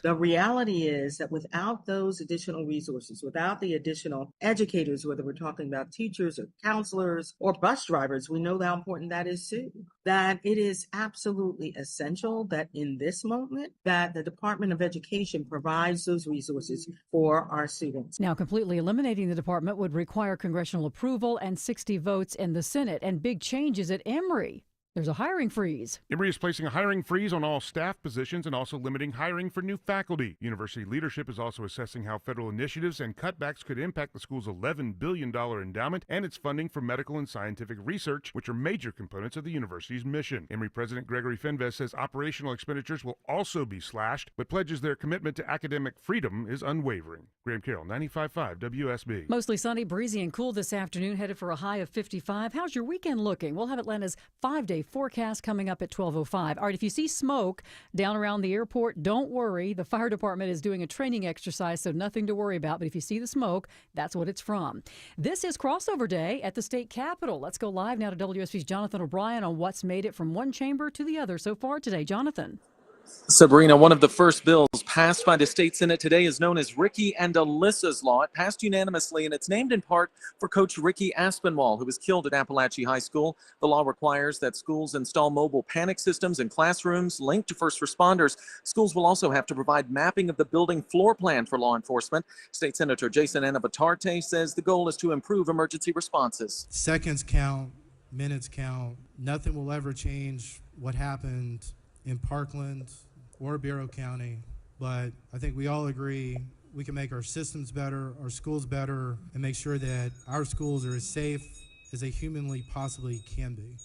The reality is that without those additional resources, without the additional educators, whether we're talking about teachers or counselors or bus drivers, we know how important that is too. That it is absolutely essential that in this moment that the Department of Education provides those resources for our students. Now, completely eliminating the department would require congressional approval and 60 votes in the Senate, and big changes at Emory. There's a hiring freeze. Emory is placing a hiring freeze on all staff positions and also limiting hiring for new faculty. University leadership is also assessing how federal initiatives and cutbacks could impact the school's $11 billion endowment and its funding for medical and scientific research, which are major components of the university's mission. Emory President Gregory Fenves says operational expenditures will also be slashed, but pledges their commitment to academic freedom is unwavering. Graham Carroll, 95.5 WSB. Mostly sunny, breezy, and cool this afternoon, headed for a high of 55. How's your weekend looking? We'll have Atlanta's 5-day forecast coming up at 12:05. All right, if you see smoke down around the airport, don't worry. The fire department is doing a training exercise, so nothing to worry about. But if you see the smoke, that's what it's from. This is crossover day at the state capitol. Let's go live now to WSB's Jonathan O'Brien on what's made it from one chamber to the other so far today. Jonathan. Sabrina, one of the first bills passed by the state Senate today is known as Ricky and Alyssa's Law. It passed unanimously, and it's named in part for Coach Ricky Aspinwall, who was killed at Appalachian High School. The law requires that schools install mobile panic systems in classrooms linked to first responders. Schools will also have to provide mapping of the building floor plan for law enforcement. State Senator Jason Anabatarte says the goal is to improve emergency responses. Seconds count, minutes count. Nothing will ever change what happened in Parkland or Bureau County, but I think we all agree we can make our systems better, our schools better, and make sure that our schools are as safe as they humanly possibly can be.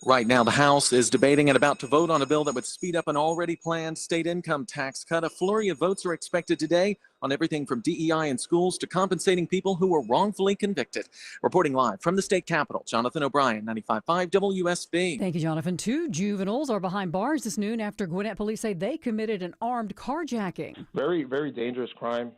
Right now, the House is debating and about to vote on a bill that would speed up an already planned state income tax cut. A flurry of votes are expected today on everything from DEI in schools to compensating people who were wrongfully convicted. Reporting live from the state capitol, Jonathan O'Brien, 95.5 WSB. Thank you, Jonathan. 2 juveniles are behind bars this noon after Gwinnett police say they committed an armed carjacking. Very, very dangerous crime,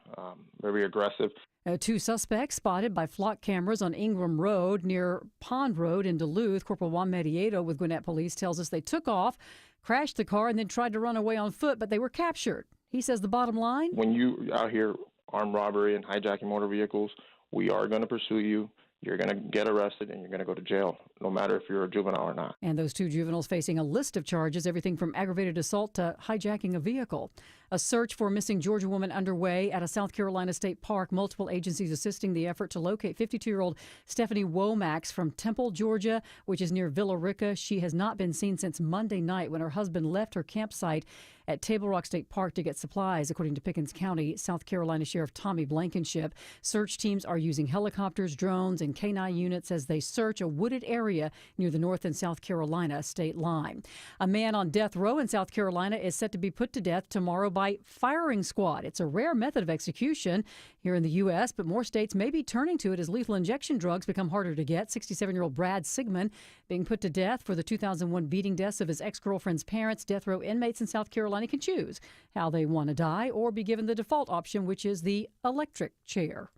very aggressive. 2 suspects spotted by flock cameras on Ingram Road near Pond Road in Duluth. Corporal Juan Medieto with Gwinnett Police tells us they took off, crashed the car, and then tried to run away on foot, but they were captured. He says the bottom line: when you out here armed robbery and hijacking motor vehicles, we are going to pursue you. You're going to get arrested and you're going to go to jail, no matter if you're a juvenile or not. And those 2 juveniles facing a list of charges, everything from aggravated assault to hijacking a vehicle. A search for a missing Georgia woman underway at a South Carolina state park. Multiple agencies assisting the effort to locate 52-year-old Stephanie Womax from Temple, Georgia, which is near Villa Rica. She has not been seen since Monday night when her husband left her campsite at Table Rock State Park to get supplies, according to Pickens County. South Carolina Sheriff Tommy Blankenship. Search teams are using helicopters, drones, and K-9 units as they search a wooded area near the North and South Carolina state line. A man on death row in South Carolina is set to be put to death tomorrow by firing squad. It's a rare method of execution here in the U.S., but more states may be turning to it as lethal injection drugs become harder to get. 67-year-old Brad Sigmund being put to death for the 2001 beating deaths of his ex-girlfriend's parents. Death row inmates in South Carolina can choose how they want to die or be given the default option, which is the electric chair.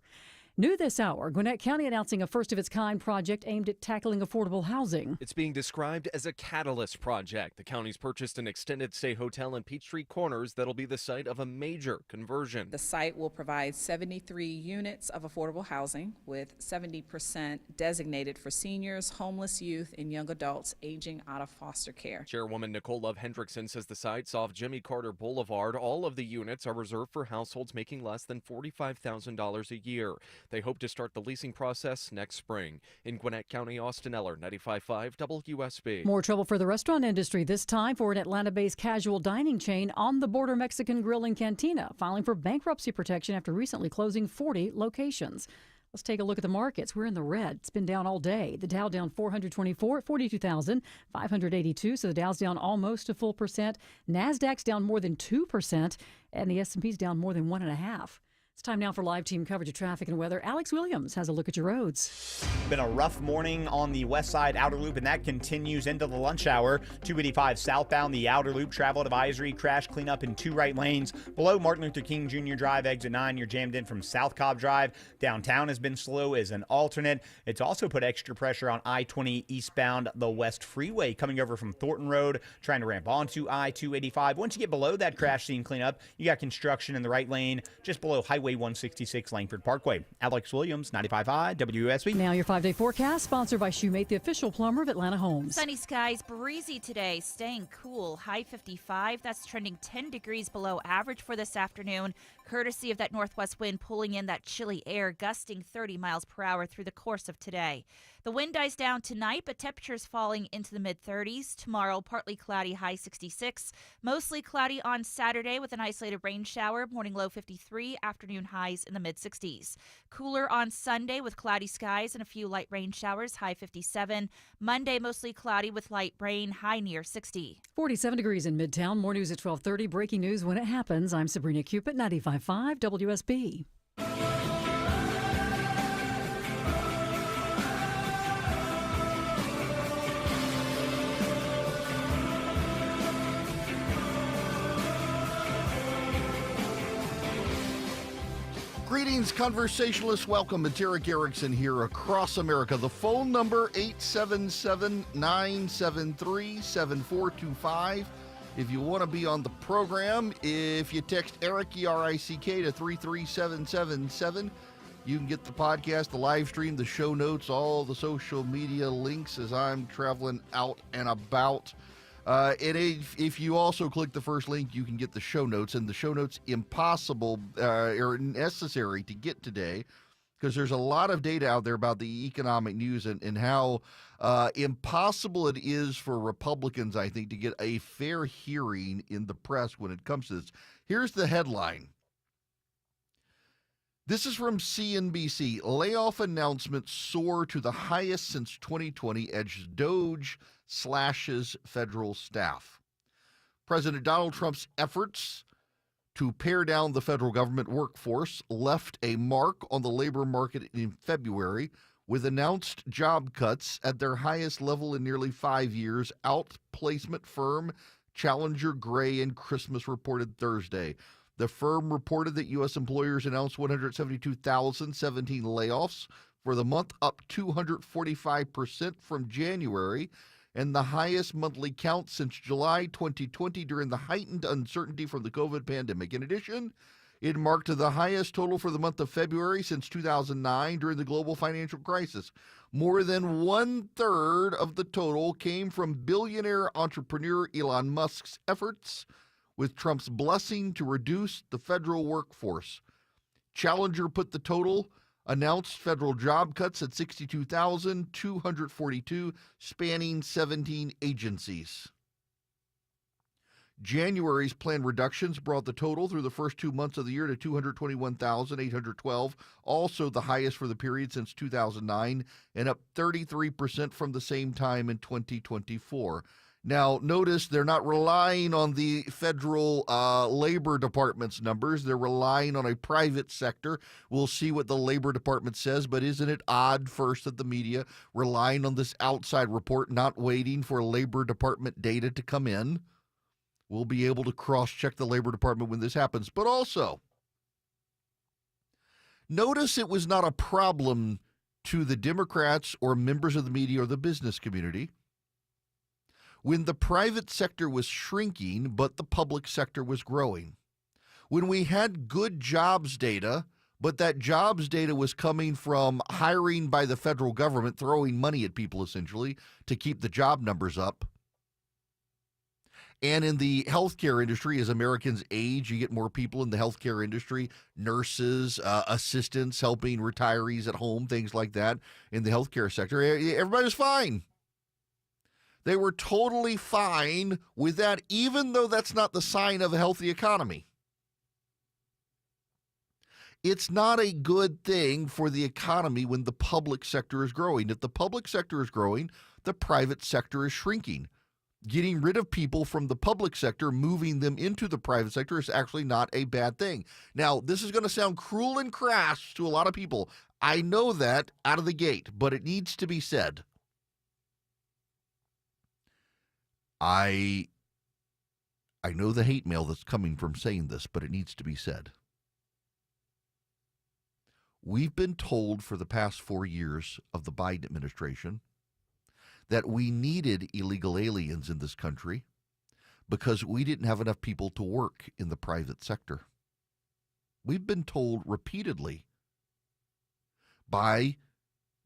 New this hour, Gwinnett County announcing a first-of-its-kind project aimed at tackling affordable housing. It's being described as a catalyst project. The county's purchased an extended-stay hotel in Peachtree Corners that'll be the site of a major conversion. The site will provide 73 units of affordable housing, with 70% designated for seniors, homeless youth, and young adults aging out of foster care. Chairwoman Nicole Love Hendrickson says the site's off Jimmy Carter Boulevard. All of the units are reserved for households making less than $45,000 a year. They hope to start the leasing process next spring. In Gwinnett County, Austin Eller, 95.5 WSB. More trouble for the restaurant industry, this time for an Atlanta-based casual dining chain On the Border Mexican Grill and Cantina, filing for bankruptcy protection after recently closing 40 locations. Let's take a look at the markets. We're in the red. It's been down all day. The Dow down 424 at 42,582. So the Dow's down almost a full percent. NASDAQ's down more than 2%. And the S&P's down more than 1.5%. It's time now for live team coverage of traffic and weather. Alex Williams has a look at your roads. Been a rough morning on the west side outer loop, and that continues into the lunch hour. 285 southbound, the outer loop travel advisory, crash cleanup in 2 right lanes. Below Martin Luther King Jr. Drive, exit 9, you're jammed in from South Cobb Drive. Downtown has been slow as an alternate. It's also put extra pressure on I-20 eastbound the West Freeway coming over from Thornton Road, trying to ramp onto I-285. Once you get below that crash scene cleanup, you got construction in the right lane just below Highway 166 Langford Parkway. Alex Williams, 95.5 WSB. Now your 5-day forecast, sponsored by Shoemate, the official plumber of Atlanta Homes. Sunny skies, breezy today, staying cool, high 55. That's trending 10 degrees below average for this afternoon, courtesy of that northwest wind pulling in that chilly air, gusting 30 miles per hour through the course of today. The wind dies down tonight, but temperatures falling into the mid-30s. Tomorrow, partly cloudy, high 66. Mostly cloudy on Saturday with an isolated rain shower, morning low 53, afternoon highs in the mid-60s. Cooler on Sunday with cloudy skies and a few light rain showers, high 57. Monday, mostly cloudy with light rain, high near 60. 47 degrees in Midtown. More news at 12:30. Breaking news when it happens. I'm Sabrina Cupid, 95.5 WSB. Greetings, conversationalists. Welcome. It's Eric Erickson here across America. The phone number, 877-973-7425. If you want to be on the program, if you text Eric, E-R-I-C-K, to 33777, you can get the podcast, the live stream, the show notes, all the social media links as I'm traveling out and about. And if you also click the first link, you can get the show notes, and the show notes impossible or necessary to get today because there's a lot of data out there about the economic news and how impossible it is for Republicans, I think, to get a fair hearing in the press when it comes to this. Here's the headline. This is from CNBC. Layoff announcements soar to the highest since 2020 as DOGE slashes federal staff. President Donald Trump's efforts to pare down the federal government workforce left a mark on the labor market in February with announced job cuts at their highest level in nearly 5 years. Outplacement firm Challenger Gray and Christmas reported Thursday. The firm reported that U.S. employers announced 172,017 layoffs for the month, up 245% from January, and the highest monthly count since July 2020 during the heightened uncertainty from the COVID pandemic. In addition, it marked the highest total for the month of February since 2009 during the global financial crisis. More than 1/3 of the total came from billionaire entrepreneur Elon Musk's efforts with Trump's blessing to reduce the federal workforce. Challenger put the total announced federal job cuts at 62,242, spanning 17 agencies. January's planned reductions brought the total through the first 2 months of the year to 221,812, also the highest for the period since 2009, and up 33% from the same time in 2024. Now, notice they're not relying on the federal Labor Department's numbers. They're relying on a private sector. We'll see what the Labor Department says, but isn't it odd first that the media relying on this outside report, not waiting for Labor Department data to come in? We'll be able to cross-check the Labor Department when this happens. But also, notice it was not a problem to the Democrats or members of the media or the business community when the private sector was shrinking, but the public sector was growing. When we had good jobs data, but that jobs data was coming from hiring by the federal government, throwing money at people essentially to keep the job numbers up. And in the healthcare industry, as Americans age, you get more people in the healthcare industry, nurses, assistants helping retirees at home, things like that in the healthcare sector. Everybody was fine. They were totally fine with that, even though that's not the sign of a healthy economy. It's not a good thing for the economy when the public sector is growing. If the public sector is growing, the private sector is shrinking. getting rid of people from the public sector, moving them into the private sector is actually not a bad thing. Now, this is going to sound cruel and crass to a lot of people. I know that out of the gate, but it needs to be said. I know the hate mail that's coming from saying this, but it needs to be said. We've been told for the past 4 years of the Biden administration that we needed illegal aliens in this country because we didn't have enough people to work in the private sector. We've been told repeatedly by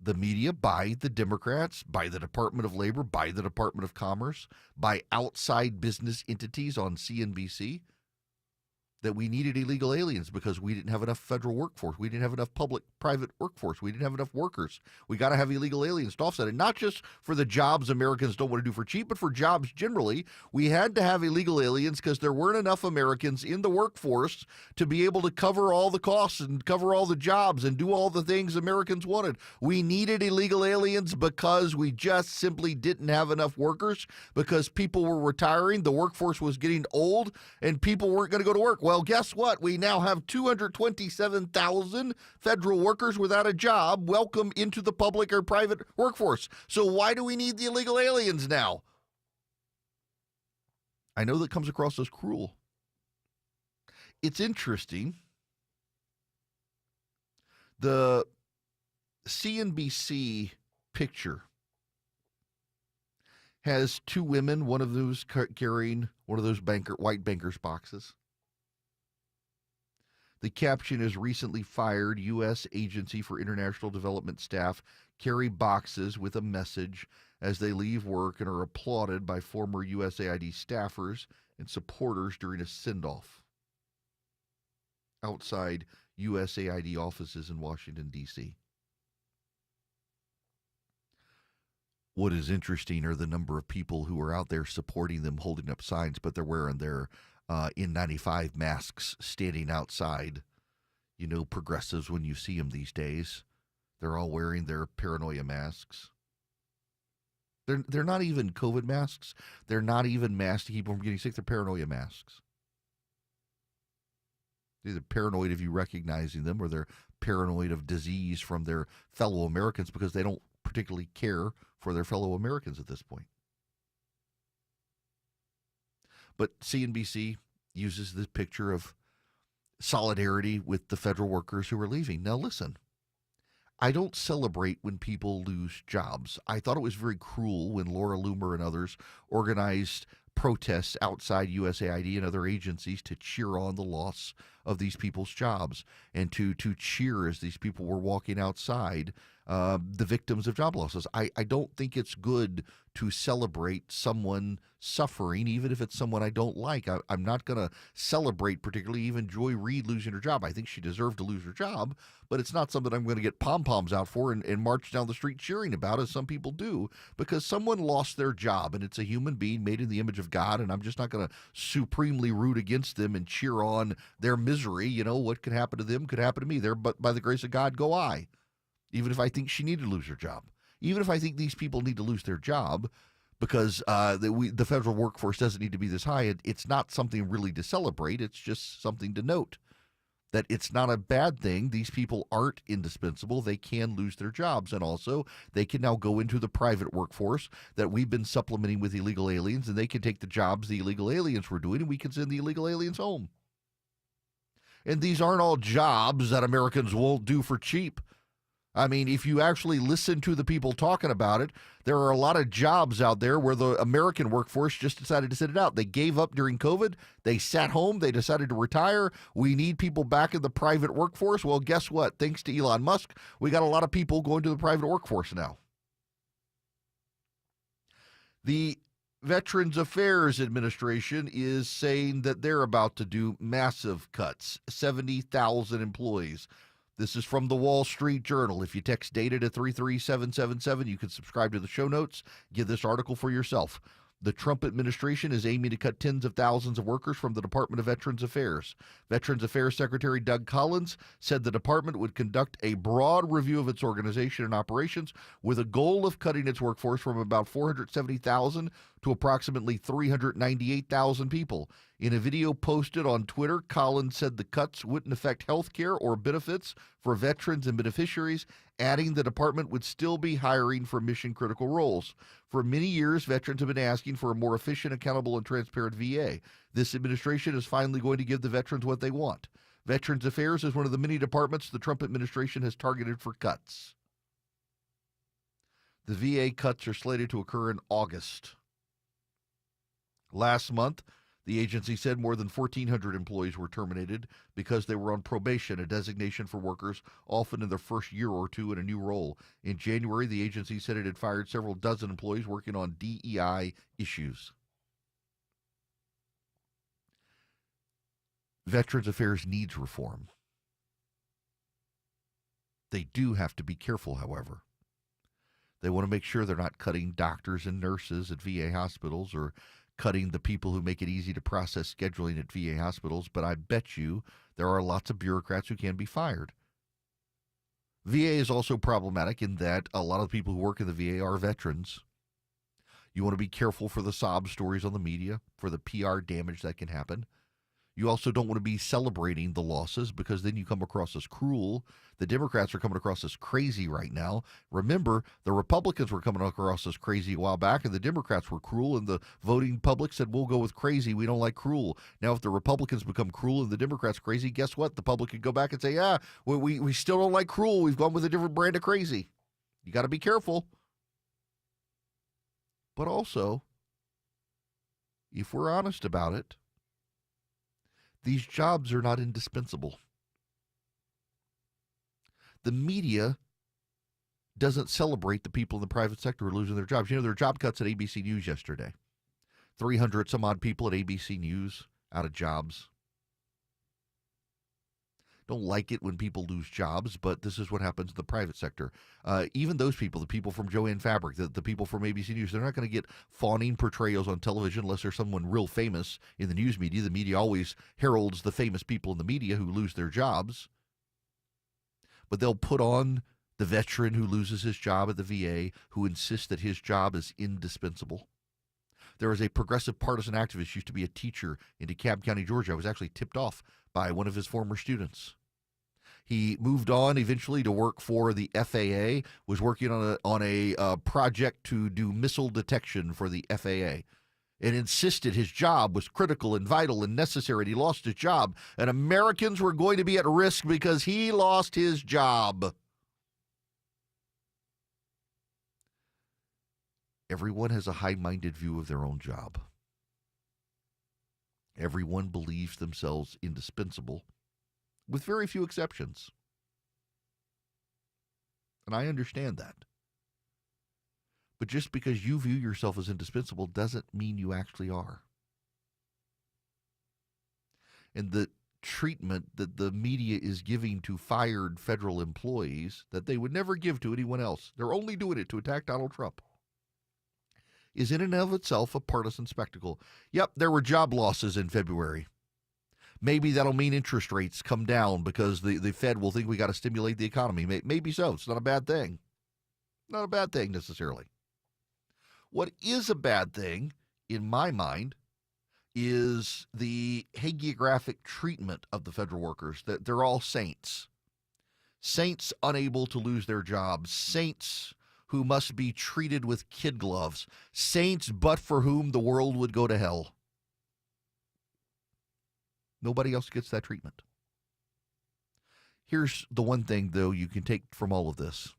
the media, by the Democrats, by the Department of Labor, by the Department of Commerce, by outside business entities on CNBC, that we needed illegal aliens because we didn't have enough federal workforce. We didn't have enough public-private workforce. We didn't have enough workers. We got to have illegal aliens to offset it. Not just for the jobs Americans don't want to do for cheap, but for jobs generally. We had to have illegal aliens because there weren't enough Americans in the workforce to be able to cover all the costs and cover all the jobs and do all the things Americans wanted. We needed illegal aliens because we just simply didn't have enough workers, because people were retiring, the workforce was getting old, and people weren't going to go to work. Well, guess what? We now have 227,000 federal workers without a job. Welcome into the public or private workforce. So why do we need the illegal aliens now? I know that comes across as cruel. It's interesting. The CNBC picture has two women, one of those carrying one of those white banker's boxes. The caption is, recently fired U.S. Agency for International Development staff carry boxes with a message as they leave work and are applauded by former USAID staffers and supporters during a send-off outside USAID offices in Washington, D.C. What is interesting are the number of people who are out there supporting them, holding up signs, but they're wearing their N95 masks standing outside. You know, progressives, when you see them these days, they're all wearing their paranoia masks. They're not even COVID masks. They're not even masks to keep them from getting sick. They're paranoia masks. They're either paranoid of you recognizing them, or they're paranoid of disease from their fellow Americans because they don't particularly care for their fellow Americans at this point. But CNBC uses this picture of solidarity with the federal workers who are leaving. Now, listen, I don't celebrate when people lose jobs. I thought it was very cruel when Laura Loomer and others organized protests outside USAID and other agencies to cheer on the loss of these people's jobs and to cheer as these people were walking outside the victims of job losses. I don't think it's good to celebrate someone suffering, even if it's someone I don't like. I'm not going to celebrate particularly even Joy Reid losing her job. I think she deserved to lose her job, but it's not something I'm going to get pom-poms out for and march down the street cheering about, as some people do, because someone lost their job, and it's a human being made in the image of God, and I'm just not going to supremely root against them and cheer on their misery. You know, what could happen to them could happen to me. There, but by the grace of God go I, even if I think she needed to lose her job. Even if I think these people need to lose their job because the federal workforce doesn't need to be this high, it's not something really to celebrate. It's just something to note that it's not a bad thing. These people aren't indispensable. They can lose their jobs. And also, they can now go into the private workforce that we've been supplementing with illegal aliens, and they can take the jobs the illegal aliens were doing, and we can send the illegal aliens home. And these aren't all jobs that Americans won't do for cheap. I mean, if you actually listen to the people talking about it, there are a lot of jobs out there where the American workforce just decided to sit it out. They gave up during COVID. They sat home. They decided to retire. We need people back in the private workforce. Well, guess what? Thanks to Elon Musk, we got a lot of people going to the private workforce now. The Veterans Affairs Administration is saying that they're about to do massive cuts, 70,000 employees. This is from the Wall Street Journal. If you text DATA to 33777, you can subscribe to the show notes. Get this article for yourself. The Trump administration is aiming to cut tens of thousands of workers from the Department of Veterans Affairs. Veterans Affairs Secretary Doug Collins said the department would conduct a broad review of its organization and operations with a goal of cutting its workforce from about 470,000 to approximately 398,000 people. In a video posted on Twitter, Collins said the cuts wouldn't affect health care or benefits for veterans and beneficiaries, adding the department would still be hiring for mission-critical roles. For many years, veterans have been asking for a more efficient, accountable, and transparent VA. This administration is finally going to give the veterans what they want. Veterans Affairs is one of the many departments the Trump administration has targeted for cuts. The VA cuts are slated to occur in August. Last month, the agency said more than 1,400 employees were terminated because they were on probation, a designation for workers often in their first year or two in a new role. In January, the agency said it had fired several dozen employees working on DEI issues. Veterans Affairs needs reform. They do have to be careful, however. They want to make sure they're not cutting doctors and nurses at VA hospitals or cutting the people who make it easy to process scheduling at VA hospitals, but I bet you there are lots of bureaucrats who can be fired. VA is also problematic in that a lot of the people who work in the VA are veterans. You want to be careful for the sob stories on the media, for the PR damage that can happen. You also don't want to be celebrating the losses because then you come across as cruel. The Democrats are coming across as crazy right now. Remember, the Republicans were coming across as crazy a while back, and the Democrats were cruel, and the voting public said, we'll go with crazy. We don't like cruel. Now, if the Republicans become cruel and the Democrats crazy, guess what? The public could go back and say, yeah, we still don't like cruel. We've gone with a different brand of crazy. You got to be careful. But also, if we're honest about it, these jobs are not indispensable. The media doesn't celebrate the people in the private sector who are losing their jobs. You know, there were job cuts at ABC News yesterday. 300 some odd people at ABC News out of jobs. Don't like it when people lose jobs, but this is what happens in the private sector. Even those people, the people from Joanne Fabric, the people from ABC News, they're not going to get fawning portrayals on television unless there's someone real famous in the news media. The media always heralds the famous people in the media who lose their jobs. But they'll put on the veteran who loses his job at the VA, who insists that his job is indispensable. There was a progressive partisan activist, used to be a teacher in DeKalb County, Georgia. I was actually tipped off by one of his former students. He moved on eventually to work for the FAA, was working on a project to do missile detection for the FAA, and insisted his job was critical and vital and necessary. He lost his job, and Americans were going to be at risk because he lost his job. Everyone has a high-minded view of their own job. Everyone believes themselves indispensable, with very few exceptions. And I understand that. But just because you view yourself as indispensable doesn't mean you actually are. And the treatment that the media is giving to fired federal employees that they would never give to anyone else, they're only doing it to attack Donald Trump, is in and of itself a partisan spectacle. Yep, there were job losses in February. Maybe that'll mean interest rates come down because the Fed will think we got to stimulate the economy. Maybe so. It's not a bad thing. Not a bad thing necessarily. What is a bad thing, in my mind, is the hagiographic treatment of the federal workers. That they're all saints. Saints unable to lose their jobs. Saints who must be treated with kid gloves. Saints but for whom the world would go to hell. Nobody else gets that treatment. Here's the one thing, though, you can take from all of this.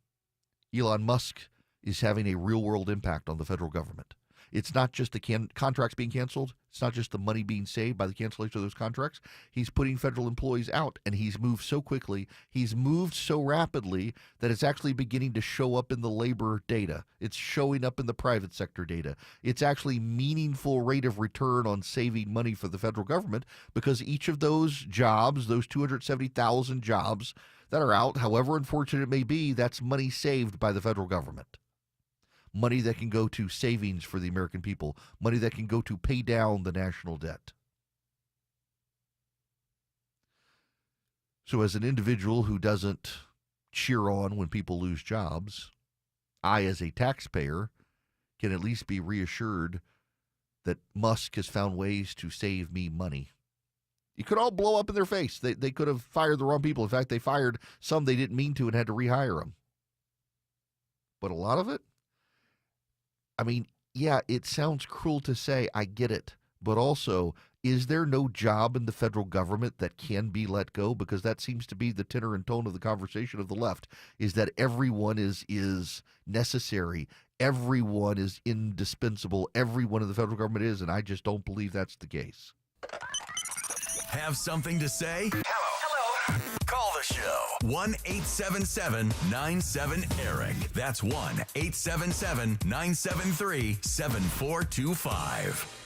Elon Musk is having a real-world impact on the federal government. It's not just the contracts being canceled. It's not just the money being saved by the cancellation of those contracts. He's putting federal employees out, and he's moved so quickly. He's moved so rapidly that it's actually beginning to show up in the labor data. It's showing up in the private sector data. It's actually meaningful rate of return on saving money for the federal government because each of those jobs, those 270,000 jobs that are out, however unfortunate it may be, that's money saved by the federal government. Money that can go to savings for the American people. Money that can go to pay down the national debt. So as an individual who doesn't cheer on when people lose jobs, I, as a taxpayer, can at least be reassured that Musk has found ways to save me money. It could all blow up in their face. They could have fired the wrong people. In fact, they fired some they didn't mean to and had to rehire them. But a lot of it, I mean, yeah, it sounds cruel to say, I get it. But also, is there no job in the federal government that can be let go? Because that seems to be the tenor and tone of the conversation of the left, is that everyone is necessary. Everyone is indispensable. Everyone in the federal government is, and I just don't believe that's the case. Have something to say? Hello. Call the show. 1-877-97-ERIC. That's 1-877-973-7425.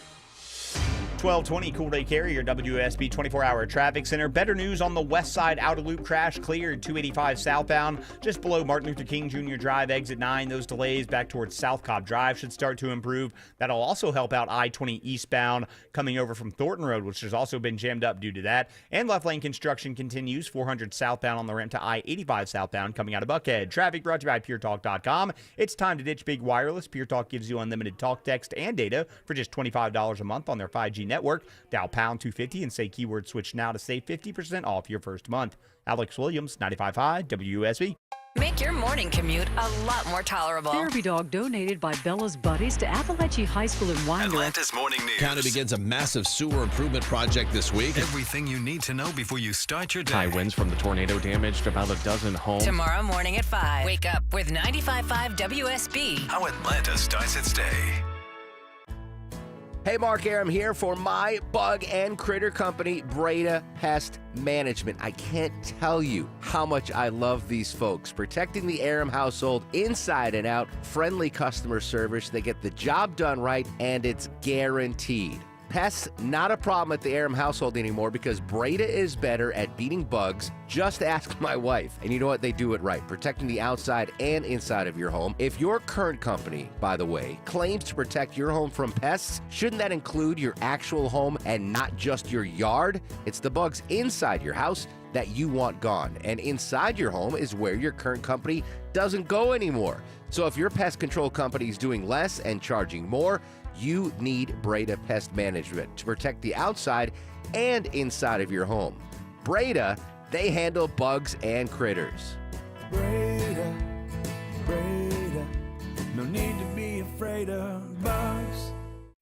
1220 Cool Day Carrier, WSB 24-hour traffic center. Better news on the west side outer loop crash cleared 285 southbound just below Martin Luther King Jr. Drive, exit 9. Those delays back towards South Cobb Drive should start to improve. That'll also help out I-20 eastbound coming over from Thornton Road, which has also been jammed up due to that. And left lane construction continues 400 southbound on the ramp to I-85 southbound coming out of Buckhead. Traffic brought to you by PureTalk.com. It's time to ditch big wireless. Pure Talk gives you unlimited talk, text, and data for just $25 a month on their 5G network. Dial pound 250 and say keyword switch now to save 50% off your first month. Alex Williams, 95.5 WSB. Make your morning commute a lot more tolerable. Therapy dog donated by Bella's Buddies to Appalachian High School in Winder. Atlanta's Morning News. County begins a massive sewer improvement project this week. Everything you need to know before you start your day. High winds from the tornado damaged about a dozen homes. Tomorrow morning at 5. Wake up with 95.5 WSB. How Atlanta starts its day. Hey, Mark Aram here for my bug and critter company, Breda Pest Management. I can't tell you how much I love these folks. Protecting the Aram household inside and out, friendly customer service. They get the job done right, and it's guaranteed. Pests, not a problem at the Aram household anymore because Breda is better at beating bugs. Just ask my wife. And you know what? They do it right, protecting the outside and inside of your home. If your current company, by the way, claims to protect your home from pests, shouldn't that include your actual home and not just your yard? It's the bugs inside your house that you want gone. And inside your home is where your current company doesn't go anymore. So if your pest control company is doing less and charging more, you need Breda Pest Management to protect the outside and inside of your home. Breda, they handle bugs and critters. Breda, no need to be afraid of bugs.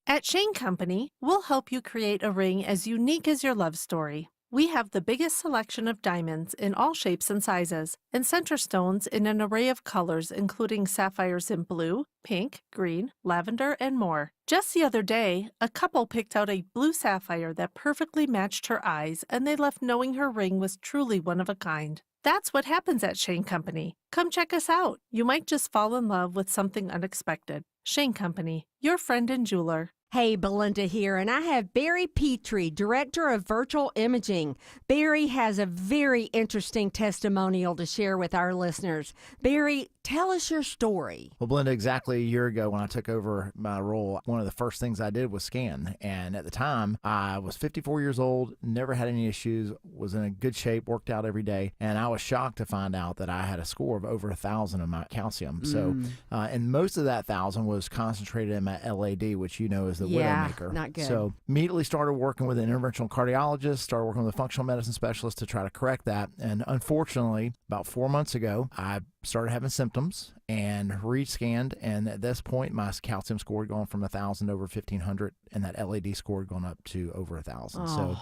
At Shane Company, we'll help you create a ring as unique as your love story. We have the biggest selection of diamonds in all shapes and sizes, and center stones in an array of colors, including sapphires in blue, pink, green, lavender, and more. Just the other day, a couple picked out a blue sapphire that perfectly matched her eyes, and they left knowing her ring was truly one of a kind. That's what happens at Shane Company. Come check us out. You might just fall in love with something unexpected. Shane Company, your friend and jeweler. Hey, Belinda here, and I have Barry Petrie, Director of Virtual Imaging. Barry has a very interesting testimonial to share with our listeners. Barry, tell us your story. Well, Belinda, exactly a year ago when I took over my role, one of the first things I did was scan. And at the time, I was 54 years old, never had any issues, was in a good shape, worked out every day. And I was shocked to find out that I had a score of over 1,000 on my calcium. So, and most of that 1,000 was concentrated in my LAD, which you know is the Widowmaker. Not good. So immediately started working with an interventional cardiologist, started working with a functional medicine specialist to try to correct that. And unfortunately, about 4 months ago, I started having symptoms and rescanned. And at this point, my calcium score had gone from 1,000 over 1,500, and that LAD score had gone up to over 1,000. So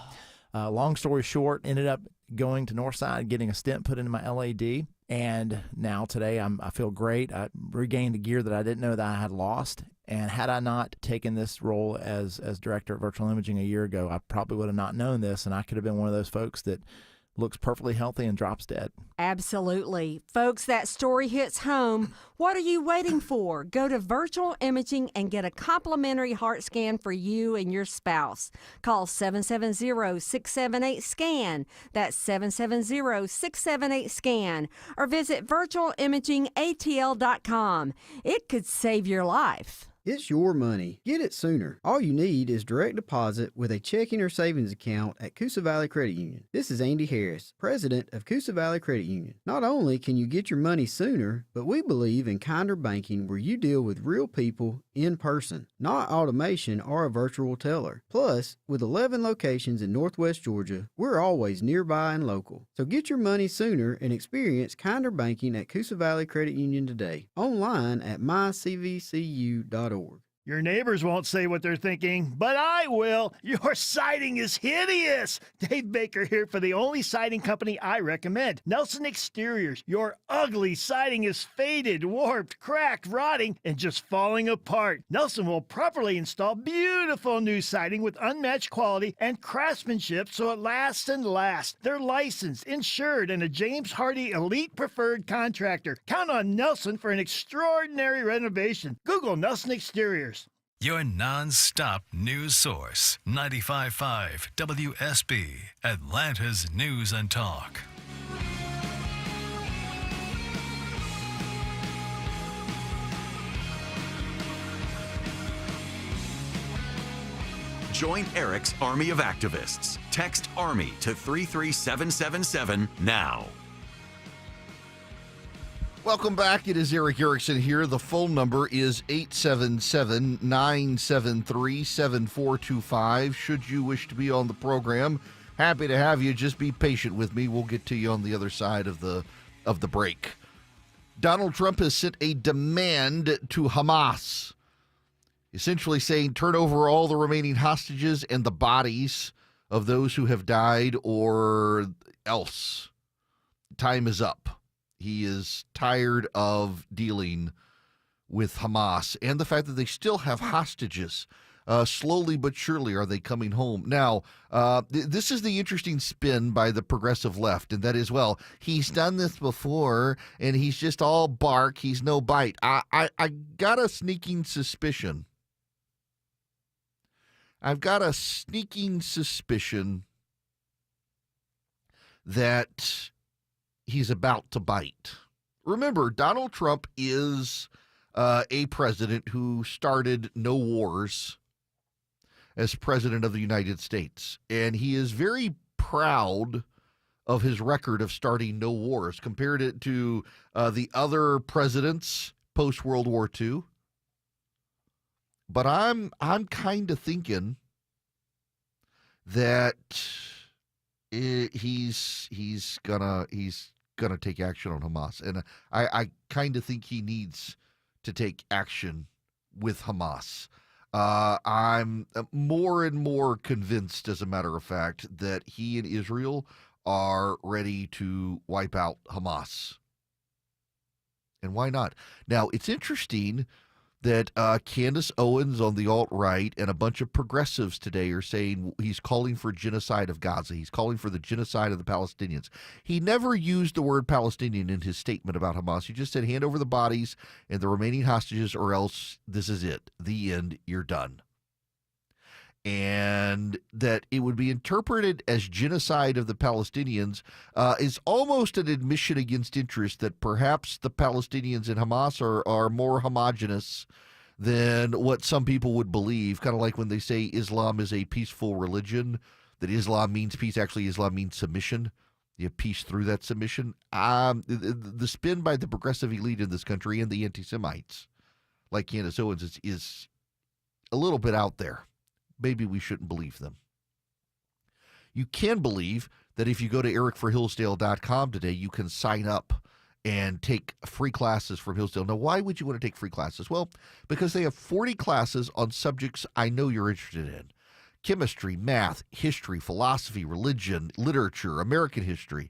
long story short, ended up going to Northside, getting a stent put into my LAD. And now today I feel great. I regained the gear that I didn't know that I had lost. And had I not taken this role as director of virtual imaging a year ago, I probably would have not known this, and I could have been one of those folks that looks perfectly healthy and drops dead. Absolutely. Folks, that story hits home. What are you waiting for? Go to Virtual Imaging and get a complimentary heart scan for you and your spouse. Call 770-678-SCAN. That's 770-678-SCAN. Or visit virtualimagingatl.com. It could save your life. It's your money. Get it sooner. All you need is direct deposit with a checking or savings account at Coosa Valley Credit Union. This is Andy Harris, president of Coosa Valley Credit Union. Not only can you get your money sooner, but we believe in kinder banking where you deal with real people in person, not automation or a virtual teller. Plus, with 11 locations in Northwest Georgia, we're always nearby and local. So get your money sooner and experience kinder banking at Coosa Valley Credit Union today. Online at mycvcu.org. Your neighbors won't say what they're thinking, but I will. Your siding is hideous. Dave Baker here for the only siding company I recommend, Nelson Exteriors. Your ugly siding is faded, warped, cracked, rotting, and just falling apart. Nelson will properly install beautiful new siding with unmatched quality and craftsmanship so it lasts and lasts. They're licensed, insured, and a James Hardy Elite Preferred Contractor. Count on Nelson for an extraordinary renovation. Google Nelson Exteriors. Your non-stop news source, 95.5 WSB, Atlanta's News and Talk. Join Eric's Army of Activists. Text ARMY to 33777 now. Welcome back. It is Eric Erickson here. The phone number is 877-973-7425. Should you wish to be on the program, happy to have you. Just be patient with me. We'll get to you on the other side of the break. Donald Trump has sent a demand to Hamas, essentially saying turn over all the remaining hostages and the bodies of those who have died or else. Time is up. He is tired of dealing with Hamas and the fact that they still have hostages. Slowly but surely are they coming home. Now, this is the interesting spin by the progressive left, and that is, well, he's done this before, and he's just all bark. He's no bite. I got a sneaking suspicion. I've got a sneaking suspicion that he's about to bite. Remember, Donald Trump is a president who started no wars as president of the United States. And he is very proud of his record of starting no wars. Compared it to the other presidents post-World War II. But I'm kind of thinking that he's gonna take action on Hamas, and I kind of think he needs to take action with Hamas. I'm more and more convinced, as a matter of fact, that he and Israel are ready to wipe out Hamas. And why not? Now, it's interesting that Candace Owens on the alt-right and a bunch of progressives today are saying he's calling for genocide of Gaza. He's calling for the genocide of the Palestinians. He never used the word Palestinian in his statement about Hamas. He just said hand over the bodies and the remaining hostages or else this is it. The end. You're done. And that it would be interpreted as genocide of the Palestinians is almost an admission against interest that perhaps the Palestinians and Hamas are more homogenous than what some people would believe, kind of like when they say Islam is a peaceful religion, that Islam means peace. Actually, Islam means submission. You have peace through that submission. The spin by the progressive elite in this country and the anti-Semites, like Candace Owens, is a little bit out there. Maybe we shouldn't believe them. You can believe that if you go to ericforhillsdale.com today, you can sign up and take free classes from Hillsdale. Now, why would you want to take free classes? Well, because they have 40 classes on subjects I know you're interested in. Chemistry, math, history, philosophy, religion, literature, American history,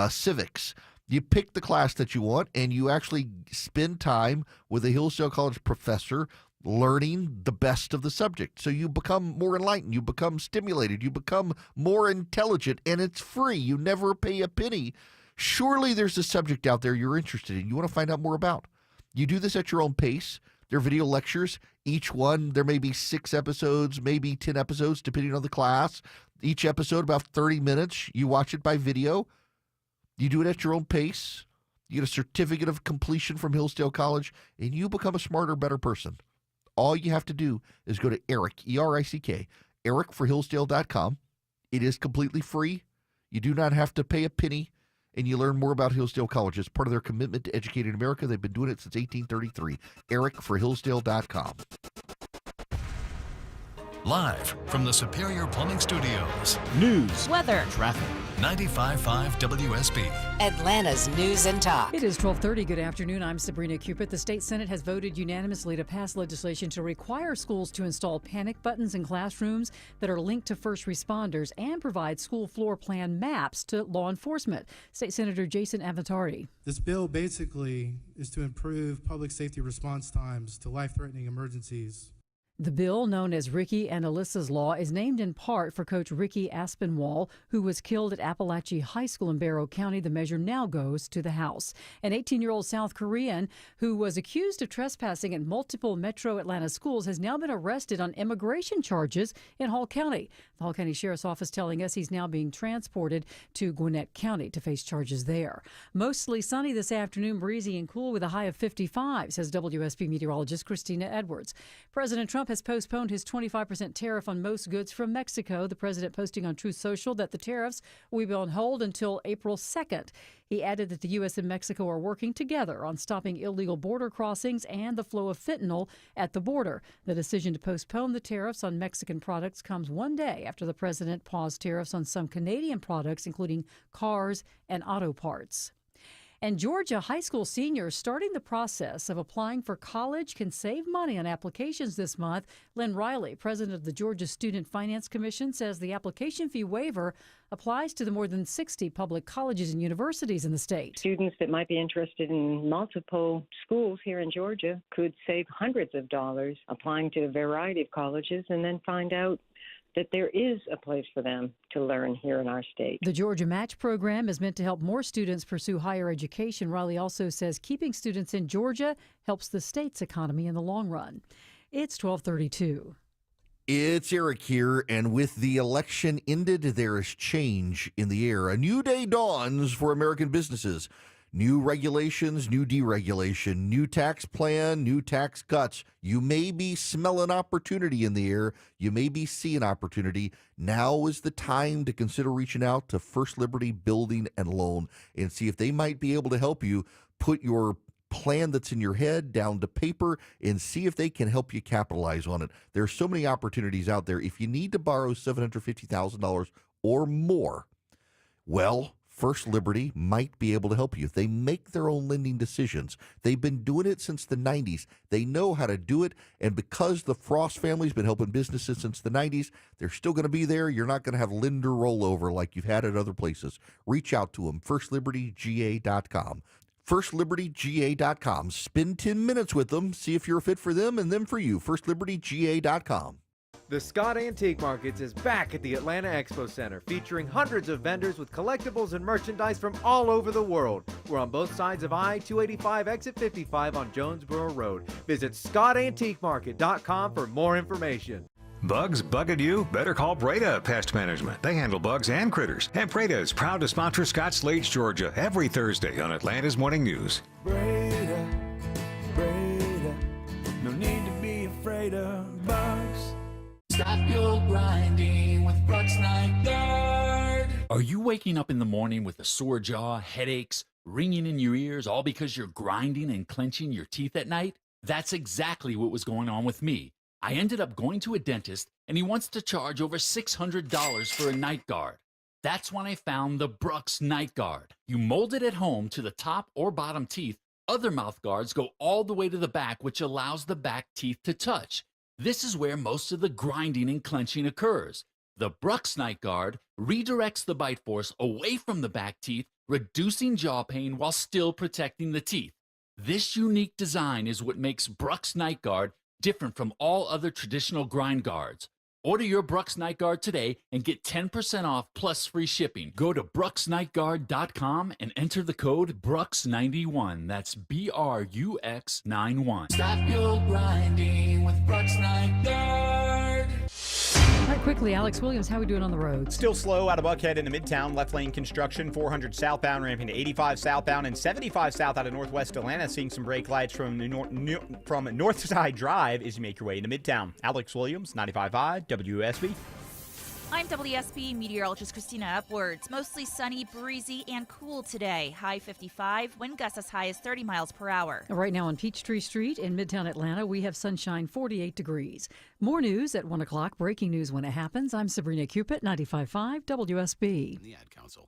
civics. You pick the class that you want, and you actually spend time with a Hillsdale College professor learning the best of the subject. So you become more enlightened, you become stimulated, you become more intelligent, and it's free. You never pay a penny. Surely there's a subject out there you're interested in, you want to find out more about. You do this at your own pace. They're video lectures. Each one, there may be 6 episodes, maybe 10 episodes, depending on the class. Each episode about 30 minutes. You watch it by video. You do it at your own pace. You get a certificate of completion from Hillsdale College, and you become a smarter, better person. All you have to do is go to Eric, E-R-I-C-K, ericforhillsdale.com. It is completely free. You do not have to pay a penny, and you learn more about Hillsdale College. It's part of their commitment to educating America. They've been doing it since 1833. ericforhillsdale.com. Live from the Superior Plumbing Studios. News, weather, traffic. 95.5 WSB. Atlanta's News and Talk. It is 12:30. Good afternoon. I'm Sabrina Cupid. The state Senate has voted unanimously to pass legislation to require schools to install panic buttons in classrooms that are linked to first responders and provide school floor plan maps to law enforcement. State Senator Jason Avatari. This bill basically is to improve public safety response times to life-threatening emergencies. The bill, known as Ricky and Alyssa's Law, is named in part for Coach Ricky Aspinwall, who was killed at Appalachia High School in Barrow County. The measure now goes to the House. An 18-year-old South Korean who was accused of trespassing at multiple metro Atlanta schools has now been arrested on immigration charges in Hall County. The Hall County Sheriff's Office telling us he's now being transported to Gwinnett County to face charges there. Mostly sunny this afternoon, breezy and cool with a high of 55, says WSB meteorologist Christina Edwards. President Trump has postponed his 25% tariff on most goods from Mexico. The president posting on Truth Social that the tariffs will be on hold until April 2nd. He added that the U.S. and Mexico are working together on stopping illegal border crossings and the flow of fentanyl at the border. The decision to postpone the tariffs on Mexican products comes one day after the president paused tariffs on some Canadian products, including cars and auto parts. And Georgia high school seniors starting the process of applying for college can save money on applications this month. Lynn Riley, president of the Georgia Student Finance Commission, says the application fee waiver applies to the more than 60 public colleges and universities in the state. Students that might be interested in multiple schools here in Georgia could save hundreds of dollars applying to a variety of colleges and then find out that there is a place for them to learn here in our state. The Georgia Match program is meant to help more students pursue higher education. Riley also says keeping students in Georgia helps the state's economy in the long run. It's 12:32. It's Eric here, and with the election ended, there is change in the air. A new day dawns for American businesses. New regulations, new deregulation, new tax plan, new tax cuts. You may be smelling opportunity in the air. You may be seeing opportunity. Now is the time to consider reaching out to First Liberty Building and Loan and see if they might be able to help you put your plan that's in your head down to paper and see if they can help you capitalize on it. There's so many opportunities out there. If you need to borrow $750,000 or more, well, First Liberty might be able to help you. They make their own lending decisions. They've been doing it since the 90s. They know how to do it, and because the Frost family's been helping businesses since the 90s, they're still going to be there. You're not going to have lender rollover like you've had at other places. Reach out to them, FirstLibertyGA.com. FirstLibertyGA.com. Spend 10 minutes with them, see if you're a fit for them and them for you. FirstLibertyGA.com. The Scott Antique Markets is back at the Atlanta Expo Center, featuring hundreds of vendors with collectibles and merchandise from all over the world. We're on both sides of I-285 exit 55 on Jonesboro Road. Visit ScottAntiqueMarket.com for more information. Bugs bugging you? Better call Breda Pest Management. They handle bugs and critters. And Breda is proud to sponsor Scott Slade's Georgia every Thursday on Atlanta's Morning News. Breda, no need to be afraid of bugs. Stop your grinding with Brooks Night Guard. Are you waking up in the morning with a sore jaw, headaches, ringing in your ears, all because you're grinding and clenching your teeth at night? That's exactly what was going on with me. I ended up going to a dentist, and he wants to charge over $600 for a night guard. That's when I found the Brooks Night Guard. You mold it at home to the top or bottom teeth. Other mouth guards go all the way to the back, which allows the back teeth to touch. This is where most of the grinding and clenching occurs. The Brooks Night Guard redirects the bite force away from the back teeth, reducing jaw pain while still protecting the teeth. This unique design is what makes Brooks Night Guard different from all other traditional grind guards. Order your Brooks Night Guard today and get 10% off plus free shipping. Go to brooksnightguard.com and enter the code BRUX91. That's BRUX91. Stop your grinding with Brooks Night Guard. All right, quickly, Alex Williams, how are we doing on the roads? Still slow out of Buckhead into Midtown. Left lane construction, 400 southbound, ramping to 85 southbound and 75 south out of Northwest Atlanta. Seeing some brake lights from Northside Drive as you make your way into Midtown. Alex Williams, 95.5 WSB. I'm WSB meteorologist Christina Upwards. Mostly sunny, breezy, and cool today. High 55, wind gusts as high as 30 miles per hour. Right now on Peachtree Street in Midtown Atlanta, we have sunshine, 48 degrees. More news at 1 o'clock. Breaking news when it happens. I'm Sabrina Cupid, 95.5 WSB. The Ad Council.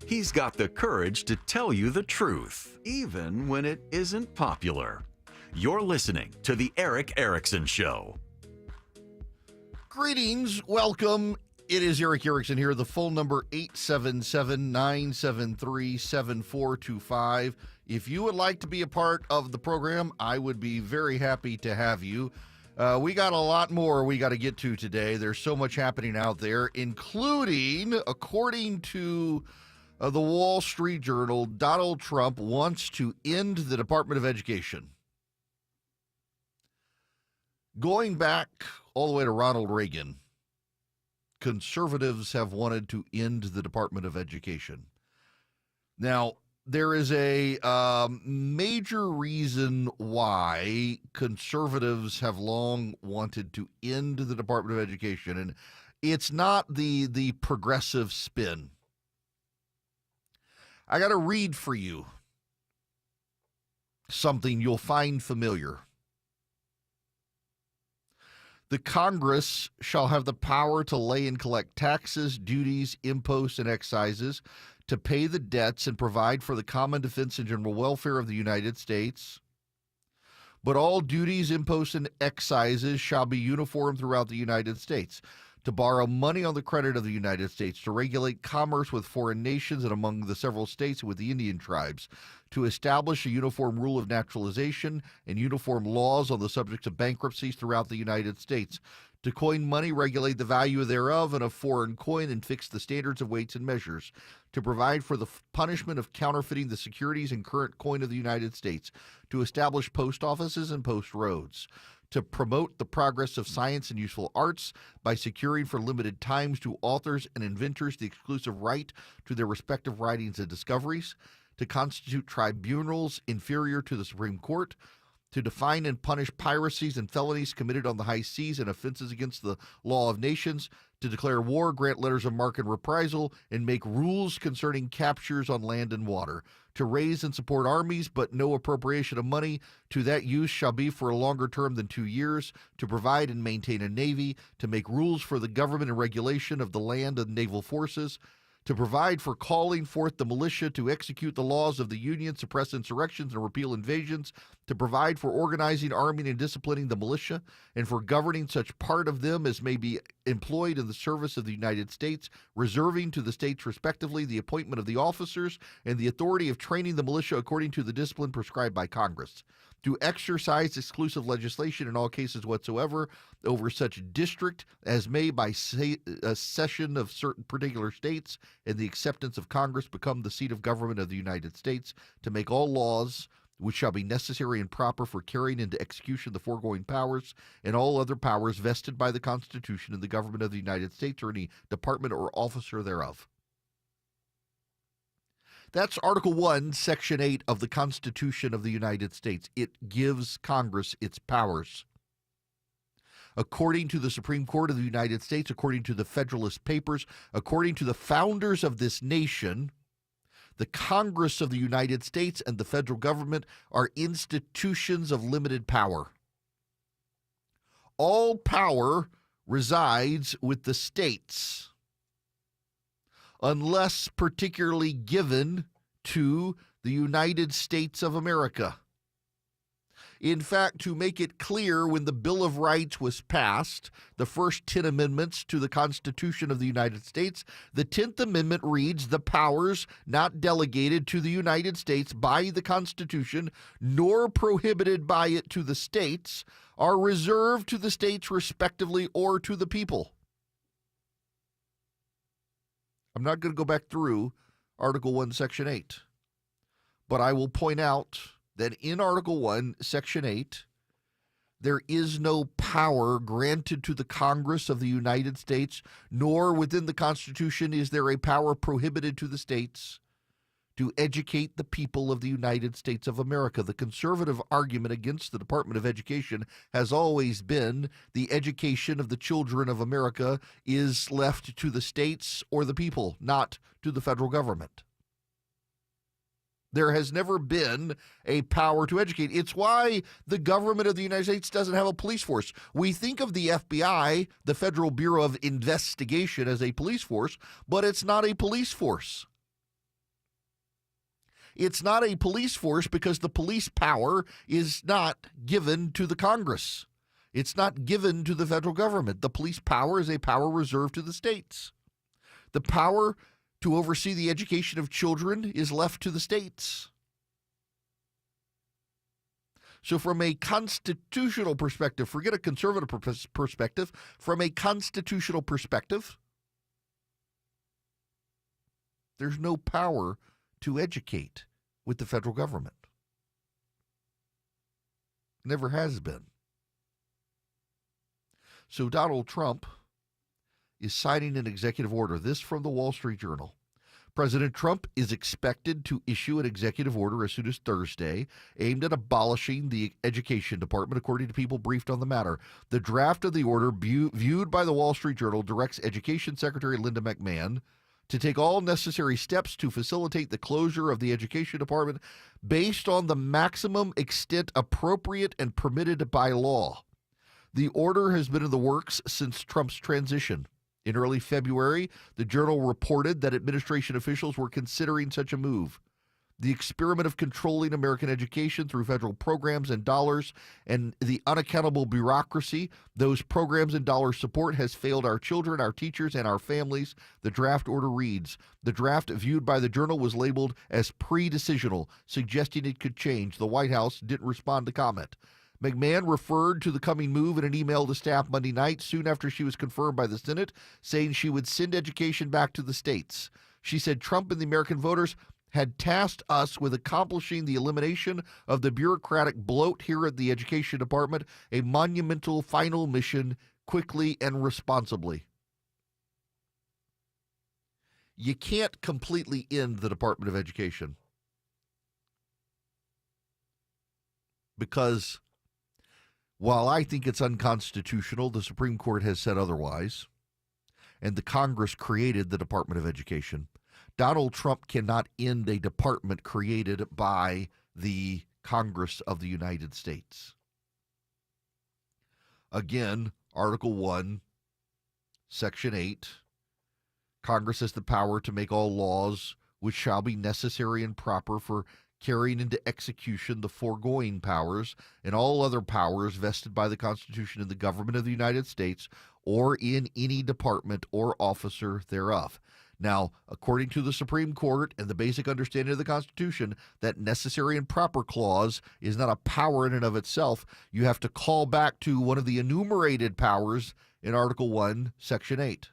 He's got the courage to tell you the truth, even when it isn't popular. You're listening to The Eric Erickson Show. Greetings, welcome. It is Eric Erickson here. The phone number 877-973-7425. If you would like to be a part of the program, I would be very happy to have you. We got a lot more we got to get to today. There's so much happening out there, including, according to the Wall Street Journal, Donald Trump wants to end the Department of Education. Going back all the way to Ronald Reagan, conservatives have wanted to end the Department of Education. Now, there is a major reason why conservatives have long wanted to end the Department of Education, and it's not the progressive spin. I got to read for you something you'll find familiar. The Congress shall have the power to lay and collect taxes, duties, imposts, and excises, to pay the debts and provide for the common defense and general welfare of the United States. But all duties, imposts, and excises shall be uniform throughout the United States, to borrow money on the credit of the United States, to regulate commerce with foreign nations and among the several states and with the Indian tribes, to establish a uniform rule of naturalization and uniform laws on the subject of bankruptcies throughout the United States, to coin money, regulate the value thereof and of foreign coin, and fix the standards of weights and measures, to provide for the punishment of counterfeiting the securities and current coin of the United States, to establish post offices and post roads, to promote the progress of science and useful arts by securing for limited times to authors and inventors the exclusive right to their respective writings and discoveries, to constitute tribunals inferior to the Supreme Court, to define and punish piracies and felonies committed on the high seas and offenses against the law of nations, to declare war, grant letters of marque and reprisal, and make rules concerning captures on land and water, to raise and support armies, but no appropriation of money to that use shall be for a longer term than 2 years, to provide and maintain a navy, to make rules for the government and regulation of the land and naval forces, to provide for calling forth the militia to execute the laws of the Union, suppress insurrections, and repeal invasions, to provide for organizing, arming, and disciplining the militia, and for governing such part of them as may be employed in the service of the United States, reserving to the states respectively the appointment of the officers and the authority of training the militia according to the discipline prescribed by Congress, to exercise exclusive legislation in all cases whatsoever over such district as may by a cession of certain particular states and the acceptance of Congress become the seat of government of the United States, to make all laws which shall be necessary and proper for carrying into execution the foregoing powers and all other powers vested by the Constitution in the government of the United States or any department or officer thereof. That's Article 1, Section 8 of the Constitution of the United States. It gives Congress its powers. According to the Supreme Court of the United States, according to the Federalist Papers, according to the founders of this nation, the Congress of the United States and the federal government are institutions of limited power. All power resides with the states, unless particularly given to the United States of America. In fact, to make it clear, when the Bill of Rights was passed, the first 10 amendments to the Constitution of the United States, the 10th Amendment reads, "The powers not delegated to the United States by the Constitution, nor prohibited by it to the states, are reserved to the states respectively or to the people." I'm not going to go back through Article 1, Section 8. But I will point out that in Article 1, Section 8, there is no power granted to the Congress of the United States, nor within the Constitution is there a power prohibited to the states to educate the people of the United States of America. The conservative argument against the Department of Education has always been the education of the children of America is left to the states or the people, not to the federal government. There has never been a power to educate. It's why the government of the United States doesn't have a police force. We think of the FBI, the Federal Bureau of Investigation, as a police force, but it's not a police force. It's not a police force because the police power is not given to the Congress. It's not given to the federal government. The police power is a power reserved to the states. The power to oversee the education of children is left to the states. So from a constitutional perspective, forget a conservative perspective, from a constitutional perspective, there's no power to educate with the federal government. Never has been. So Donald Trump is signing an executive order. This from the Wall Street Journal. President Trump is expected to issue an executive order as soon as Thursday aimed at abolishing the Education Department, according to people briefed on the matter. The draft of the order, viewed by the Wall Street Journal, directs Education Secretary Linda McMahon to take all necessary steps to facilitate the closure of the Education Department based on the maximum extent appropriate and permitted by law. The order has been in the works since Trump's transition. In early February, the Journal reported that administration officials were considering such a move. The experiment of controlling American education through federal programs and dollars and the unaccountable bureaucracy those programs and dollars support has failed our children, our teachers, and our families, the draft order reads. The draft viewed by the Journal was labeled as pre-decisional, suggesting it could change. The White House didn't respond to comment. McMahon referred to the coming move in an email to staff Monday night, soon after she was confirmed by the Senate, saying she would send education back to the states. She said Trump and the American voters had tasked us with accomplishing the elimination of the bureaucratic bloat here at the Education Department, a monumental final mission, quickly and responsibly. You can't completely end the Department of Education because while I think it's unconstitutional, the Supreme Court has said otherwise, and the Congress created the Department of Education. Donald Trump cannot end a department created by the Congress of the United States. Again, Article 1, Section 8, Congress has the power to make all laws which shall be necessary and proper for carrying into execution the foregoing powers and all other powers vested by the Constitution in the government of the United States or in any department or officer thereof. Now, according to the Supreme Court and the basic understanding of the Constitution, that necessary and proper clause is not a power in and of itself. You have to call back to one of the enumerated powers in Article 1, Section 8.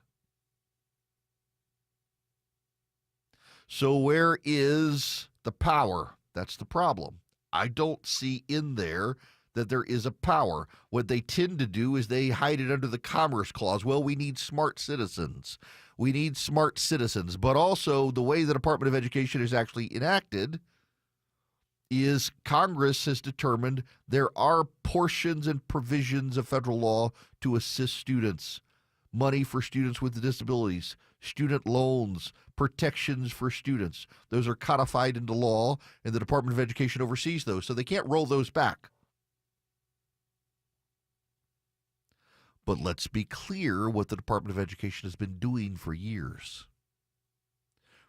So where is the power? That's the problem. I don't see in there that there is a power. What they tend to do is they hide it under the Commerce Clause. Well, we need smart citizens. We need smart citizens. But also the way the Department of Education is actually enacted is Congress has determined there are portions and provisions of federal law to assist students. Money for students with disabilities, student loans, protections for students. Those are codified into law, and the Department of Education oversees those, so they can't roll those back. But let's be clear what the Department of Education has been doing for years,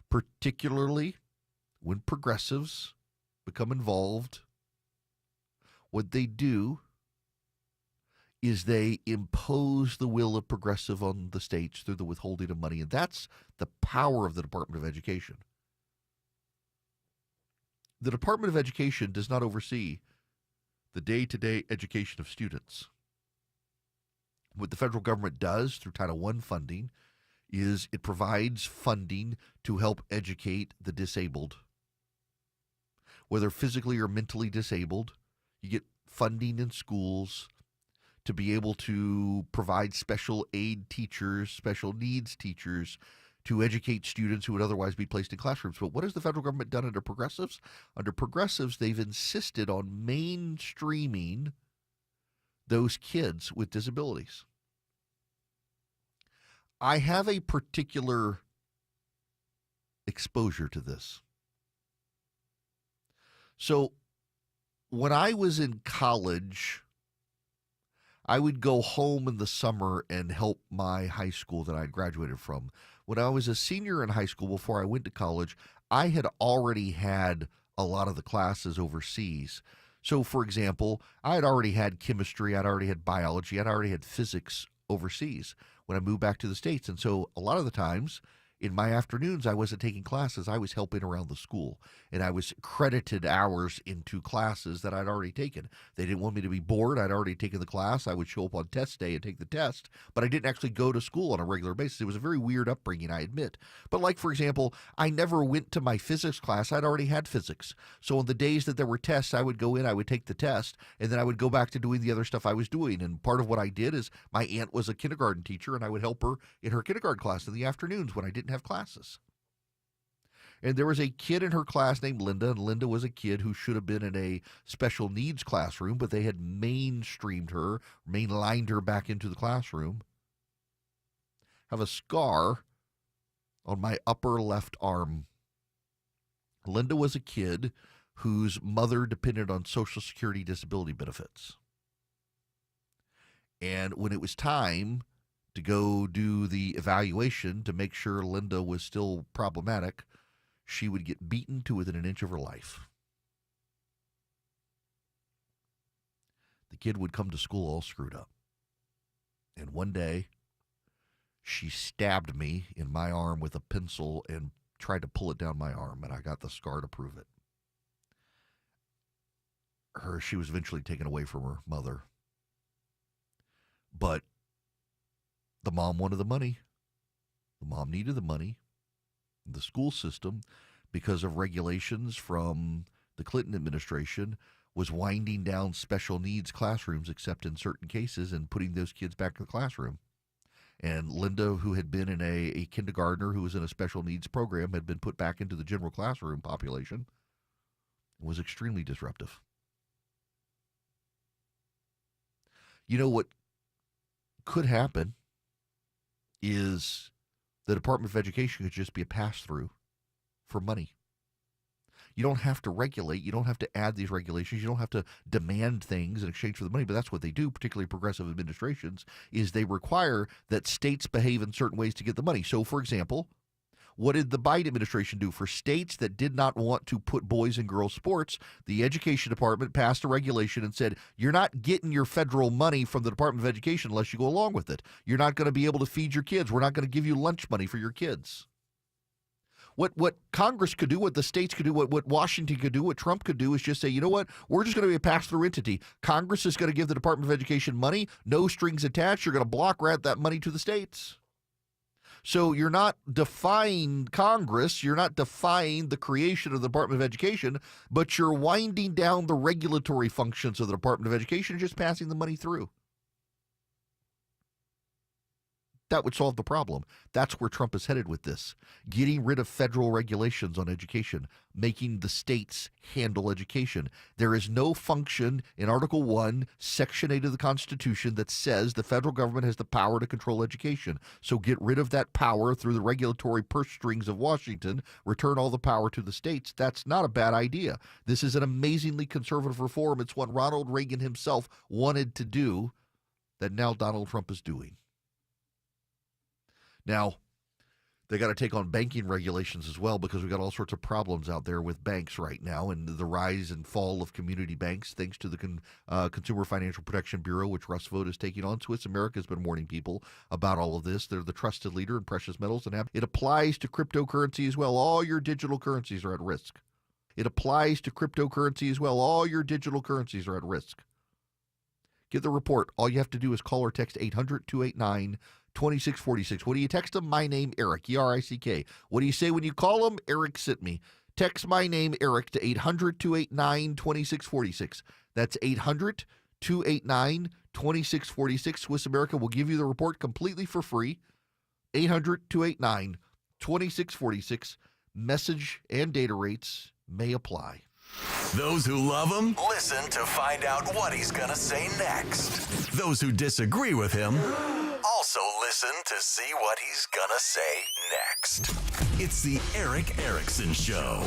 particularly when progressives become involved. What they do is they impose the will of progressive on the states through the withholding of money, and that's the power of the Department of Education. The Department of Education does not oversee the day-to-day education of students. What the federal government does through Title I funding is it provides funding to help educate the disabled. Whether physically or mentally disabled, you get funding in schools to be able to provide special aid teachers, special needs teachers, to educate students who would otherwise be placed in classrooms. But what has the federal government done under progressives? Under progressives, they've insisted on mainstreaming those kids with disabilities. I have a particular exposure to this. So when I was in college, I would go home in the summer and help my high school that I graduated from. When I was a senior in high school, before I went to college, I had already had a lot of the classes overseas. So, for example, I had already had chemistry, I'd already had biology, I'd already had physics overseas when I moved back to the States. And so a lot of the times in my afternoons, I wasn't taking classes. I was helping around the school, and I was credited hours into classes that I'd already taken. They didn't want me to be bored. I'd already taken the class. I would show up on test day and take the test, but I didn't actually go to school on a regular basis. It was a very weird upbringing, I admit. But like, for example, I never went to my physics class. I'd already had physics. So on the days that there were tests, I would go in, I would take the test, and then I would go back to doing the other stuff I was doing. And part of what I did is my aunt was a kindergarten teacher, and I would help her in her kindergarten class in the afternoons when I didn't have classes. And there was a kid in her class named Linda, and Linda was a kid who should have been in a special needs classroom, but they had mainstreamed her, mainlined her back into the classroom. I have a scar on my upper left arm. Linda was a kid whose mother depended on Social Security disability benefits. And when it was time to go do the evaluation to make sure Linda was still problematic, she would get beaten to within an inch of her life. The kid would come to school all screwed up. And one day, she stabbed me in my arm with a pencil and tried to pull it down my arm, and I got the scar to prove it. She was eventually taken away from her mother. But the mom wanted the money. The mom needed the money. The school system, because of regulations from the Clinton administration, was winding down special needs classrooms except in certain cases and putting those kids back in the classroom. And Linda, who had been in a kindergartner who was in a special needs program, had been put back into the general classroom population. It was extremely disruptive. You know what could happen is the Department of Education could just be a pass-through for money. You don't have to regulate. You don't have to add these regulations. You don't have to demand things in exchange for the money, but that's what they do, particularly progressive administrations, is they require that states behave in certain ways to get the money. So, for example, what did the Biden administration do? For states that did not want to put boys and girls sports, the Education Department passed a regulation and said, you're not getting your federal money from the Department of Education unless you go along with it. You're not going to be able to feed your kids. We're not going to give you lunch money for your kids. What Congress could do, what the states could do, what Washington could do, what Trump could do is just say, you know what, we're just going to be a pass-through entity. Congress is going to give the Department of Education money, no strings attached. You're going to block grant that money to the states. So you're not defying Congress, you're not defying the creation of the Department of Education, but you're winding down the regulatory functions of the Department of Education and just passing the money through. That would solve the problem. That's where Trump is headed with this. Getting rid of federal regulations on education, making the states handle education. There is no function in Article 1, Section 8 of the Constitution that says the federal government has the power to control education. So get rid of that power through the regulatory purse strings of Washington, return all the power to the states. That's not a bad idea. This is an amazingly conservative reform. It's what Ronald Reagan himself wanted to do that now Donald Trump is doing. Now, they got to take on banking regulations as well because we've got all sorts of problems out there with banks right now and the rise and fall of community banks thanks to the Consumer Financial Protection Bureau, which Russ Vought is taking on. Swiss America has been warning people about all of this. They're the trusted leader in precious metals, and it applies to cryptocurrency as well. All your digital currencies are at risk. It applies to cryptocurrency as well. All your digital currencies are at risk. Get the report. All you have to do is call or text 800-289-2646. What do you text them? My name, Eric, E-R-I-C-K. What do you say when you call them? Eric sent me. Text my name, Eric, to 800-289-2646. That's 800-289-2646. Swiss America will give you the report completely for free. 800-289-2646. Message and data rates may apply. Those who love him, listen to find out what he's going to say next. Those who disagree with him, also listen to see what he's going to say next. It's the Eric Erickson Show.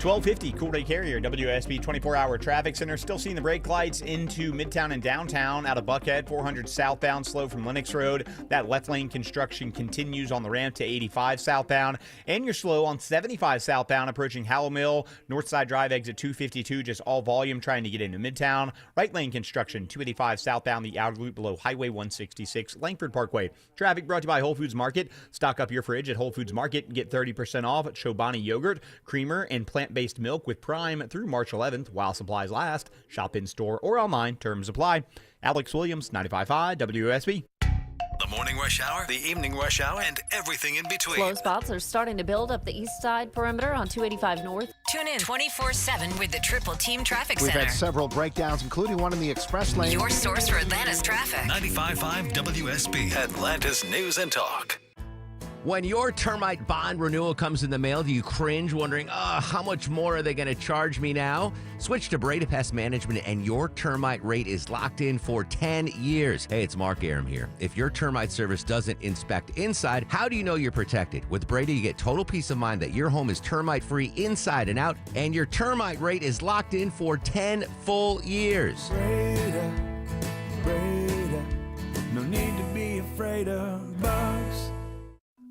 1250, Cool Day Carrier, WSB 24-hour traffic center. Still seeing the brake lights into Midtown and downtown out of Buckhead. 400 southbound, slow from Lennox Road. That left lane construction continues on the ramp to 85 southbound. And you're slow on 75 southbound approaching Hallow Mill. Northside Drive exit 252, just all volume trying to get into Midtown. Right lane construction, 285 southbound, the outer loop below Highway 166, Langford Parkway. Traffic brought to you by Whole Foods Market. Stock up your fridge at Whole Foods Market and get 30% off at Chobani Yogurt, Creamer, and plant-based milk with Prime through March 11th while supplies last. Shop in store or online. Terms apply. Alex Williams, 95.5 WSB. The morning rush hour, the evening rush hour, and everything in between. Slow spots are starting to build up the east side perimeter on 285 North. Tune in 24/7 with the Triple Team Traffic We've Center. had several breakdowns, including one in the express lane. Your source for Atlanta's traffic. 95.5 WSB, Atlanta's News and Talk. When your termite bond renewal comes in the mail, do you cringe wondering, how much more are they going to charge me now? Switch to Breda Pest Management and your termite rate is locked in for 10 years. Hey, it's Mark Aram here. If your termite service doesn't inspect inside, how do you know you're protected? With Breda, you get total peace of mind that your home is termite-free inside and out, and your termite rate is locked in for 10 full years. Breda, no need to be afraid of bugs.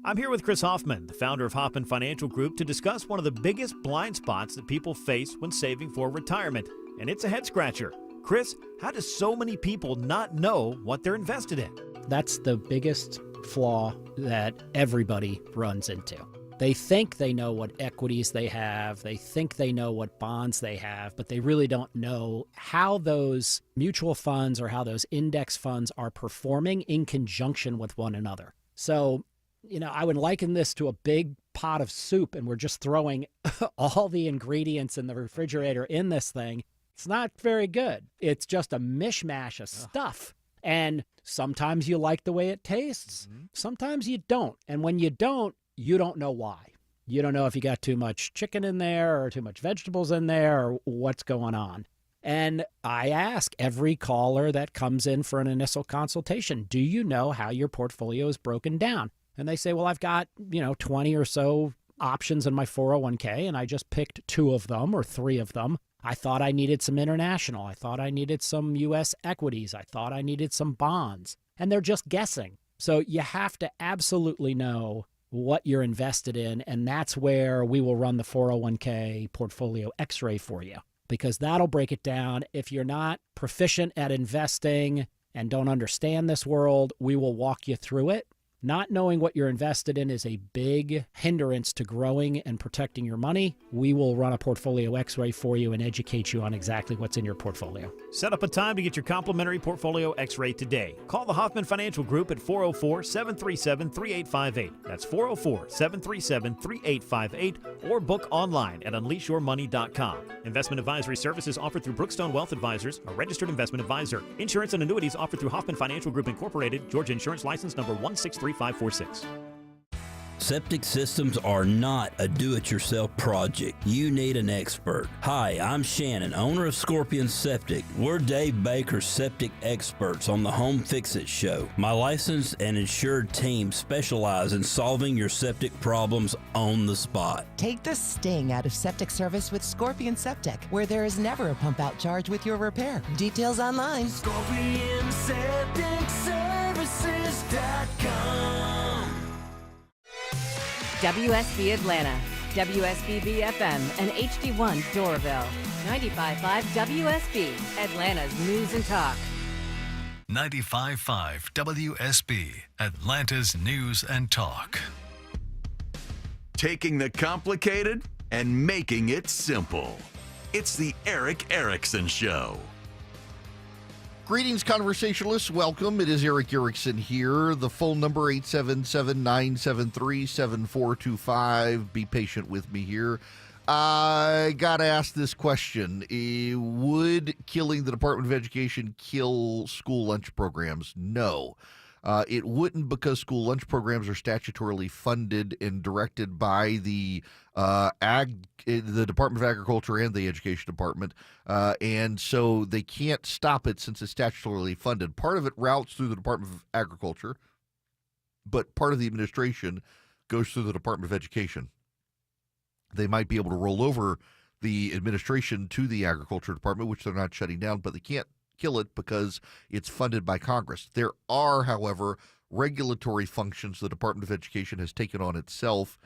I'm here with Chris Hoffman, the founder of Hoffman Financial Group, to discuss one of the biggest blind spots that people face when saving for retirement, and it's a head scratcher. Chris, how do so many people not know what they're invested in? That's the biggest flaw that everybody runs into. They think they know what equities they have, they think they know what bonds they have, but they really don't know how those mutual funds or how those index funds are performing in conjunction with one another. So, I would liken this to a big pot of soup and we're just throwing all the ingredients in the refrigerator in this thing. It's not very good. It's just a mishmash of stuff. And sometimes you like the way it tastes. Sometimes you don't. And when you don't know why. You don't know if you got too much chicken in there or too much vegetables in there or what's going on. And I ask every caller that comes in for an initial consultation, do you know how your portfolio is broken down? And they say, well, I've got, 20 or so options in my 401k, and I just picked 2 of them or 3 of them. I thought I needed some international. I thought I needed some U.S. equities. I thought I needed some bonds. And they're just guessing. So you have to absolutely know what you're invested in, and that's where we will run the 401k portfolio x-ray for you, because that'll break it down. If you're not proficient at investing and don't understand this world, we will walk you through it. Not knowing what you're invested in is a big hindrance to growing and protecting your money. We will run a portfolio x-ray for you and educate you on exactly what's in your portfolio. Set up a time to get your complimentary portfolio x-ray today. Call the Hoffman Financial Group at 404-737-3858. That's 404-737-3858, or book online at unleashyourmoney.com. Investment advisory services offered through Brookstone Wealth Advisors, a registered investment advisor. Insurance and annuities offered through Hoffman Financial Group Incorporated, Georgia Insurance License number 163546. Septic systems are not a do-it-yourself project. You need an expert. Hi, I'm Shannon, owner of Scorpion Septic. We're Dave Baker's septic experts on the Home Fix-It Show. My licensed and insured team specialize in solving your septic problems on the spot. Take the sting out of septic service with Scorpion Septic, where there is never a pump-out charge with your repair. Details online. ScorpionSepticServices.com. WSB Atlanta, WSB BFM, and HD1 Doraville. 95.5 WSB, Atlanta's News and Talk. 95.5 WSB, Atlanta's News and Talk. Taking the complicated and making it simple. It's the Eric Erickson Show. Greetings, conversationalists. Welcome. It is Eric Erickson here. The phone number, 877-973-7425. Be patient with me here. I got to ask this question. Would killing the Department of Education kill school lunch programs? No. It wouldn't, because school lunch programs are statutorily funded and directed by the Department of Agriculture and the Education Department, and so they can't stop it since it's statutorily funded. Part of it routes through the Department of Agriculture, but part of the administration goes through the Department of Education. They might be able to roll over the administration to the Agriculture Department, which they're not shutting down, but they can't kill it because it's funded by Congress. There are, however, regulatory functions the Department of Education has taken on itself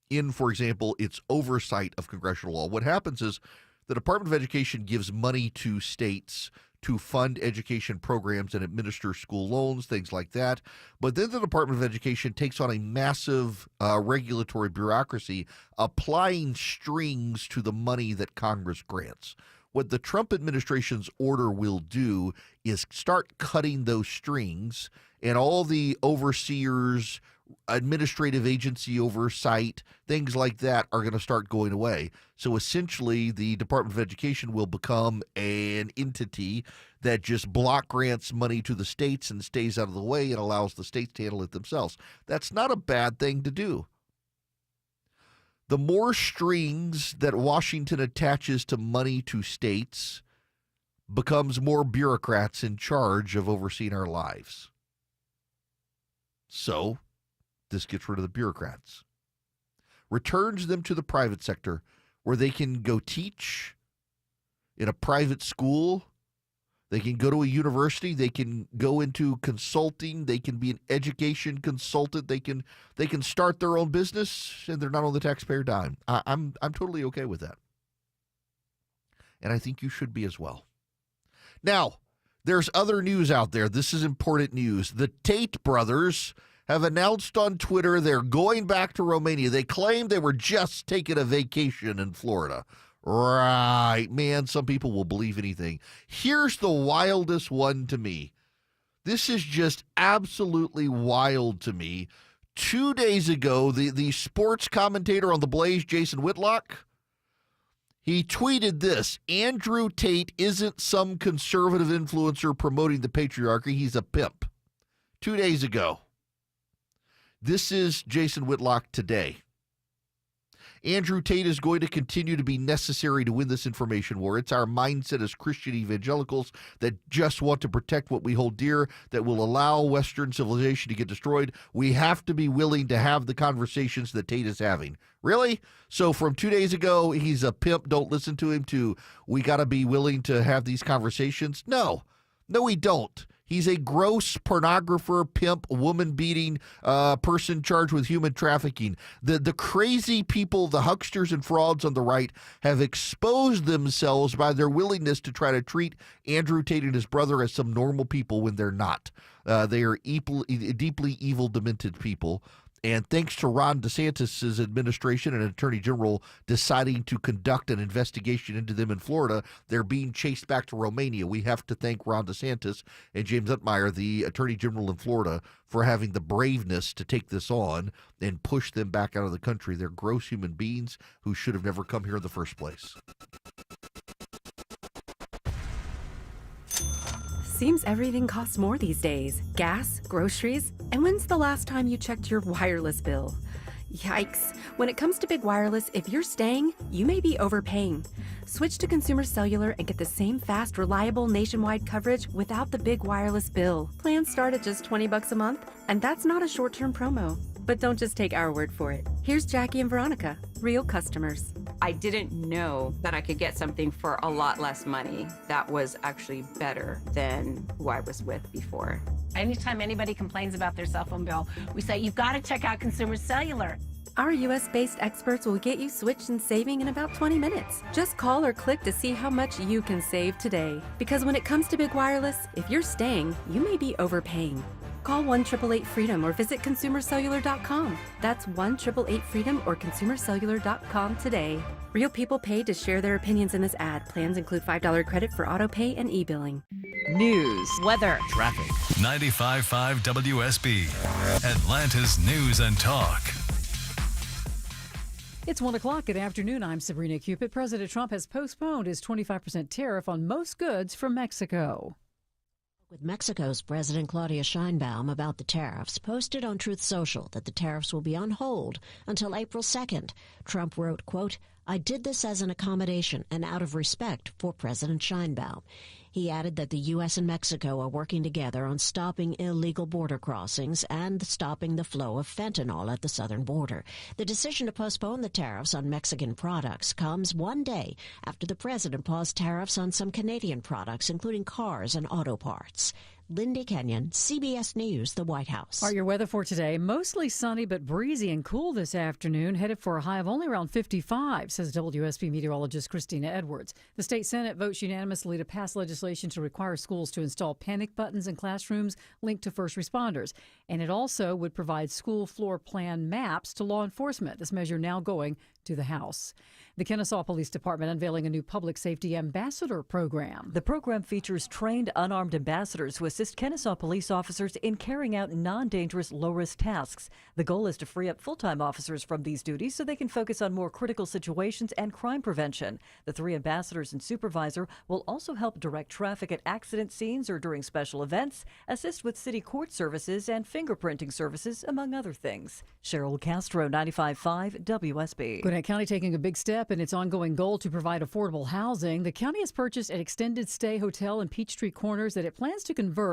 in, for example, its oversight of congressional law. What happens is the Department of Education gives money to states to fund education programs and administer school loans, things like that. But then the Department of Education takes on a massive regulatory bureaucracy, applying strings to the money that Congress grants. What the Trump administration's order will do is start cutting those strings, and all the overseers, administrative agency oversight, things like that are going to start going away. So essentially, the Department of Education will become an entity that just block grants money to the states and stays out of the way and allows the states to handle it themselves. That's not a bad thing to do. The more strings that Washington attaches to money to states becomes more bureaucrats in charge of overseeing our lives. So, this gets rid of the bureaucrats. Returns them to the private sector where they can go teach in a private school. They can go to a university. They can go into consulting. They can be an education consultant. They can start their own business, and they're not on the taxpayer dime. I'm totally okay with that, and I think you should be as well. Now, there's other news out there. This is important news. The Tate brothers have announced on Twitter they're going back to Romania. They claim they were just taking a vacation in Florida. Right, man, some people will believe anything. Here's the wildest one to me. This is just absolutely wild to me. 2 days ago, the sports commentator on The Blaze, Jason Whitlock, he tweeted this: Andrew Tate isn't some conservative influencer promoting the patriarchy. He's a pimp. 2 days ago. This is Jason Whitlock today. Andrew Tate is going to continue to be necessary to win this information war. It's our mindset as Christian evangelicals that just want to protect what we hold dear, that will allow Western civilization to get destroyed. We have to be willing to have the conversations that Tate is having. Really? So from 2 days ago, he's a pimp, don't listen to him, to we got to be willing to have these conversations? No, we don't. He's a gross pornographer, pimp, woman-beating person charged with human trafficking. The crazy people, the hucksters and frauds on the right, have exposed themselves by their willingness to try to treat Andrew Tate and his brother as some normal people when they're not. They are deeply evil, demented people. And thanks to Ron DeSantis' administration and Attorney General deciding to conduct an investigation into them in Florida, they're being chased back to Romania. We have to thank Ron DeSantis and James Utmeyer, the Attorney General in Florida, for having the braveness to take this on and push them back out of the country. They're gross human beings who should have never come here in the first place. Seems everything costs more these days. Gas, groceries, and when's the last time you checked your wireless bill? Yikes. When it comes to big wireless, if you're staying, you may be overpaying. Switch to Consumer Cellular and get the same fast, reliable nationwide coverage without the big wireless bill. Plans start at just $20 a month, and that's not a short-term promo. But don't just take our word for it. Here's Jackie and Veronica, real customers. I didn't know that I could get something for a lot less money that was actually better than who I was with before. Anytime anybody complains about their cell phone bill, we say, you've got to check out Consumer Cellular. Our US-based experts will get you switched and saving in about 20 minutes. Just call or click to see how much you can save today. Because when it comes to big wireless, if you're staying, you may be overpaying. Call 1-888-FREEDOM or visit ConsumerCellular.com. That's 1-888-FREEDOM or ConsumerCellular.com today. Real people paid to share their opinions in this ad. Plans include $5 credit for auto pay and e-billing. news, weather, traffic. 95.5 WSB, Atlanta's News and Talk. It's 1 o'clock. Good afternoon. I'm Sabrina Cupid. President Trump has postponed his 25% tariff on most goods from Mexico. With Mexico's President Claudia Sheinbaum about the tariffs, posted on Truth Social that the tariffs will be on hold until April 2nd. Trump wrote, quote, "I did this as an accommodation and out of respect for President Sheinbaum." He added that the U.S. and Mexico are working together on stopping illegal border crossings and stopping the flow of fentanyl at the southern border. The decision to postpone the tariffs on Mexican products comes one day after the president paused tariffs on some Canadian products, including cars and auto parts. Lindy Kenyon, CBS News, the White House. All right, your weather for today. Mostly sunny but breezy and cool this afternoon. Headed for a high of only around 55, says WSB meteorologist Christina Edwards. The state Senate votes unanimously to pass legislation to require schools to install panic buttons in classrooms linked to first responders. And it also would provide school floor plan maps to law enforcement. This measure now going to the House. The Kennesaw Police Department unveiling a new public safety ambassador program. The program features trained unarmed ambassadors who assist Kennesaw police officers in carrying out non-dangerous, low-risk tasks. The goal is to free up full-time officers from these duties so they can focus on more critical situations and crime prevention. The 3 ambassadors and supervisor will also help direct traffic at accident scenes or during special events, assist with city court services and fingerprinting services, among other things. Cheryl Castro, 95.5 WSB. Gwinnett County taking a big step in its ongoing goal to provide affordable housing. The county has purchased an extended stay hotel in Peachtree Corners that it plans to convert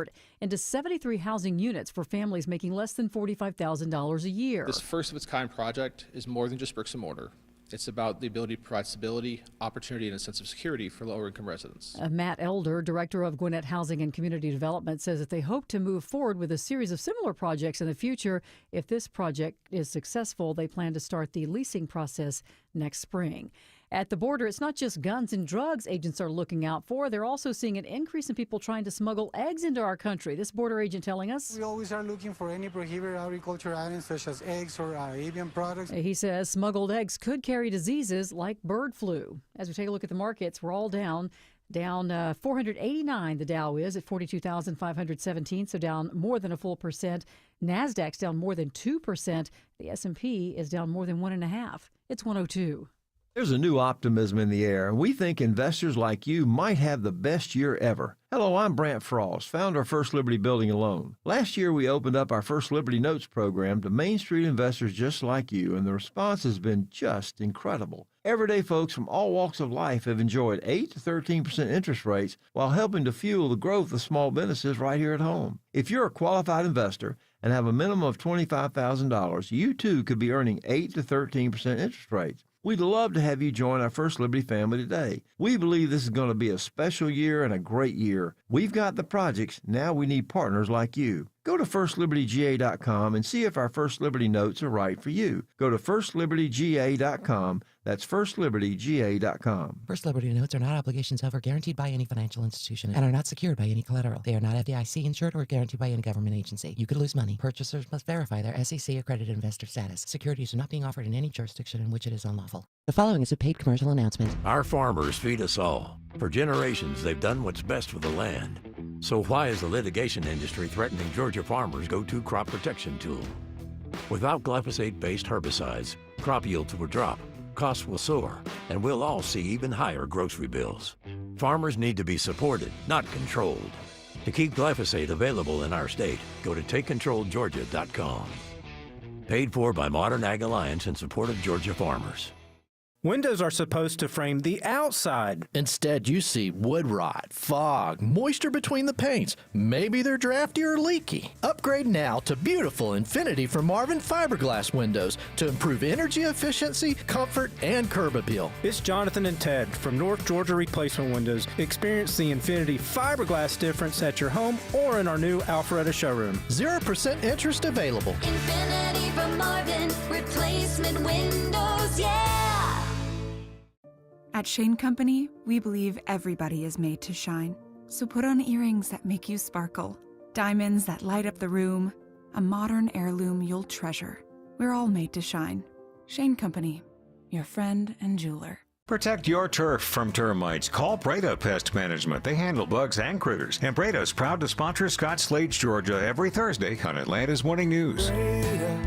into 73 housing units for families making less than $45,000 a year. This first of its kind project is more than just bricks and mortar. It's about the ability to provide stability, opportunity, and a sense of security for lower-income residents. Matt Elder, director of Gwinnett Housing and Community Development, says that they hope to move forward with a series of similar projects in the future. If this project is successful, they plan to start the leasing process next spring. At the border, it's not just guns and drugs agents are looking out for. They're also seeing an increase in people trying to smuggle eggs into our country. This border agent telling us, "We always are looking for any prohibited agriculture items such as eggs or avian products." He says smuggled eggs could carry diseases like bird flu. As we take a look at the markets, we're all down 489. The Dow is at 42,517, so down more than a full percent. NASDAQ's down more than 2%. The S&P is down more than 1.5%. It's 102. There's a new optimism in the air, and we think investors like you might have the best year ever. Hello, I'm Brant Frost, founder of First Liberty Building and Loan. Last year, we opened up our First Liberty Notes program to Main Street investors just like you, and the response has been just incredible. Everyday folks from all walks of life have enjoyed 8 to 13% interest rates while helping to fuel the growth of small businesses right here at home. If you're a qualified investor and have a minimum of $25,000, you too could be earning 8 to 13% interest rates. We'd love to have you join our First Liberty family today. We believe this is going to be a special year and a great year. We've got the projects. Now we need partners like you. Go to FirstLibertyGA.com and see if our First Liberty notes are right for you. Go to FirstLibertyGA.com. That's FirstLibertyGA.com. First Liberty notes are not obligations of or guaranteed by any financial institution and are not secured by any collateral. They are not FDIC insured or guaranteed by any government agency. You could lose money. Purchasers must verify their SEC accredited investor status. Securities are not being offered in any jurisdiction in which it is unlawful. The following is a paid commercial announcement. Our farmers feed us all. For generations, they've done what's best for the land. So why is the litigation industry threatening Georgia farmers' go-to crop protection tool? Without glyphosate-based herbicides, crop yields will drop, costs will soar, and we'll all see even higher grocery bills. Farmers need to be supported, not controlled. To keep glyphosate available in our state, go to TakeControlGeorgia.com. Paid for by Modern Ag Alliance in support of Georgia farmers. Windows are supposed to frame the outside. Instead, you see wood rot, fog, moisture between the paints. Maybe they're drafty or leaky. Upgrade now to beautiful Infinity from Marvin fiberglass windows to improve energy efficiency, comfort, and curb appeal. It's Jonathan and Ted from North Georgia Replacement Windows. Experience the Infinity fiberglass difference at your home or in our new Alpharetta showroom. 0% interest available. Infinity from Marvin Replacement Windows, yeah! At Shane Company, we believe everybody is made to shine. So put on earrings that make you sparkle, diamonds that light up the room, a modern heirloom you'll treasure. We're all made to shine. Shane Company, your friend and jeweler. Protect your turf from termites. Call Breda Pest Management. They handle bugs and critters. And Breda's proud to sponsor Scott Slade's Georgia every Thursday on Atlanta's Morning News. Breda,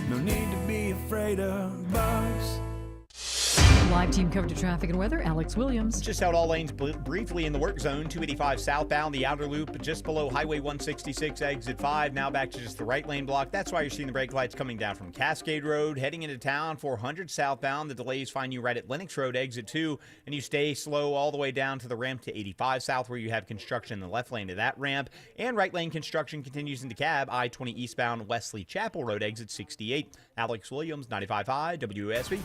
no need to be afraid of bugs. Live team coverage of traffic and weather, Alex Williams. Just out all lanes briefly in the work zone. 285 southbound, the outer loop just below Highway 166, exit 5. Now back to just the right lane block. That's why you're seeing the brake lights coming down from Cascade Road. Heading into town, 400 southbound. The delays find you right at Lennox Road, exit 2. And you stay slow all the way down to the ramp to 85 south, where you have construction in the left lane to that ramp. And right lane construction continues into Cab, I-20 eastbound, Wesley Chapel Road, exit 68. Alex Williams, 95.5 WSB.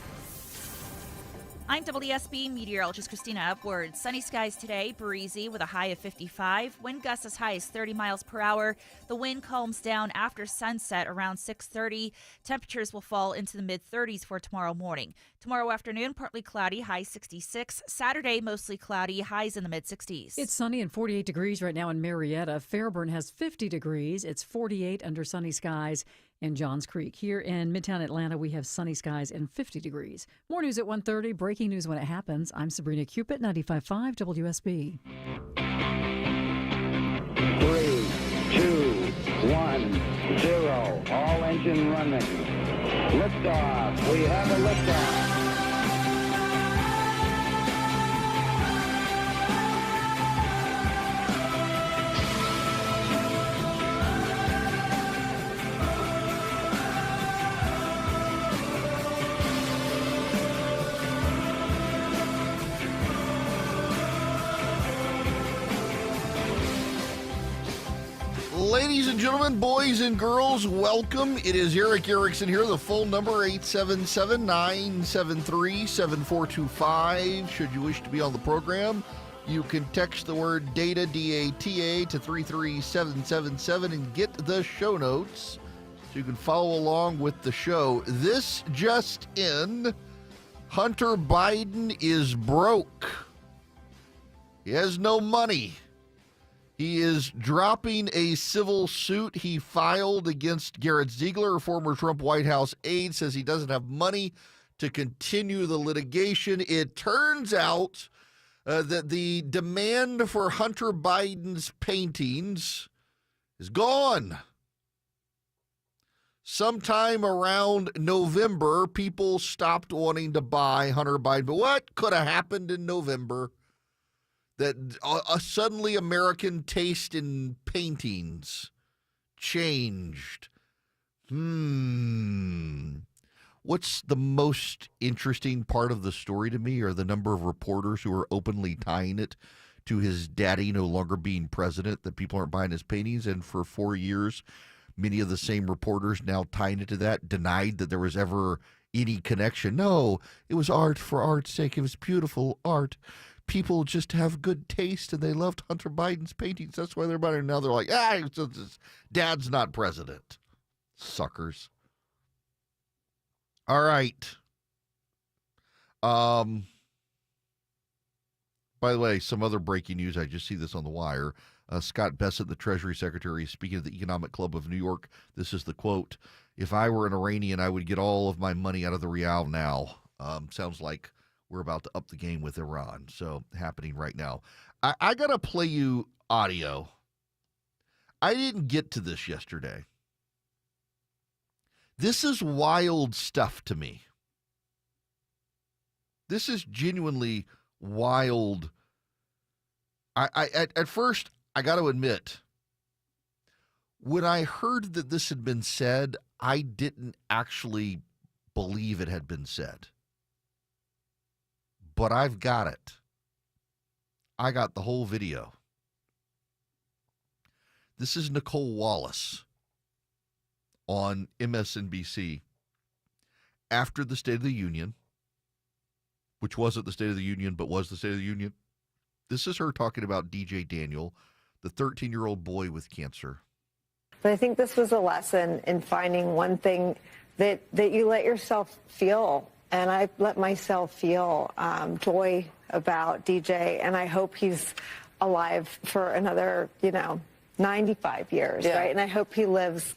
I'm WSB meteorologist Christina Upwards. Sunny skies today, breezy with a high of 55. Wind gusts as high as 30 miles per hour. The wind calms down after sunset around 6:30. Temperatures will fall into the mid-30s for tomorrow morning. Tomorrow afternoon, partly cloudy, high 66. Saturday, mostly cloudy, highs in the mid-60s. It's sunny and 48 degrees right now in Marietta. Fairburn has 50 degrees. It's 48 under sunny skies in Johns Creek. Here in Midtown Atlanta, we have sunny skies and 50 degrees. More news at 1:30. Breaking news when it happens. I'm Sabrina Cupid, 95.5 WSB. 3, 2, 1, 0. All engine running. Liftoff. We have a liftoff. Ladies and gentlemen, boys and girls, welcome. It is Eric Erickson here. The phone number, 877-973-7425. Should you wish to be on the program, you can text the word DATA, D-A-T-A, to 33777 and get the show notes so you can follow along with the show. This just in, Hunter Biden is broke. He has no money. He is dropping a civil suit he filed against Garrett Ziegler, a former Trump White House aide, says he doesn't have money to continue the litigation. It turns out that the demand for Hunter Biden's paintings is gone. Sometime around November, people stopped wanting to buy Hunter Biden. But what could have happened in November? That suddenly American taste in paintings changed. What's the most interesting part of the story to me are the number of reporters who are openly tying it to his daddy no longer being president, that people aren't buying his paintings. And for 4 years, many of the same reporters now tying it to that denied that there was ever any connection. No, it was art for art's sake. It was beautiful art. People just have good taste, and they loved Hunter Biden's paintings. That's why they're buying. Now they're like, Dad's not president. Suckers. All right. By the way, some other breaking news. I just see this on the wire. Scott Bessent, the Treasury Secretary, speaking of the Economic Club of New York. This is the quote: "If I were an Iranian, I would get all of my money out of the rial now." Sounds like we're about to up the game with Iran. So happening right now. I got to play you audio. I didn't get to this yesterday. This is wild stuff to me. This is genuinely wild. At first, I got to admit, when I heard that this had been said, I didn't actually believe it had been said. But I've got it. I got the whole video. This is Nicole Wallace on MSNBC after the State of the Union, which wasn't the State of the Union, but was the State of the Union. This is her talking about DJ Daniel, the 13-year-old boy with cancer. But I think this was a lesson in finding one thing that you let yourself feel. And I let myself feel joy about DJ, and I hope he's alive for another, 95 years, right? And I hope he lives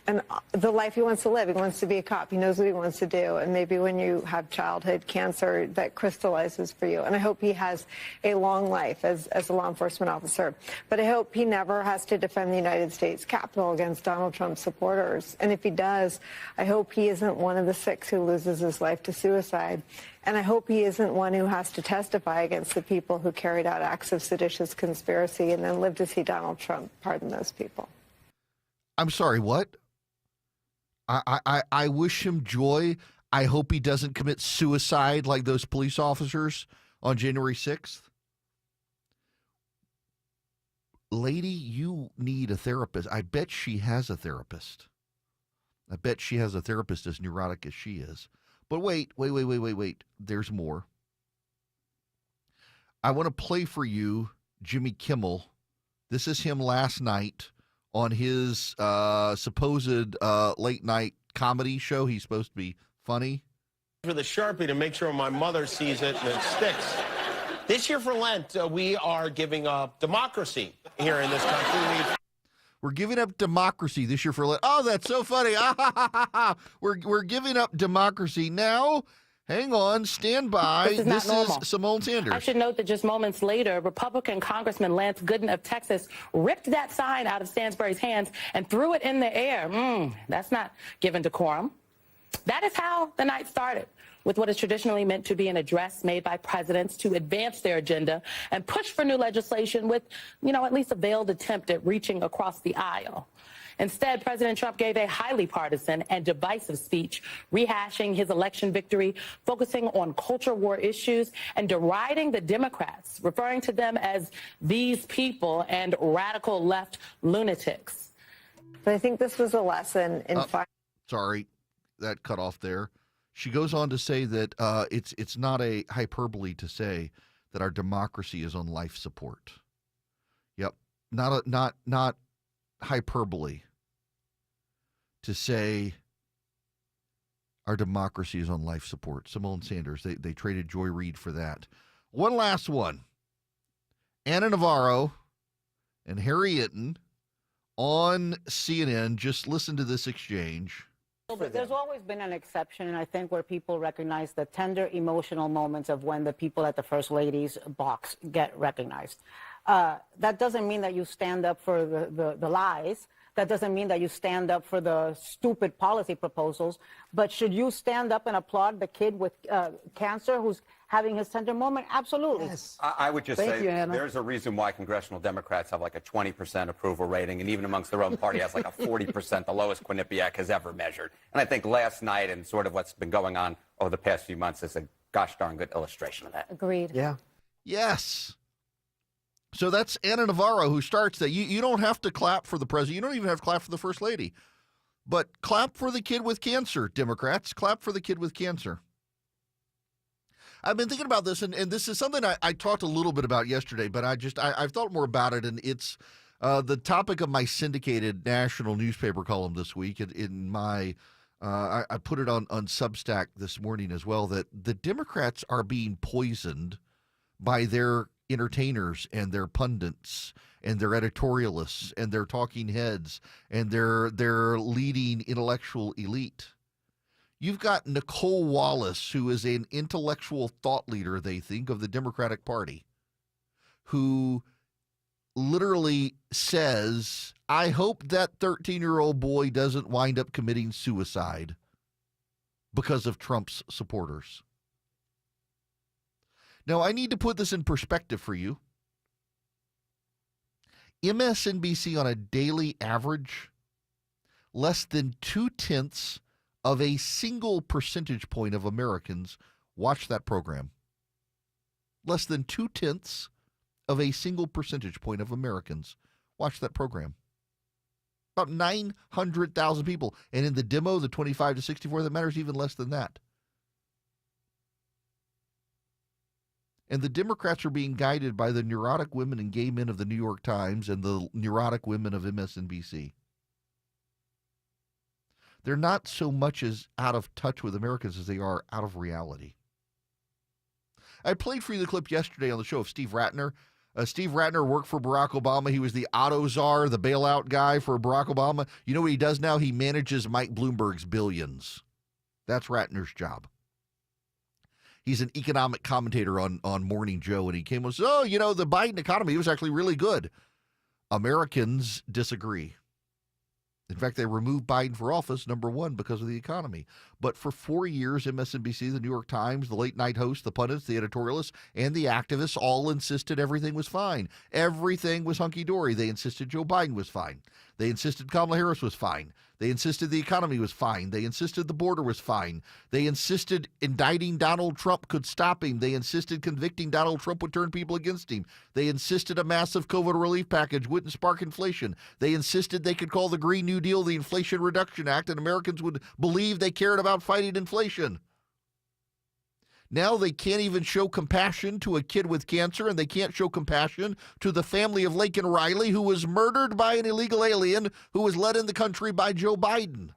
the life he wants to live. He wants to be a cop. He knows what he wants to do. And maybe when you have childhood cancer, that crystallizes for you. And I hope he has a long life as a law enforcement officer. But I hope he never has to defend the United States Capitol against Donald Trump supporters. And if he does, I hope he isn't one of the 6 who loses his life to suicide. And I hope he isn't one who has to testify against the people who carried out acts of seditious conspiracy and then live to see Donald Trump pardon those people. I'm sorry, what? I wish him joy. I hope he doesn't commit suicide like those police officers on January 6th. Lady, you need a therapist. I bet she has a therapist. I bet she has a therapist as neurotic as she is. But wait. There's more. I want to play for you Jimmy Kimmel. This is him last night on his supposed late night comedy show. He's supposed to be funny. For the Sharpie to make sure my mother sees it and it sticks. This year for Lent, we are giving up democracy here in this country. We're giving up democracy this year for Lent. Oh, that's so funny. We're giving up democracy. Now, hang on, stand by. This is Simone Sanders. I should note that just moments later, Republican Congressman Lance Gooden of Texas ripped that sign out of Stansbury's hands and threw it in the air. That's not given decorum. That is how the night started, with what is traditionally meant to be an address made by presidents to advance their agenda and push for new legislation with, at least a veiled attempt at reaching across the aisle. Instead, President Trump gave a highly partisan and divisive speech, rehashing his election victory, focusing on culture war issues, and deriding the Democrats, referring to them as these people and radical left lunatics. But I think this was a lesson in Sorry, that cut off there. She goes on to say that it's not a hyperbole to say that our democracy is on life support. Yep, not hyperbole to say our democracy is on life support. Simone Sanders, they traded Joy Reid for that. One last one. Ana Navarro and Harry Itten on CNN. Just listen to this exchange. There's always been an exception, I think, where people recognize the tender emotional moments of when the people at the First Lady's box get recognized. That doesn't mean that you stand up for the lies. That doesn't mean that you stand up for the stupid policy proposals. But should you stand up and applaud the kid with cancer who's having his tender moment? Absolutely. Yes. I would just say there's a reason why congressional Democrats have like a 20% approval rating, and even amongst their own party has like a 40%, the lowest Quinnipiac has ever measured. And I think last night and sort of what's been going on over the past few months is a gosh darn good illustration of that. Agreed. Yeah. Yes. So that's Ana Navarro who starts that. You don't have to clap for the president. You don't even have to clap for the First Lady. But clap for the kid with cancer, Democrats. Clap for the kid with cancer. I've been thinking about this, and this is something I talked a little bit about yesterday, but I've thought more about it, and it's the topic of my syndicated national newspaper column this week. In my, I put it on Substack this morning as well, that the Democrats are being poisoned by their entertainers and their pundits and their editorialists and their talking heads and their leading intellectual elite. You've got Nicole Wallace, who is an intellectual thought leader, they think, of the Democratic Party, who literally says, I hope that 13-year-old boy doesn't wind up committing suicide because of Trump's supporters. Now, I need to put this in perspective for you. MSNBC on a daily average, less than 0.2 of a single percentage point of Americans watch that program. Less than 0.2 of a single percentage point of Americans watch that program. About 900,000 people. And in the demo, the 25 to 64, that matters even less than that. And the Democrats are being guided by the neurotic women and gay men of the New York Times and the neurotic women of MSNBC. They're not so much as out of touch with Americans as they are out of reality. I played for you the clip yesterday on the show of Steve Ratner Steve Ratner worked for Barack Obama. He was the auto czar, the bailout guy for Barack Obama. You know what he does now? He manages Mike Bloomberg's billions. That's Ratner's job. He's an economic commentator on Morning Joe, and he came and said, oh, you know, the Biden economy was actually really good. Americans disagree. In fact, they removed Biden for office, number one, because of the economy. But for 4 years, MSNBC, the New York Times, the late night hosts, the pundits, the editorialists, and the activists all insisted everything was fine. Everything was hunky-dory. They insisted Joe Biden was fine. They insisted Kamala Harris was fine. They insisted the economy was fine. They insisted the border was fine. They insisted indicting Donald Trump could stop him. They insisted convicting Donald Trump would turn people against him. They insisted a massive COVID relief package wouldn't spark inflation. They insisted they could call the Green New Deal the Inflation Reduction Act, and Americans would believe they cared about fighting inflation. Now they can't even show compassion to a kid with cancer, and they can't show compassion to the family of Laken Riley, who was murdered by an illegal alien who was led in the country by Joe Biden.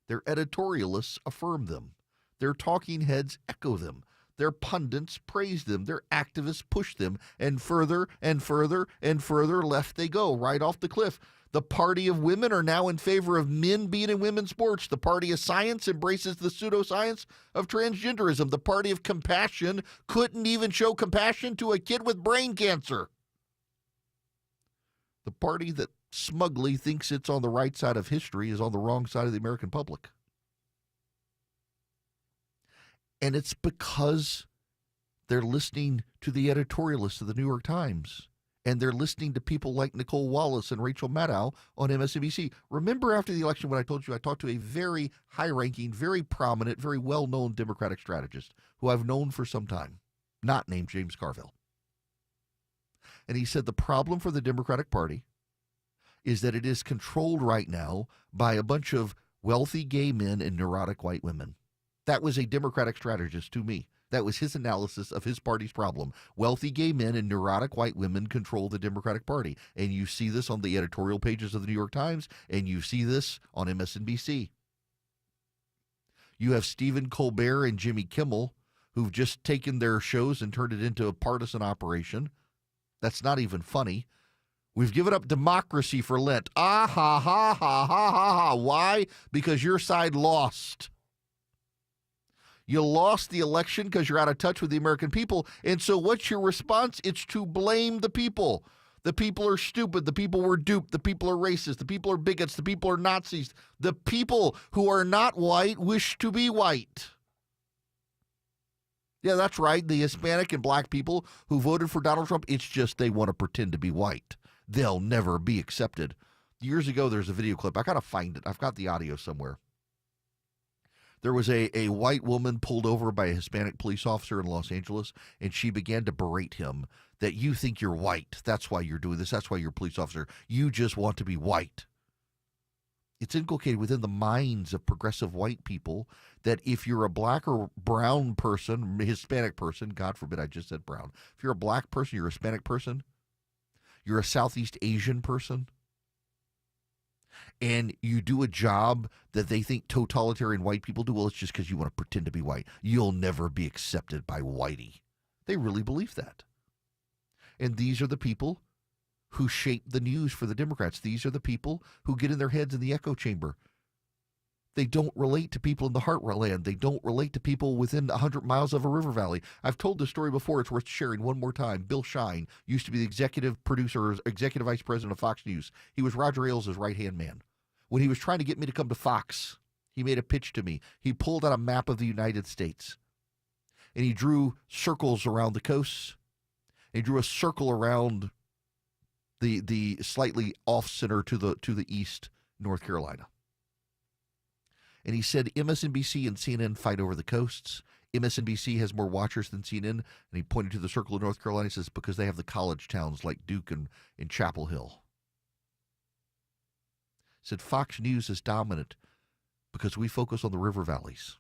Their editorialists affirm them. Their talking heads echo them. Their pundits praise them. Their activists push them. And further and further and further left they go, right off the cliff. The party of women are now in favor of men being in women's sports. The party of science embraces the pseudoscience of transgenderism. The party of compassion couldn't even show compassion to a kid with brain cancer. The party that smugly thinks it's on the right side of history is on the wrong side of the American public. And it's because they're listening to the editorialists of the New York Times. And they're listening to people like Nicole Wallace and Rachel Maddow on MSNBC. Remember after the election when I told you I talked to a very high-ranking, very prominent, very well-known Democratic strategist who I've known for some time, not named James Carville. And he said the problem for the Democratic Party is that it is controlled right now by a bunch of wealthy gay men and neurotic white women. That was a Democratic strategist to me. That was his analysis of his party's problem. Wealthy gay men and neurotic white women control the Democratic Party. And you see this on the editorial pages of the New York Times, and you see this on MSNBC. You have Stephen Colbert and Jimmy Kimmel, who've just taken their shows and turned it into a partisan operation. That's not even funny. We've given up democracy for Lent. Ah, ha, ha, ha, ha, ha, ha. Why? Because your side lost. You lost the election because you're out of touch with the American people. And so what's your response? It's to blame the people. The people are stupid. The people were duped. The people are racist. The people are bigots. The people are Nazis. The people who are not white wish to be white. Yeah, that's right. The Hispanic and black people who voted for Donald Trump, it's just they want to pretend to be white. They'll never be accepted. Years ago, there's a video clip. I got to find it. I've got the audio somewhere. There was a white woman pulled over by a Hispanic police officer in Los Angeles, and she began to berate him that you think you're white. That's why you're doing this. That's why you're a police officer. You just want to be white. It's inculcated within the minds of progressive white people that if you're a black or brown person, Hispanic person, God forbid I just said brown. If you're a black person, you're a Hispanic person, you're a Southeast Asian person, and you do a job that they think totalitarian white people do, well, it's just because you want to pretend to be white. You'll never be accepted by whitey. They really believe that. And these are the people who shape the news for the Democrats. These are the people who get in their heads in the echo chamber. They don't relate to people in the heartland. They don't relate to people within 100 miles of a river valley. I've told this story before. It's worth sharing one more time. Bill Shine used to be the executive producer, executive vice president of Fox News. He was Roger Ailes' right-hand man. When he was trying to get me to come to Fox, he made a pitch to me. He pulled out a map of the United States, and he drew circles around the coasts. He drew a circle around the slightly off-center to the east, North Carolina. And he said MSNBC and CNN fight over the coasts. MSNBC has more watchers than CNN. And he pointed to the circle of North Carolina. He says, because they have the college towns like Duke and Chapel Hill. He said Fox News is dominant because we focus on the river valleys.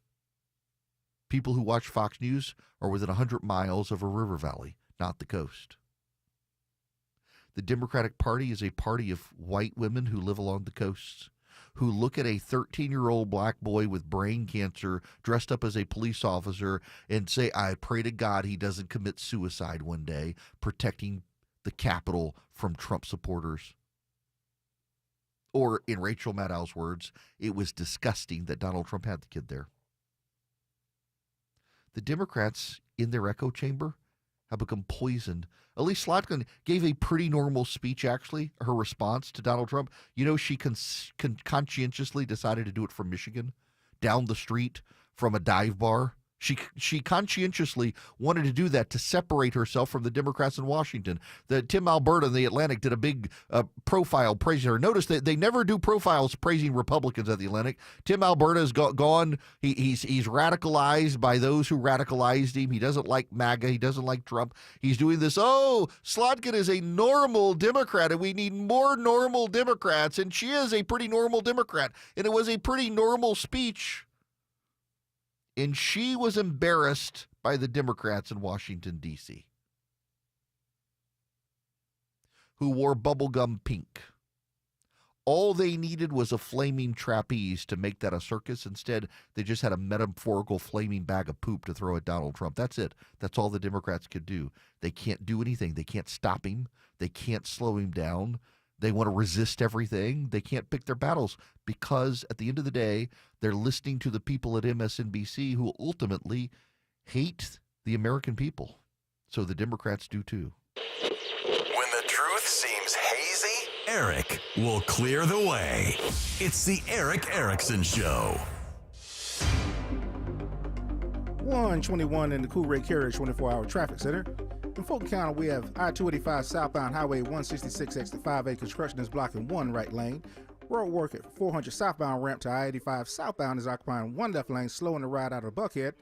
People who watch Fox News are within 100 miles of a river valley, not the coast. The Democratic Party is a party of white women who live along the coasts, who look at a 13-year-old black boy with brain cancer dressed up as a police officer and say, I pray to God he doesn't commit suicide one day protecting the Capitol from Trump supporters. Or, in Rachel Maddow's words, it was disgusting that Donald Trump had the kid there. The Democrats in their echo chamber have become poisoned. Elise Slotkin gave a pretty normal speech, actually, her response to Donald Trump. You know, she conscientiously decided to do it from Michigan, down the street from a dive bar. She conscientiously wanted to do that to separate herself from the Democrats in Washington. Tim Alberta in The Atlantic did a big profile praising her. Notice that they never do profiles praising Republicans at The Atlantic. Tim Alberta has gone. He's radicalized by those who radicalized him. He doesn't like MAGA. He doesn't like Trump. He's doing this. Oh, Slotkin is a normal Democrat, and we need more normal Democrats. And she is a pretty normal Democrat. And it was a pretty normal speech. And she was embarrassed by the Democrats in Washington, D.C., who wore bubblegum pink. All they needed was a flaming trapeze to make that a circus. Instead, they just had a metaphorical flaming bag of poop to throw at Donald Trump. That's it. That's all the Democrats could do. They can't do anything. They can't stop him. They can't slow him down. They want to resist everything. They can't pick their battles because at the end of the day, they're listening to the people at MSNBC who ultimately hate the American people. So the Democrats do too. When the truth seems hazy, Eric will clear the way. It's the Eric Erickson Show. 121 in the Cool Ray Carriage 24-hour traffic center. In Fulton County, we have I-285 southbound Highway 166 exit 5A. Construction is blocking one right lane. Road work at 400 southbound ramp to I-85 southbound is occupying one left lane, slowing the ride out of Buckhead.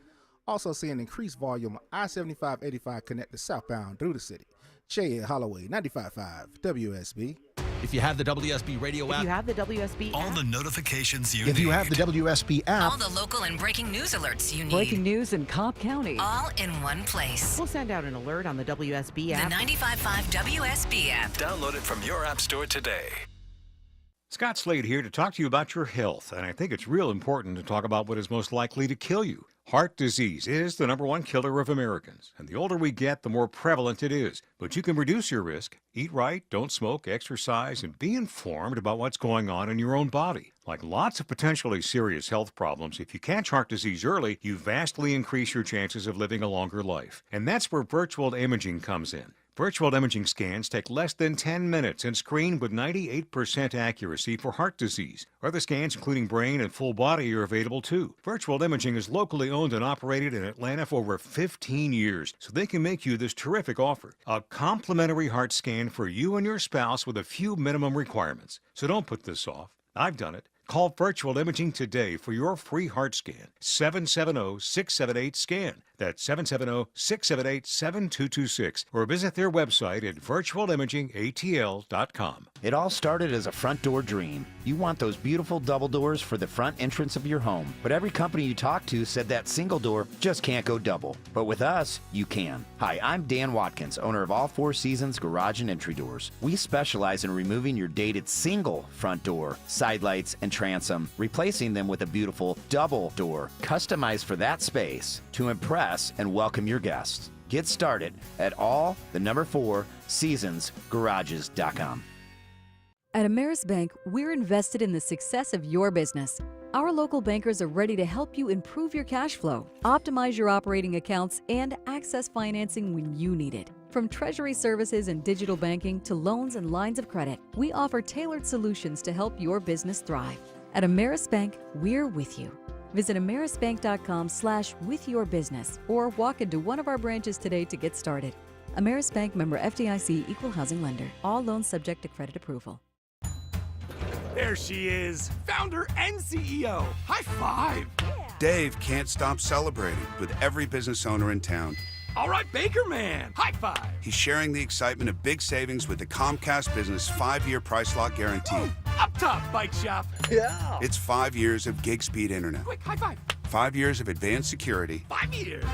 Also seeing increased volume I-75-85 connected southbound through the city. Jay Holloway, 95.5 WSB. If you have the WSB radio app. If you have the WSB all app. the notifications you If need. you have the WSB app. All the local and breaking news alerts you need. Breaking news in Cobb County. All in one place. We'll send out an alert on the WSB app. The 95.5 WSB app. Download it from your app store today. Scott Slade here to talk to you about your health, and I think it's real important to talk about what is most likely to kill you. Heart disease is the #1 killer of Americans, and the older we get, the more prevalent it is. But you can reduce your risk. Eat right, don't smoke, exercise, and be informed about what's going on in your own body. Like lots of potentially serious health problems, if you catch heart disease early, you vastly increase your chances of living a longer life. And that's where virtual imaging comes in. Virtual imaging scans take less than 10 minutes and screen with 98% accuracy for heart disease. Other scans, including brain and full body, are available too. Virtual imaging is locally owned and operated in Atlanta for over 15 years, so they can make you this terrific offer. A complimentary heart scan for you and your spouse with a few minimum requirements. So don't put this off. I've done it. Call Virtual Imaging today for your free heart scan. 770-678-SCAN. That's 770-678-7226. Or visit their website at virtualimagingatl.com. It all started as a front door dream. You want those beautiful double doors for the front entrance of your home. But every company you talk to said that single door just can't go double. But with us, you can. Hi, I'm Dan Watkins, owner of All Four Seasons Garage and Entry Doors. We specialize in removing your dated single front door, side lights, and transom, replacing them with a beautiful double door, customized for that space to impress and welcome your guests. Get started at all4seasonsgarages.com. At Ameris Bank, we're invested in the success of your business. Our local bankers are ready to help you improve your cash flow, optimize your operating accounts, and access financing when you need it. From treasury services and digital banking to loans and lines of credit, we offer tailored solutions to help your business thrive. At Ameris Bank, we're with you. Visit amerisbank.com/withyourbusiness or walk into one of our branches today to get started. Ameris Bank, member FDIC, equal housing lender. All loans subject to credit approval. There she is, founder and CEO. High five. Dave can't stop celebrating with every business owner in town. All right, Baker Man, high five. He's sharing the excitement of big savings with the Comcast Business 5-year price lock guarantee. Oh, up top, bike shop. Yeah. It's 5 years of gig speed internet. Quick, high five. 5 years of advanced security. 5 years.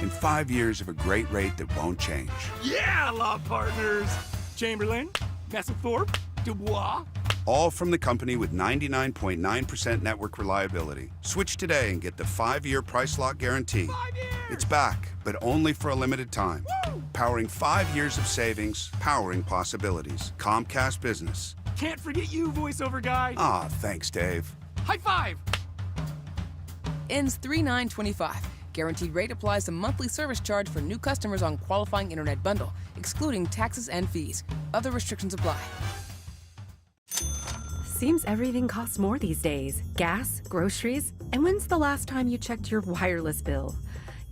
And 5 years of a great rate that won't change. Yeah, law partners. Chamberlain, Messelthorpe, Dubois. All from the company with 99.9% network reliability. Switch today and get the 5-year price lock guarantee. 5 years! It's back, but only for a limited time. Woo! Powering 5 years of savings, powering possibilities. Comcast Business. Can't forget you, voiceover guy. Ah, thanks, Dave. High five! Ends 3/9/25. Guaranteed rate applies to monthly service charge for new customers on qualifying internet bundle, excluding taxes and fees. Other restrictions apply. Seems everything costs more these days. Gas, groceries, and when's the last time you checked your wireless bill?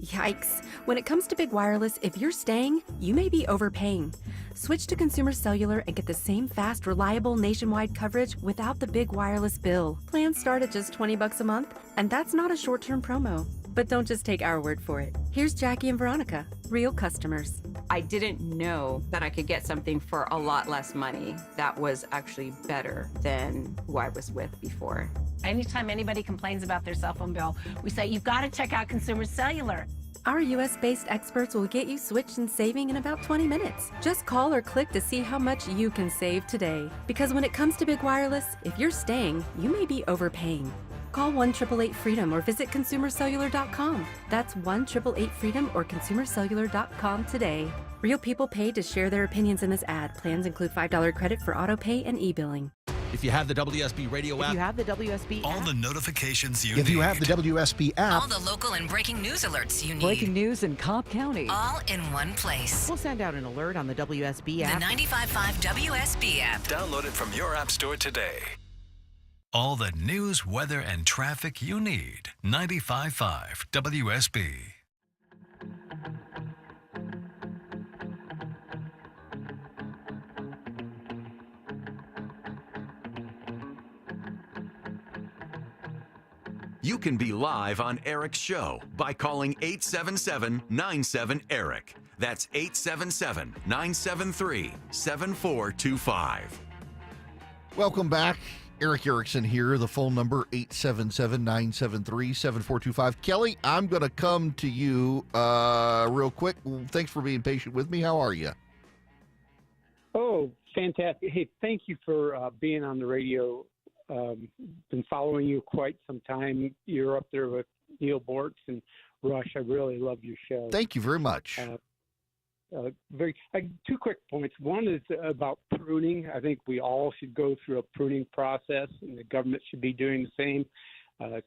Yikes. When it comes to big wireless, if you're staying, you may be overpaying. Switch to Consumer Cellular and get the same fast, reliable nationwide coverage without the big wireless bill. Plans start at just $20 a month, and that's not a short-term promo. But don't just take our word for it. Here's Jackie and Veronica, real customers. I didn't know that I could get something for a lot less money that was actually better than who I was with before. Anytime anybody complains about their cell phone bill, we say, you've got to check out Consumer Cellular. Our US-based experts will get you switched and saving in about 20 minutes. Just call or click to see how much you can save today. Because when it comes to big wireless, if you're staying, you may be overpaying. Call 1-888-FREEDOM or visit consumercellular.com. That's 1-888-FREEDOM or consumercellular.com today. Real people pay to share their opinions in this ad. Plans include $5 credit for auto pay and e-billing. If you have the WSB radio app, If you have the WSB All app, the notifications you if need. you have the WSB app, All the local and breaking news alerts you need. Breaking news in Cobb County. All in one place. we'll send out an alert on the WSB The app. 95.5 WSB app. Download it from your app store today. All the news, weather, and traffic you need. 95.5 WSB. You can be live on Eric's show by calling 877-97-ERIC. That's 877-973-7425. Welcome back. Eric Erickson here. The phone number 877-973-7425. Kelly, I'm going to come to you real quick. Thanks for being patient with me. How are you? Oh, fantastic. Hey, thank you for being on the radio. Been following you quite some time. You're up there with Neil Bortz and Rush. I really love your show. Thank you very much. Two quick points. One is about pruning. I think we all should go through a pruning process, and the government should be doing the same.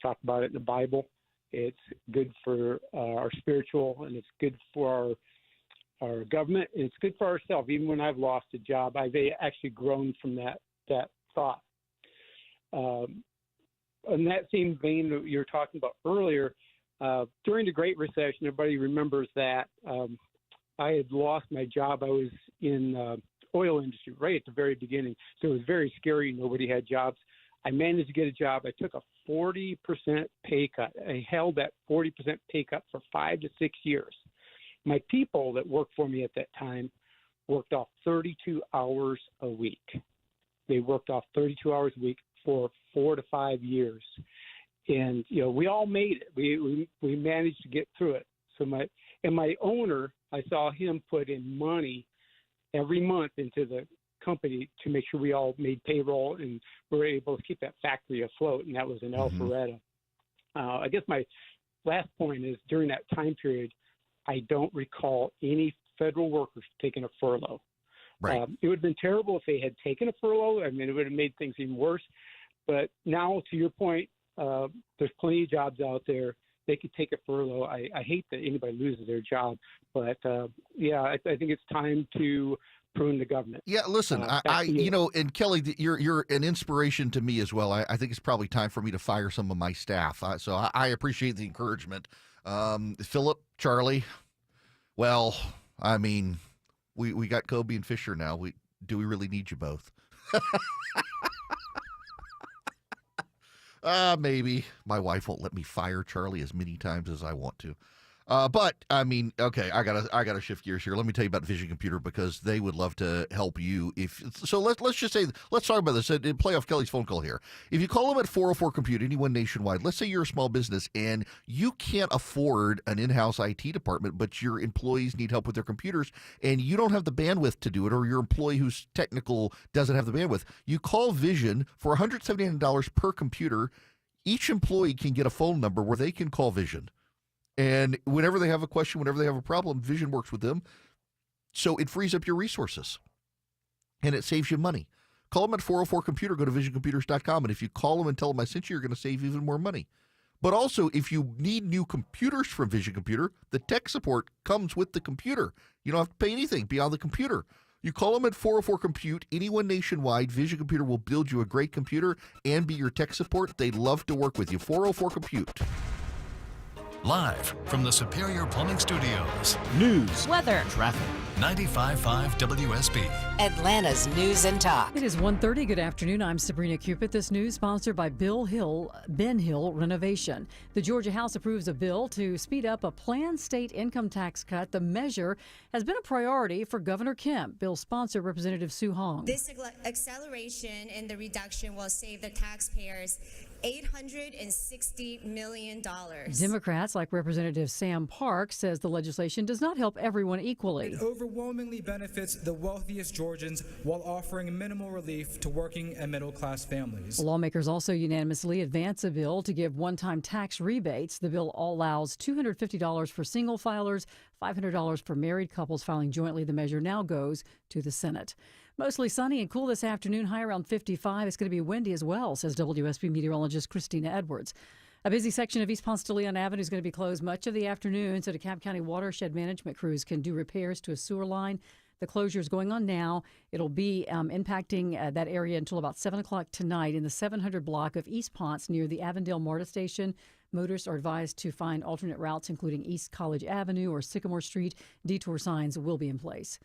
Talk about it in the Bible. It's good for our spiritual, and it's good for our government, and it's good for ourselves. Even when I've lost a job, I've actually grown from that thought. In that same vein that you were talking about earlier, during the Great Recession, everybody remembers that I had lost my job. I was in oil industry right at the very beginning, so it was very scary. Nobody had jobs. I managed to get a job. I took a 40% pay cut. I held that 40% pay cut for 5 to 6 years. My people that worked for me at that time worked off 32 hours a week. They worked off 32 hours a week for 4 to 5 years. And, we all made it. We managed to get through it. So my owner, I saw him put in money every month into the company to make sure we all made payroll and were able to keep that factory afloat, and that was in Alpharetta. I guess my last point is during that time period, I don't recall any federal workers taking a furlough. Right. It would have been terrible if they had taken a furlough. I mean, it would have made things even worse. But now, to your point, there's plenty of jobs out there. They could take a furlough. I hate that anybody loses their job. But, I think it's time to prune the government. Yeah, listen, and Kelly, you're an inspiration to me as well. I think it's probably time for me to fire some of my staff. So I appreciate the encouragement. Philip, Charlie, well, I mean, we got Kobe and Fisher now. Do we really need you both? Maybe. My wife won't let me fire Charlie as many times as I want to. But I mean, okay, I gotta shift gears here. Let me tell you about Vision Computer because they would love to help you. Let's just say, let's talk about this and play off Kelly's phone call here. If you call them at 404 Compute, anyone nationwide, let's say you're a small business and you can't afford an in-house IT department, but your employees need help with their computers and you don't have the bandwidth to do it, or your employee who's technical doesn't have the bandwidth. You call Vision for $179 per computer. Each employee can get a phone number where they can call Vision. And whenever they have a question, whenever they have a problem, Vision works with them. So it frees up your resources. And it saves you money. Call them at 404 Computer. Go to visioncomputers.com. And if you call them and tell them I sent you, you're going to save even more money. But also, if you need new computers from Vision Computer, the tech support comes with the computer. You don't have to pay anything beyond the computer. You call them at 404 Compute, anyone nationwide. Vision Computer will build you a great computer and be your tech support. They love to work with you. 404 Compute. Live from the Superior Plumbing Studios. News, weather, traffic. 95.5 WSB. Atlanta's News and Talk. It is 1:30. Good afternoon. I'm Sabrina Cupid. This news sponsored by Ben Hill Renovation. The Georgia House approves a bill to speed up a planned state income tax cut. The measure has been a priority for Governor Kemp. Bill sponsor Representative Sue Hong. This acceleration in the reduction will save the taxpayers $860 million. Democrats, like Representative Sam Park, says the legislation does not help everyone equally. It overwhelmingly benefits the wealthiest Georgians while offering minimal relief to working and middle-class families. Lawmakers also unanimously advance a bill to give one-time tax rebates. The bill allows $250 for single filers, $500 for married couples filing jointly. The measure now goes to the Senate. Mostly sunny and cool this afternoon, high around 55. It's going to be windy as well, says WSB meteorologist Christina Edwards. A busy section of East Ponce de Leon Avenue is going to be closed much of the afternoon so DeKalb County watershed management crews can do repairs to a sewer line. The closure is going on now. It'll be impacting that area until about 7 o'clock tonight in the 700 block of East Ponce near the Avondale MARTA station. Motorists are advised to find alternate routes, including East College Avenue or Sycamore Street. Detour signs will be in place.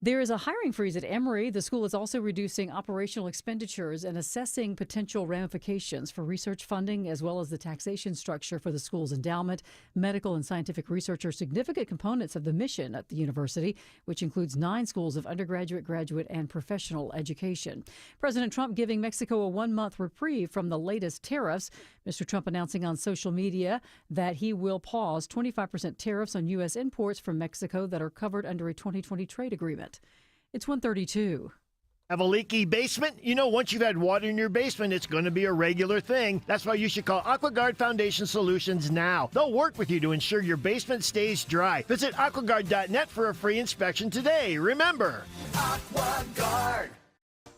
There is a hiring freeze at Emory. The school is also reducing operational expenditures and assessing potential ramifications for research funding, as well as the taxation structure for the school's endowment. Medical and scientific research are significant components of the mission at the university, which includes 9 schools of undergraduate, graduate, and professional education. President Trump giving Mexico a 1-month reprieve from the latest tariffs. Mr. Trump announcing on social media that he will pause 25% tariffs on U.S. imports from Mexico that are covered under a 2020 trade agreement. It's 1:32. Have a leaky basement? You know, once you've had water in your basement, it's going to be a regular thing. That's why you should call AquaGuard Foundation Solutions now. They'll work with you to ensure your basement stays dry. Visit aquaguard.net for a free inspection today. Remember, AquaGuard.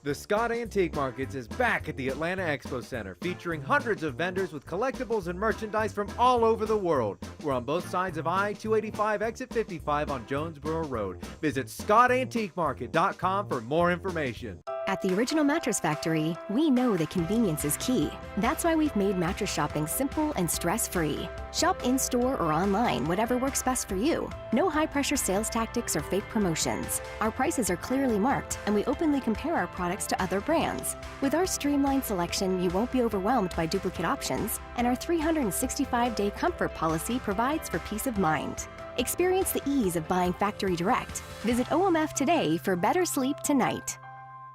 The Scott Antique Markets is back at the Atlanta Expo Center, featuring hundreds of vendors with collectibles and merchandise from all over the world. We're on both sides of I-285, exit 55 on Jonesboro Road. Visit ScottAntiqueMarket.com for more information. At the Original Mattress Factory, we know that convenience is key. That's why we've made mattress shopping simple and stress-free. Shop in-store or online, whatever works best for you. No high-pressure sales tactics or fake promotions. Our prices are clearly marked, and we openly compare our products to other brands. With our streamlined selection, you won't be overwhelmed by duplicate options, and our 365-day comfort policy provides for peace of mind. Experience the ease of buying factory direct. Visit OMF today for better sleep tonight.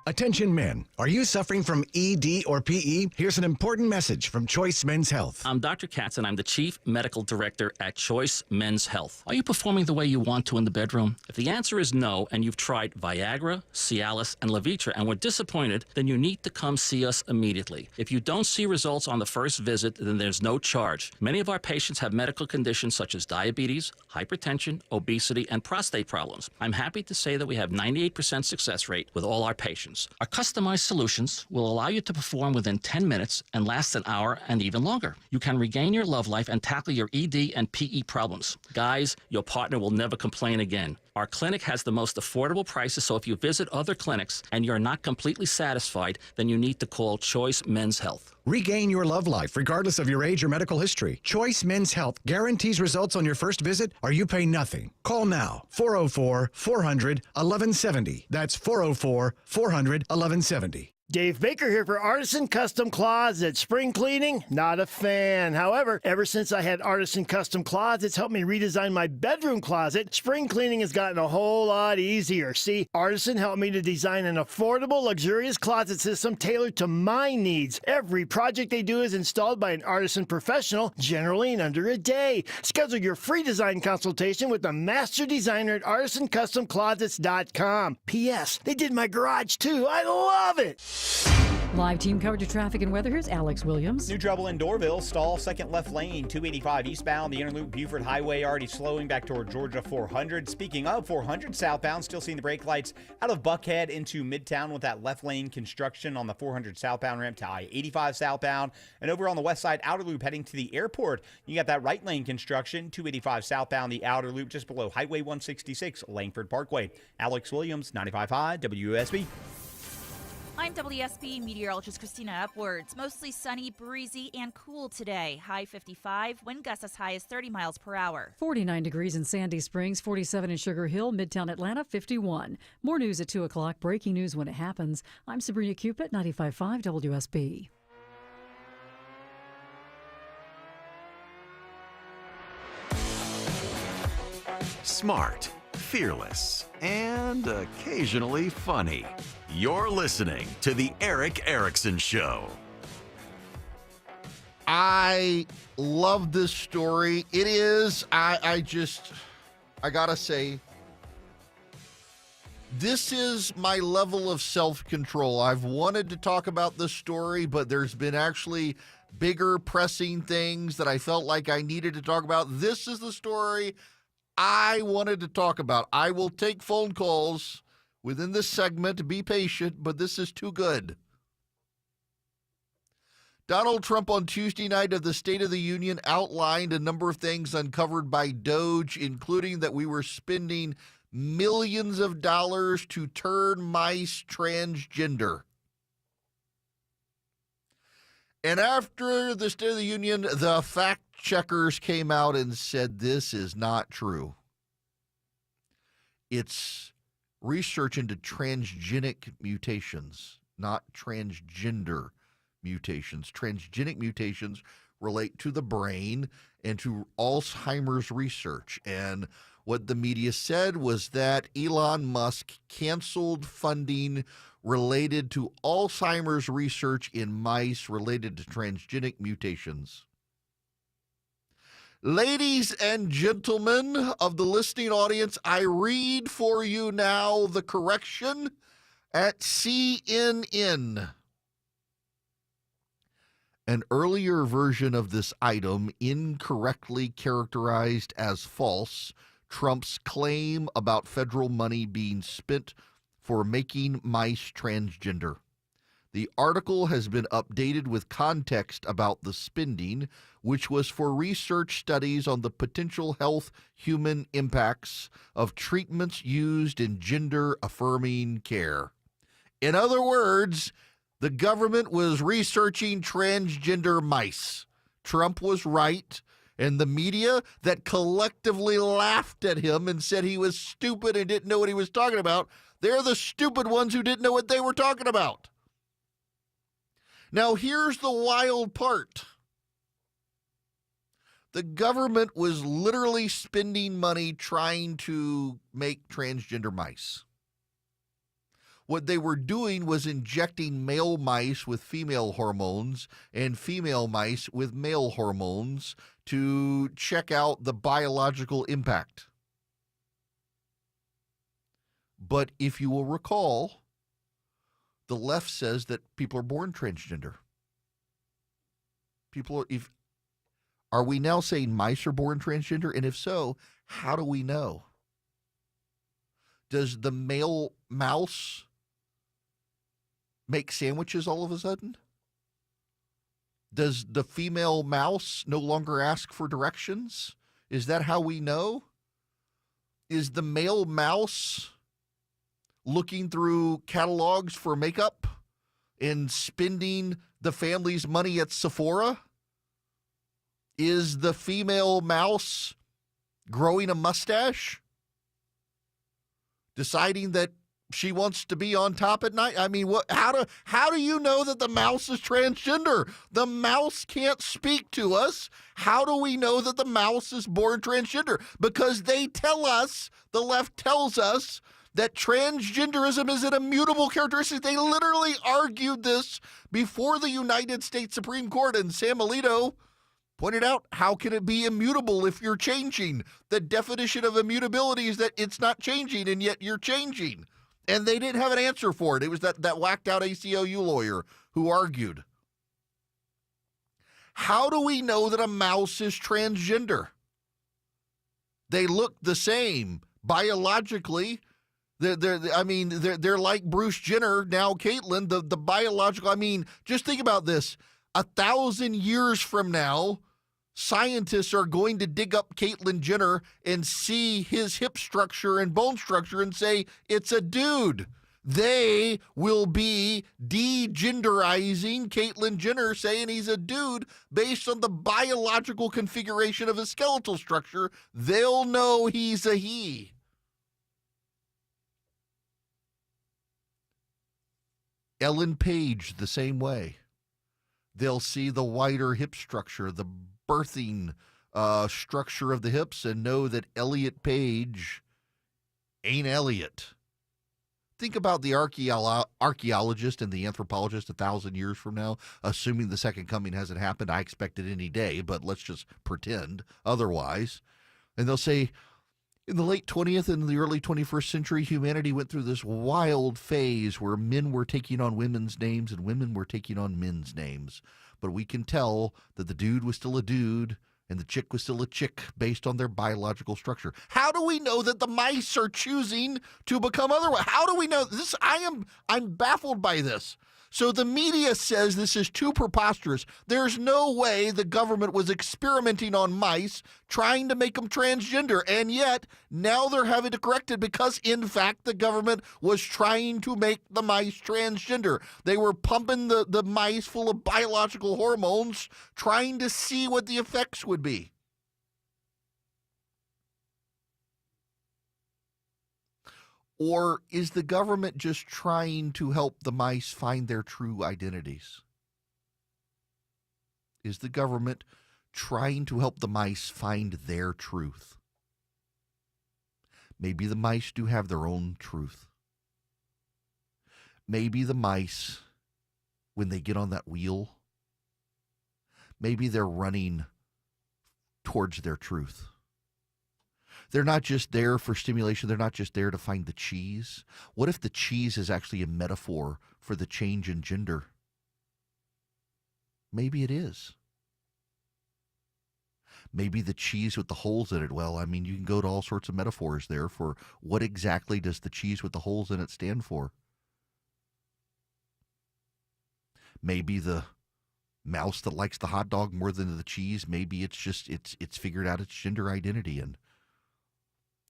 Attention men, are you suffering from ED or PE? Here's an important message from Choice Men's Health. I'm Dr. Katz and I'm the Chief Medical Director at Choice Men's Health. Are you performing the way you want to in the bedroom? If the answer is no and you've tried Viagra, Cialis, and Levitra and were disappointed, then you need to come see us immediately. If you don't see results on the first visit, then there's no charge. Many of our patients have medical conditions such as diabetes, hypertension, obesity, and prostate problems. I'm happy to say that we have 98% success rate with all our patients. Our customized solutions will allow you to perform within 10 minutes and last an hour and even longer. You can regain your love life and tackle your ED and PE problems. Guys, your partner will never complain again. Our clinic has the most affordable prices, so if you visit other clinics and you're not completely satisfied, then you need to call Choice Men's Health. Regain your love life regardless of your age or medical history. Choice Men's Health guarantees results on your first visit or you pay nothing. Call now, 404-400-1170. That's 404-400-1170. Dave Baker here for Artisan Custom Closets. Spring cleaning? Not a fan. However, ever since I had Artisan Custom Closets help me redesign my bedroom closet, spring cleaning has gotten a whole lot easier. See, Artisan helped me to design an affordable, luxurious closet system tailored to my needs. Every project they do is installed by an Artisan professional, generally in under a day. Schedule your free design consultation with the master designer at artisancustomclosets.com. P.S. They did my garage too. I love it. Live team coverage of traffic and weather. Here's Alex Williams. New trouble in Doorville. Stall second left lane, 285 eastbound. The Interloop Buford Highway already slowing back toward Georgia 400. Speaking of 400 southbound, still seeing the brake lights out of Buckhead into Midtown with that left lane construction on the 400 southbound ramp to I-85 southbound. And over on the west side, outer loop heading to the airport. You got that right lane construction, 285 southbound, the outer loop just below Highway 166, Langford Parkway. Alex Williams, 95.5 WSB. I'm WSB meteorologist Christina Upwards. Mostly sunny, breezy, and cool today. High 55, wind gusts as high as 30 miles per hour. 49 degrees in Sandy Springs, 47 in Sugar Hill, Midtown Atlanta, 51. More news at 2 o'clock. Breaking news when it happens. I'm Sabrina Cupid, 95.5 WSB. Smart, fearless, and occasionally funny. You're listening to The Erick Erickson Show. I love this story. It is, I gotta say, this is my level of self-control. I've wanted to talk about this story, but there's been actually bigger pressing things that I felt like I needed to talk about. This is the story I wanted to talk about. I will take phone calls within this segment. Be patient, but this is too good. Donald Trump on Tuesday night of the State of the Union outlined a number of things uncovered by Doge, including that we were spending millions of dollars to turn mice transgender. And after the State of the Union, the fact checkers came out and said this is not true. It's research into transgenic mutations, not transgender mutations. Transgenic mutations relate to the brain and to Alzheimer's research. And what the media said was that Elon Musk canceled funding related to Alzheimer's research in mice related to transgenic mutations. Ladies and gentlemen of the listening audience, I read for you now the correction at CNN. An earlier version of this item incorrectly characterized as false Trump's claim about federal money being spent for making mice transgender. The article has been updated with context about the spending, which was for research studies on the potential health human impacts of treatments used in gender-affirming care. In other words, the government was researching transgender mice. Trump was right, and the media that collectively laughed at him and said he was stupid and didn't know what he was talking about, they're the stupid ones who didn't know what they were talking about. Now, here's the wild part. The government was literally spending money trying to make transgender mice. What they were doing was injecting male mice with female hormones and female mice with male hormones to check out the biological impact. But if you will recall, the left says that people are born transgender. Are we now saying mice are born transgender? And if so, how do we know? Does the male mouse make sandwiches all of a sudden? Does the female mouse no longer ask for directions? Is that how we know? Is the male mouse looking through catalogs for makeup and spending the family's money at Sephora? Is the female mouse growing a mustache? Deciding that she wants to be on top at night. I mean, how do you know that the mouse is transgender? The mouse can't speak to us. How do we know that the mouse is born transgender? Because they tell us, the left tells us, that transgenderism is an immutable characteristic. They literally argued this before the United States Supreme Court, and Sam Alito pointed out, how can it be immutable if you're changing? The definition of immutability is that it's not changing, and yet you're changing. And they didn't have an answer for it. It was that whacked out ACLU lawyer who argued. How do we know that a mouse is transgender? They look the same biologically. They're like Bruce Jenner, now Caitlyn, the biological. I mean, just think about this. 1,000 years from now, scientists are going to dig up Caitlyn Jenner and see his hip structure and bone structure and say, it's a dude. They will be degenderizing Caitlyn Jenner, saying he's a dude based on the biological configuration of his skeletal structure. They'll know he's a he. Ellen Page, the same way. They'll see the wider hip structure, the birthing structure of the hips, and know that Elliot Page ain't Elliot. Think about the archaeologist and the anthropologist 1,000 years from now, assuming the second coming hasn't happened. I expect it any day, but let's just pretend otherwise. And they'll say, in the late 20th and the early 21st century, humanity went through this wild phase where men were taking on women's names and women were taking on men's names. But we can tell that the dude was still a dude and the chick was still a chick based on their biological structure. How do we know that the mice are choosing to become otherwise? How do we know this? I'm baffled by this. So the media says this is too preposterous. There's no way the government was experimenting on mice, trying to make them transgender, and yet now they're having to correct it because, in fact, the government was trying to make the mice transgender. They were pumping the mice full of biological hormones, trying to see what the effects would be. Or is the government just trying to help the mice find their true identities? Is the government trying to help the mice find their truth? Maybe the mice do have their own truth. Maybe the mice, when they get on that wheel, maybe they're running towards their truth. They're not just there for stimulation. They're not just there to find the cheese. What if the cheese is actually a metaphor for the change in gender? Maybe it is. Maybe the cheese with the holes in it, well, I mean, you can go to all sorts of metaphors there for what exactly does the cheese with the holes in it stand for. Maybe the mouse that likes the hot dog more than the cheese, maybe it's just, it's figured out its gender identity and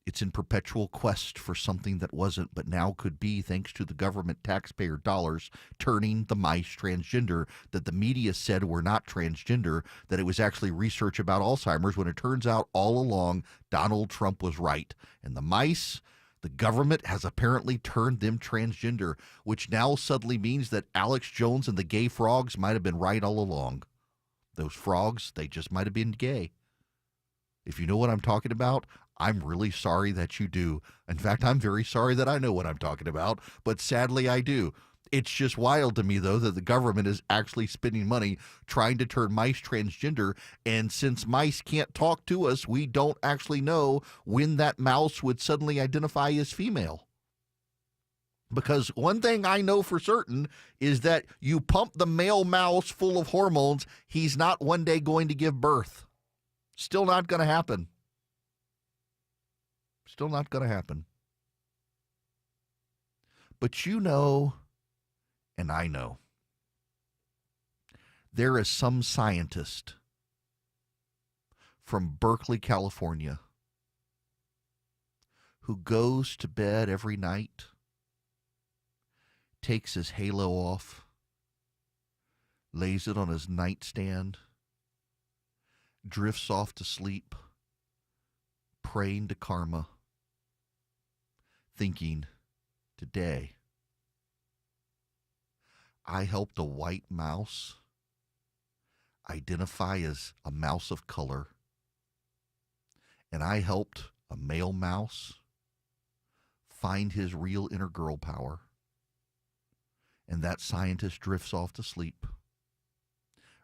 it's in perpetual quest for something that wasn't, but now could be, thanks to the government taxpayer dollars turning the mice transgender, that the media said were not transgender, that it was actually research about Alzheimer's, when it turns out all along Donald Trump was right. And the mice, the government has apparently turned them transgender, which now suddenly means that Alex Jones and the gay frogs might have been right all along. Those frogs, they just might have been gay. If you know what I'm talking about, I'm really sorry that you do. In fact, I'm very sorry that I know what I'm talking about, but sadly I do. It's just wild to me, though, that the government is actually spending money trying to turn mice transgender, and since mice can't talk to us, we don't actually know when that mouse would suddenly identify as female. Because one thing I know for certain is that you pump the male mouse full of hormones, he's not one day going to give birth. Still not going to happen. Still not going to happen. But you know, and I know, there is some scientist from Berkeley, California, who goes to bed every night, takes his halo off, lays it on his nightstand, drifts off to sleep, praying to karma, thinking, today. I helped a white mouse identify as a mouse of color, and I helped a male mouse find his real inner girl power, and that scientist drifts off to sleep,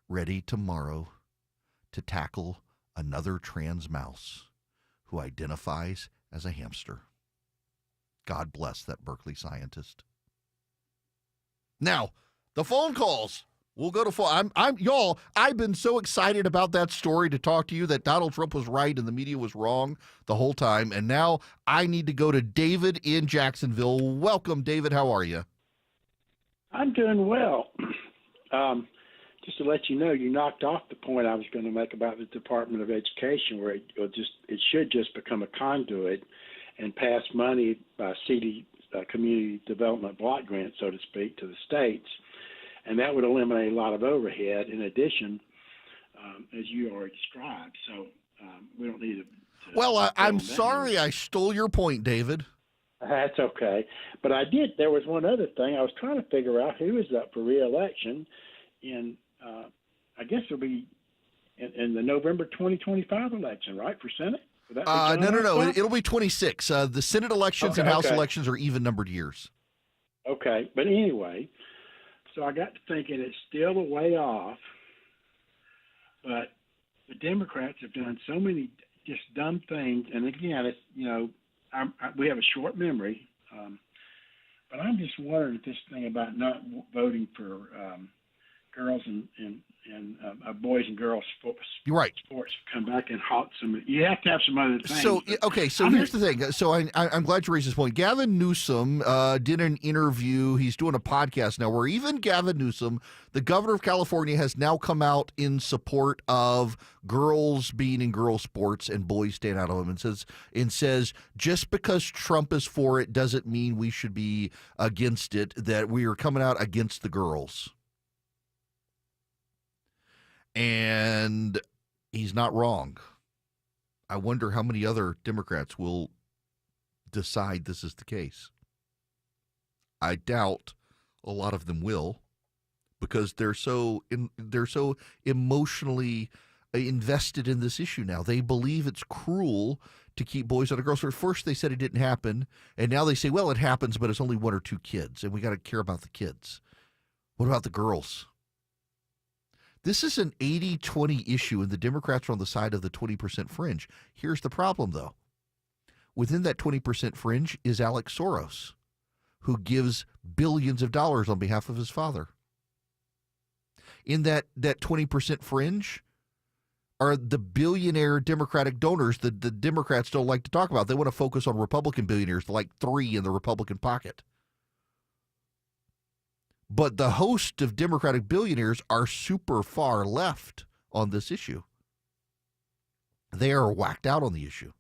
ready tomorrow to tackle another trans mouse who identifies as a hamster. God bless that Berkeley scientist. Now, the phone calls. We'll go to phone. Y'all, I've been so excited about that story to talk to you that Donald Trump was right and the media was wrong the whole time. And now I need to go to David in Jacksonville. Welcome, David. How are you? I'm doing well. Just to let you know, you knocked off the point I was going to make about the Department of Education, where it should just become a conduit and pass money by community development block grant, so to speak, to the states, and that would eliminate a lot of overhead. In addition, as you already described, so we don't need to. Well, I'm sorry I stole your point, David. That's okay, but I did. There was one other thing I was trying to figure out who is up for re-election in. I guess it'll be in the November 2025 election, right, for Senate? No. It'll be 26. The Senate elections and House elections are even-numbered years. Okay, but anyway, so I got to thinking it's still a way off, but the Democrats have done so many just dumb things, and again, it's we have a short memory, but I'm just wondering if this thing about not voting for girls and boys and girls sports. You're right. Sports come back and halt some. You have to have some other things. So here's the thing. So I'm glad you raised this point. Gavin Newsom did an interview. He's doing a podcast now where even Gavin Newsom, the governor of California, has now come out in support of girls being in girl sports and boys staying out of them, and says just because Trump is for it doesn't mean we should be against it. That we are coming out against the girls. And he's not wrong. I wonder how many other Democrats will decide this is the case. I doubt a lot of them will, because they're so emotionally invested in this issue now. They believe it's cruel to keep boys out of girls. First they said it didn't happen, and now they say, well, it happens, but it's only 1 or 2 kids, and we got to care about the kids. What about the girls? This is an 80-20 issue, and the Democrats are on the side of the 20% fringe. Here's the problem, though. Within that 20% fringe is Alex Soros, who gives billions of dollars on behalf of his father. In that 20% fringe are the billionaire Democratic donors that the Democrats don't like to talk about. They want to focus on Republican billionaires, like 3 in the Republican pocket. But the host of Democratic billionaires are super far left on this issue. They are whacked out on the issue.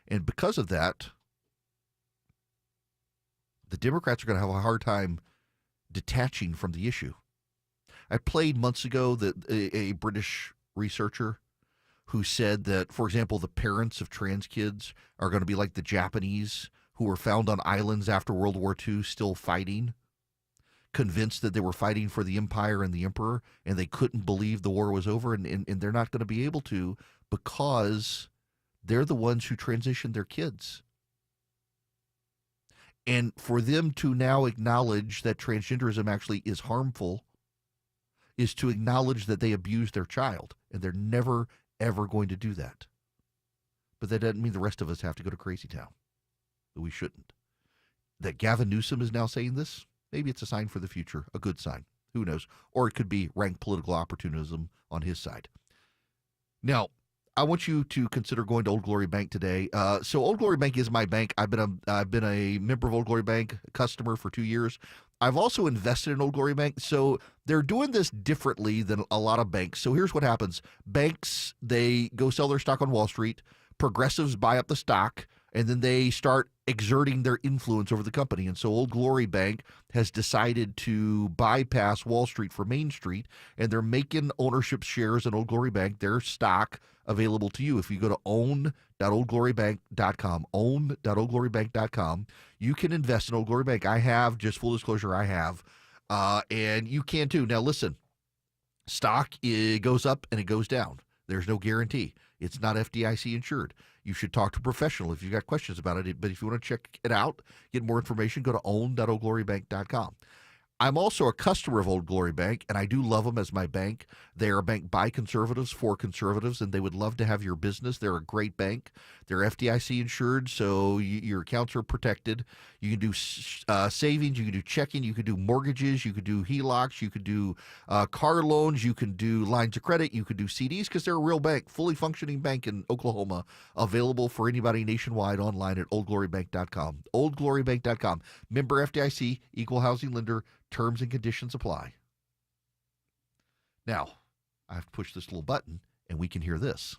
And because of that, the Democrats are going to have a hard time detaching from the issue. I played months ago that a British researcher who said that, for example, the parents of trans kids are going to be like the Japanese who were found on islands after World War II still fighting, convinced that they were fighting for the empire and the emperor, and they couldn't believe the war was over, and they're not going to be able to because they're the ones who transitioned their kids. And for them to now acknowledge that transgenderism actually is harmful is to acknowledge that they abused their child, and they're never, ever going to do that. But that doesn't mean the rest of us have to go to crazy town. We shouldn't. That Gavin Newsom is now saying this, maybe it's a sign for the future, a good sign. Who knows? Or it could be rank political opportunism on his side. Now, I want you to consider going to Old Glory Bank today. So Old Glory Bank is my bank. I've been a member of Old Glory Bank, a customer for 2 years. I've also invested in Old Glory Bank. So they're doing this differently than a lot of banks. So here's what happens. Banks, they go sell their stock on Wall Street. Progressives buy up the stock, and then they start exerting their influence over the company. And so Old Glory Bank has decided to bypass Wall Street for Main Street, and they're making ownership shares in Old Glory Bank, their stock, available to you. If you go to own.oldglorybank.com, own.oldglorybank.com, you can invest in Old Glory Bank. I have, just full disclosure, I have, and you can too. Now listen, stock, it goes up and it goes down. There's no guarantee. It's not FDIC insured. You should talk to a professional if you've got questions about it. But if you want to check it out, get more information, go to own.oldglorybank.com. I'm also a customer of Old Glory Bank, and I do love them as my bank. They are a bank by conservatives for conservatives, and they would love to have your business. They're a great bank. They're FDIC insured, so your accounts are protected. You can do savings, you can do checking, you can do mortgages, you can do HELOCs, you can do car loans, you can do lines of credit, you can do CDs, because they're a real bank, fully functioning bank in Oklahoma, available for anybody nationwide online at oldglorybank.com. Oldglorybank.com. Member FDIC, equal housing lender. Terms and conditions apply. Now, I have to push this little button, and we can hear this.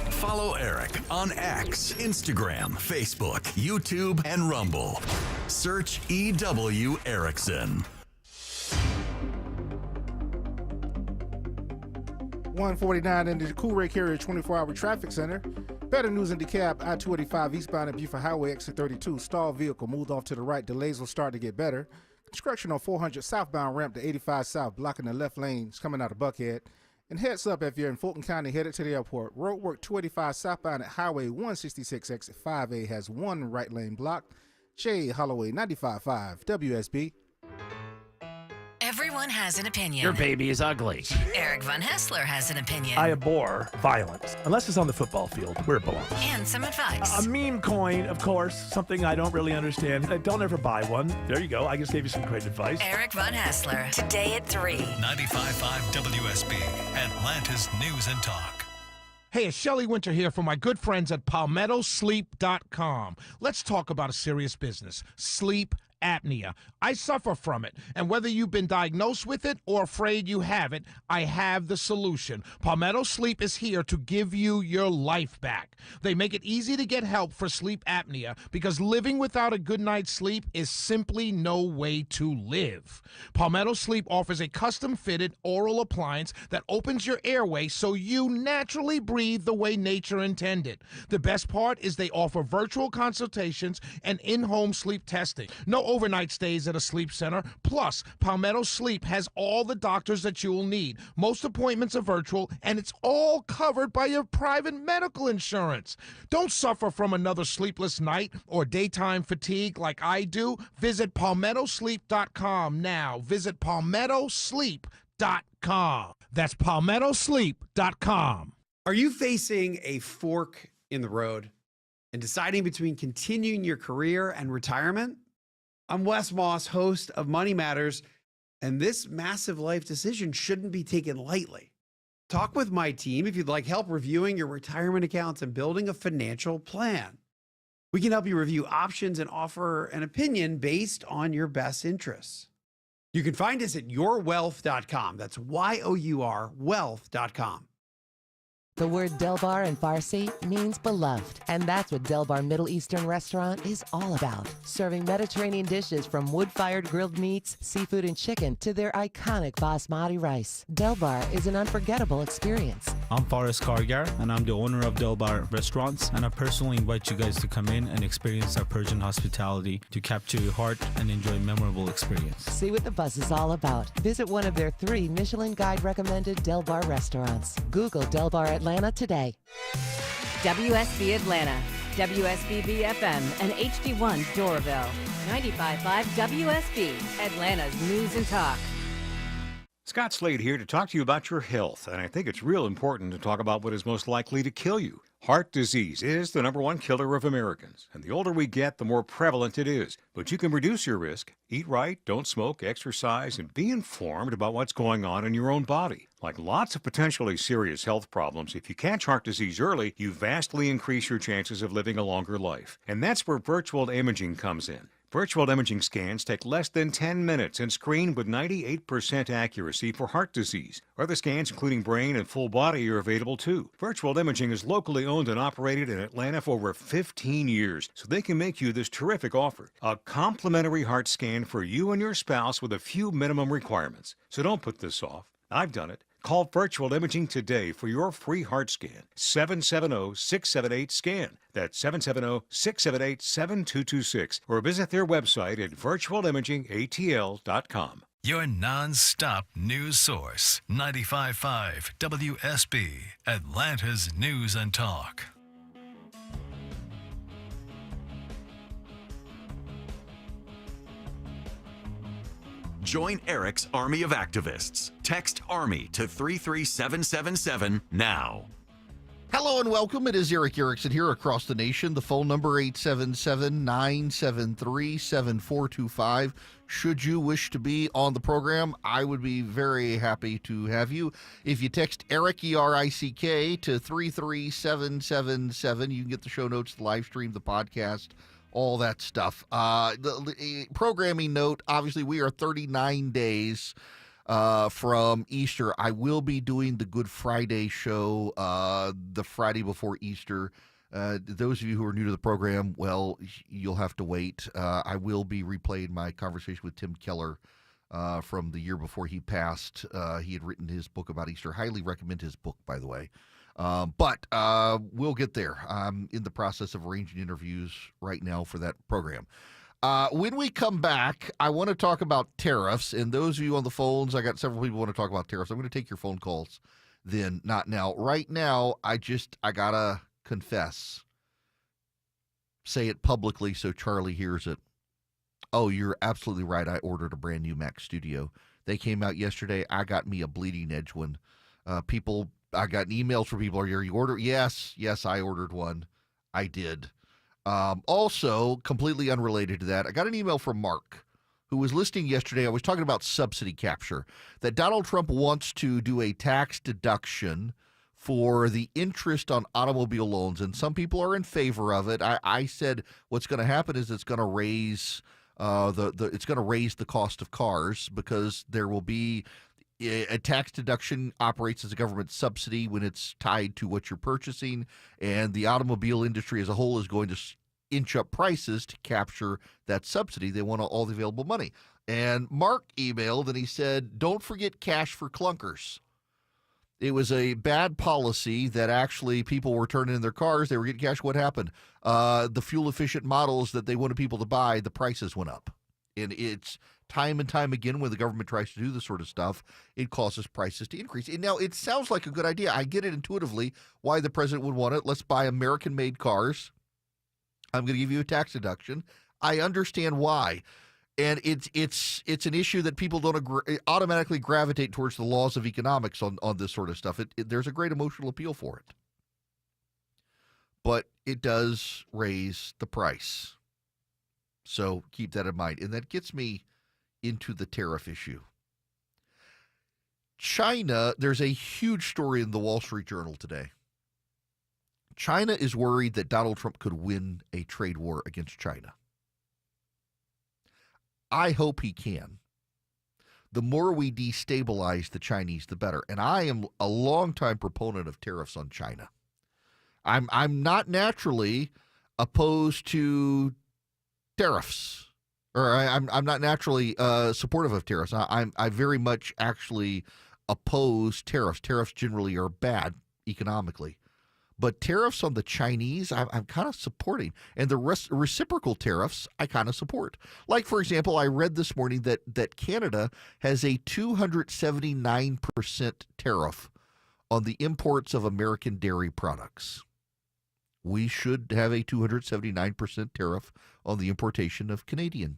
Follow Eric on X, Instagram, Facebook, YouTube, and Rumble. Search EW Erickson. 149 in the Cool Carrier 24-hour traffic center. Better news in DeKalb, I-285 eastbound at Buford Highway, exit 32. Stalled vehicle moved off to the right. Delays will start to get better. Construction on 400 southbound ramp to 85 south, blocking the left lanes coming out of Buckhead. And heads up if you're in Fulton County headed to the airport. Roadwork 285 southbound at Highway 166 exit 5A has one right lane blocked. Jay Holloway, 95.5 WSB. Everyone has an opinion. Your baby is ugly. Eric Von Hessler has an opinion. I abhor violence. Unless it's on the football field, where it belongs. And some advice. A meme coin, of course, something I don't really understand. Don't ever buy one. There you go. I just gave you some great advice. Eric Von Hessler, today at 3. 95.5 WSB, Atlanta's News and Talk. Hey, it's Shelley Winter here for my good friends at PalmettoSleep.com. Let's talk about a serious business, sleep apnea. I suffer from it, and whether you've been diagnosed with it or afraid you have it, I have the solution. Palmetto Sleep is here to give you your life back. They make it easy to get help for sleep apnea because living without a good night's sleep is simply no way to live. Palmetto Sleep offers a custom-fitted oral appliance that opens your airway so you naturally breathe the way nature intended. The best part is they offer virtual consultations and in-home sleep testing. No overnight stays at a sleep center. Plus, Palmetto Sleep has all the doctors that you will need. Most appointments are virtual, and it's all covered by your private medical insurance. Don't suffer from another sleepless night or daytime fatigue like I do. Visit PalmettoSleep.com now. Visit PalmettoSleep.com. That's PalmettoSleep.com. Are you facing a fork in the road and deciding between continuing your career and retirement? I'm Wes Moss, host of Money Matters, and this massive life decision shouldn't be taken lightly. Talk with my team if you'd like help reviewing your retirement accounts and building a financial plan. We can help you review options and offer an opinion based on your best interests. You can find us at yourwealth.com. That's Y-O-U-R, wealth.com. The word Del Bar in Farsi means beloved, and that's what Del Bar Middle Eastern Restaurant is all about. Serving Mediterranean dishes from wood-fired grilled meats, seafood, and chicken to their iconic basmati rice. Del Bar is an unforgettable experience. I'm Faris Kargar, and I'm the owner of Del Bar Restaurants, and I personally invite you guys to come in and experience our Persian hospitality to capture your heart and enjoy a memorable experience. See what the buzz is all about. Visit one of their 3 Michelin Guide-recommended Del Bar restaurants. Google Del Bar Atlanta today. WSB Atlanta, WSBB FM, and HD1 Doraville. 95.5 WSB, Atlanta's News and Talk. Scott Slade here to talk to you about your health, and I think it's real important to talk about what is most likely to kill you. Heart disease is the #1 killer of Americans, and the older we get, the more prevalent it is. But you can reduce your risk. Eat right, don't smoke, exercise, and be informed about what's going on in your own body. Like lots of potentially serious health problems, if you catch heart disease early, you vastly increase your chances of living a longer life. And that's where virtual imaging comes in. Virtual imaging scans take less than 10 minutes and screen with 98% accuracy for heart disease. Other scans, including brain and full body, are available too. Virtual imaging is locally owned and operated in Atlanta for over 15 years, so they can make you this terrific offer. A complimentary heart scan for you and your spouse with a few minimum requirements. So don't put this off. I've done it. Call Virtual Imaging today for your free heart scan. 770-678-SCAN. That's 770-678-7226. Or visit their website at virtualimagingatl.com. Your non-stop news source. 95.5 WSB, Atlanta's News and Talk. Join Eric's army of activists. Text ARMY to 33777 now. Hello and welcome. It is Eric Erickson here across the nation. The phone number 877-973-7425. Should you wish to be on the program, I would be very happy to have you. If you text Eric, E-R-I-C-K, to 33777, you can get the show notes, the live stream, the podcast, all that stuff. The programming note, obviously we are 39 days from Easter. I will be doing the Good Friday show the Friday before Easter. Those of you who are new to the program, well, you'll have to wait. I will be replaying my conversation with Tim Keller from the year before he passed. He had written his book about Easter. Highly recommend his book, by the way. But we'll get there. I'm in the process of arranging interviews right now for that program. When we come back, I want to talk about tariffs. And those of you on the phones, I got several people who want to talk about tariffs. I'm going to take your phone calls then, not now. Right now, I got to confess. Say it publicly so Charlie hears it. Oh, you're absolutely right. I ordered a brand new Mac Studio. They came out yesterday. I got me a bleeding edge one. I got emails from people. Are you ordered? Yes, I ordered one. I did. Also, completely unrelated to that, I got an email from Mark, who was listening yesterday. I was talking about subsidy capture, that Donald Trump wants to do a tax deduction for the interest on automobile loans, and some people are in favor of it. I said what's going to happen is it's going to raise the cost of cars, because there will be a tax deduction operates as a government subsidy when it's tied to what you're purchasing, and the automobile industry as a whole is going to inch up prices to capture that subsidy. They want all the available money. And Mark emailed and he said, don't forget cash for clunkers. It was a bad policy that actually people were turning in their cars. They were getting cash. What happened? The fuel-efficient models that they wanted people to buy, the prices went up. And it's time and time again when the government tries to do this sort of stuff, it causes prices to increase. And now, it sounds like a good idea. I get it intuitively why the president would want it. Let's buy American-made cars. I'm going to give you a tax deduction. I understand why. And it's an issue that people don't automatically gravitate towards the laws of economics on this sort of stuff. There's a great emotional appeal for it. But it does raise the price. So keep that in mind. And that gets me into the tariff issue. China, there's a huge story in the Wall Street Journal today. China is worried that Donald Trump could win a trade war against China. I hope he can. The more we destabilize the Chinese, the better. And I am a longtime proponent of tariffs on China. I'm not naturally opposed to tariffs, or I'm not naturally supportive of tariffs. I very much actually oppose tariffs. Tariffs generally are bad economically. But tariffs on the Chinese, I'm kind of supporting. And the reciprocal tariffs, I kind of support. Like, for example, I read this morning that Canada has a 279% tariff on the imports of American dairy products. We should have a 279% tariff on the importation of Canadian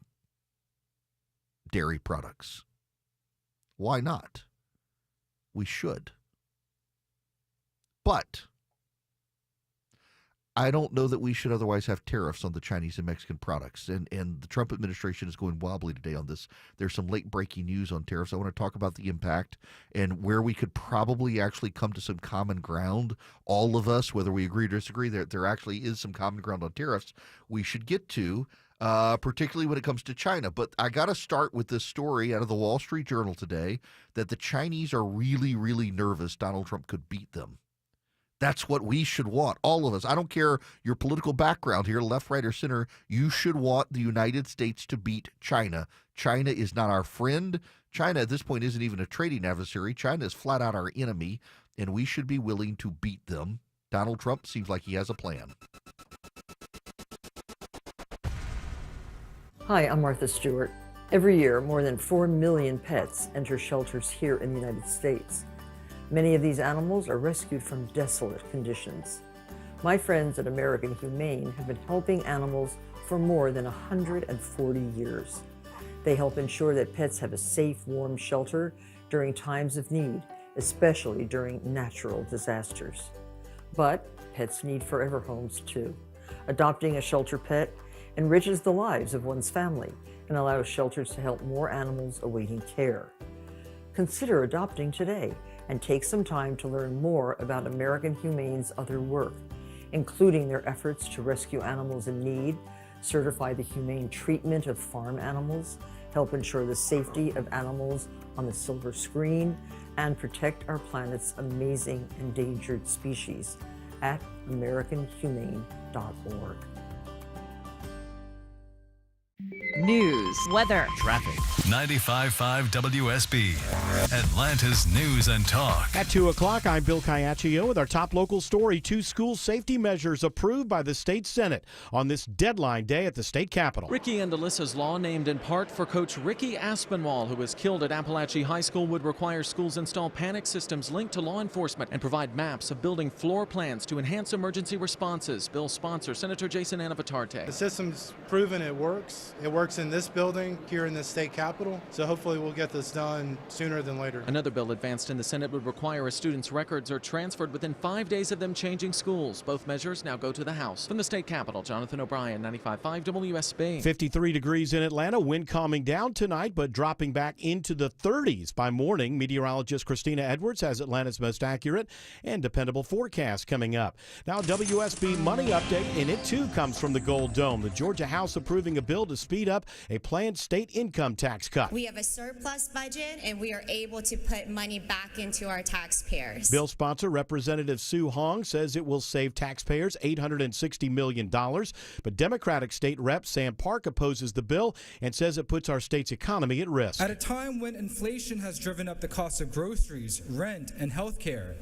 dairy products. Why not? We should. But I don't know that we should otherwise have tariffs on the Chinese and Mexican products. And the Trump administration is going wobbly today on this. There's some late breaking news on tariffs. I want to talk about the impact and where we could probably actually come to some common ground. All of us, whether we agree or disagree, there actually is some common ground on tariffs we should get to. particularly when it comes to China. But I got to start with this story out of the Wall Street Journal today that the Chinese are really, really nervous Donald Trump could beat them. That's what we should want, all of us. I don't care your political background here, left, right, or center. You should want the United States to beat China. China is not our friend. China at this point isn't even a trading adversary. China is flat out our enemy, and we should be willing to beat them. Donald Trump seems like he has a plan. Hi, I'm Martha Stewart. Every year, more than 4 million pets enter shelters here in the United States. Many of these animals are rescued from desolate conditions. My friends at American Humane have been helping animals for more than 140 years. They help ensure that pets have a safe, warm shelter during times of need, especially during natural disasters. But pets need forever homes too. Adopting a shelter pet enriches the lives of one's family and allows shelters to help more animals awaiting care. Consider adopting today and take some time to learn more about American Humane's other work, including their efforts to rescue animals in need, certify the humane treatment of farm animals, help ensure the safety of animals on the silver screen, and protect our planet's amazing endangered species at AmericanHumane.org. News, weather, traffic. 95.5 WSB, Atlanta's News and Talk. At 2 o'clock, I'm Bill Caiaccio with our top local story. 2 school safety measures approved by the state Senate on this deadline day at the state capitol. Ricky and Alyssa's law, named in part for Coach Ricky Aspinwall, who was killed at Appalachia High School, would require schools install panic systems linked to law enforcement and provide maps of building floor plans to enhance emergency responses. Bill's sponsor, Senator Jason Anavitarte. The system's proven it works. It works in this building here in the state capitol, so hopefully we'll get this done sooner than later. Another bill advanced in the Senate would require a student's records are transferred within 5 days of them changing schools. Both measures now go to the House. From the state capitol, Jonathan O'Brien, 95.5 WSB. 53 degrees in Atlanta, wind calming down tonight but dropping back into the 30s by morning. Meteorologist Christina Edwards has Atlanta's most accurate and dependable forecast coming up. Now, WSB money update, and it too comes from the Gold Dome. The Georgia House approving a bill to speed up a planned state income tax cut. We have a surplus budget, and we are able to put money back into our taxpayers. Bill sponsor Representative Sue Hong says it will save taxpayers $860 million, but Democratic State Rep Sam Park opposes the bill and says it puts our state's economy at risk. At a time when inflation has driven up the cost of groceries, rent, and health care,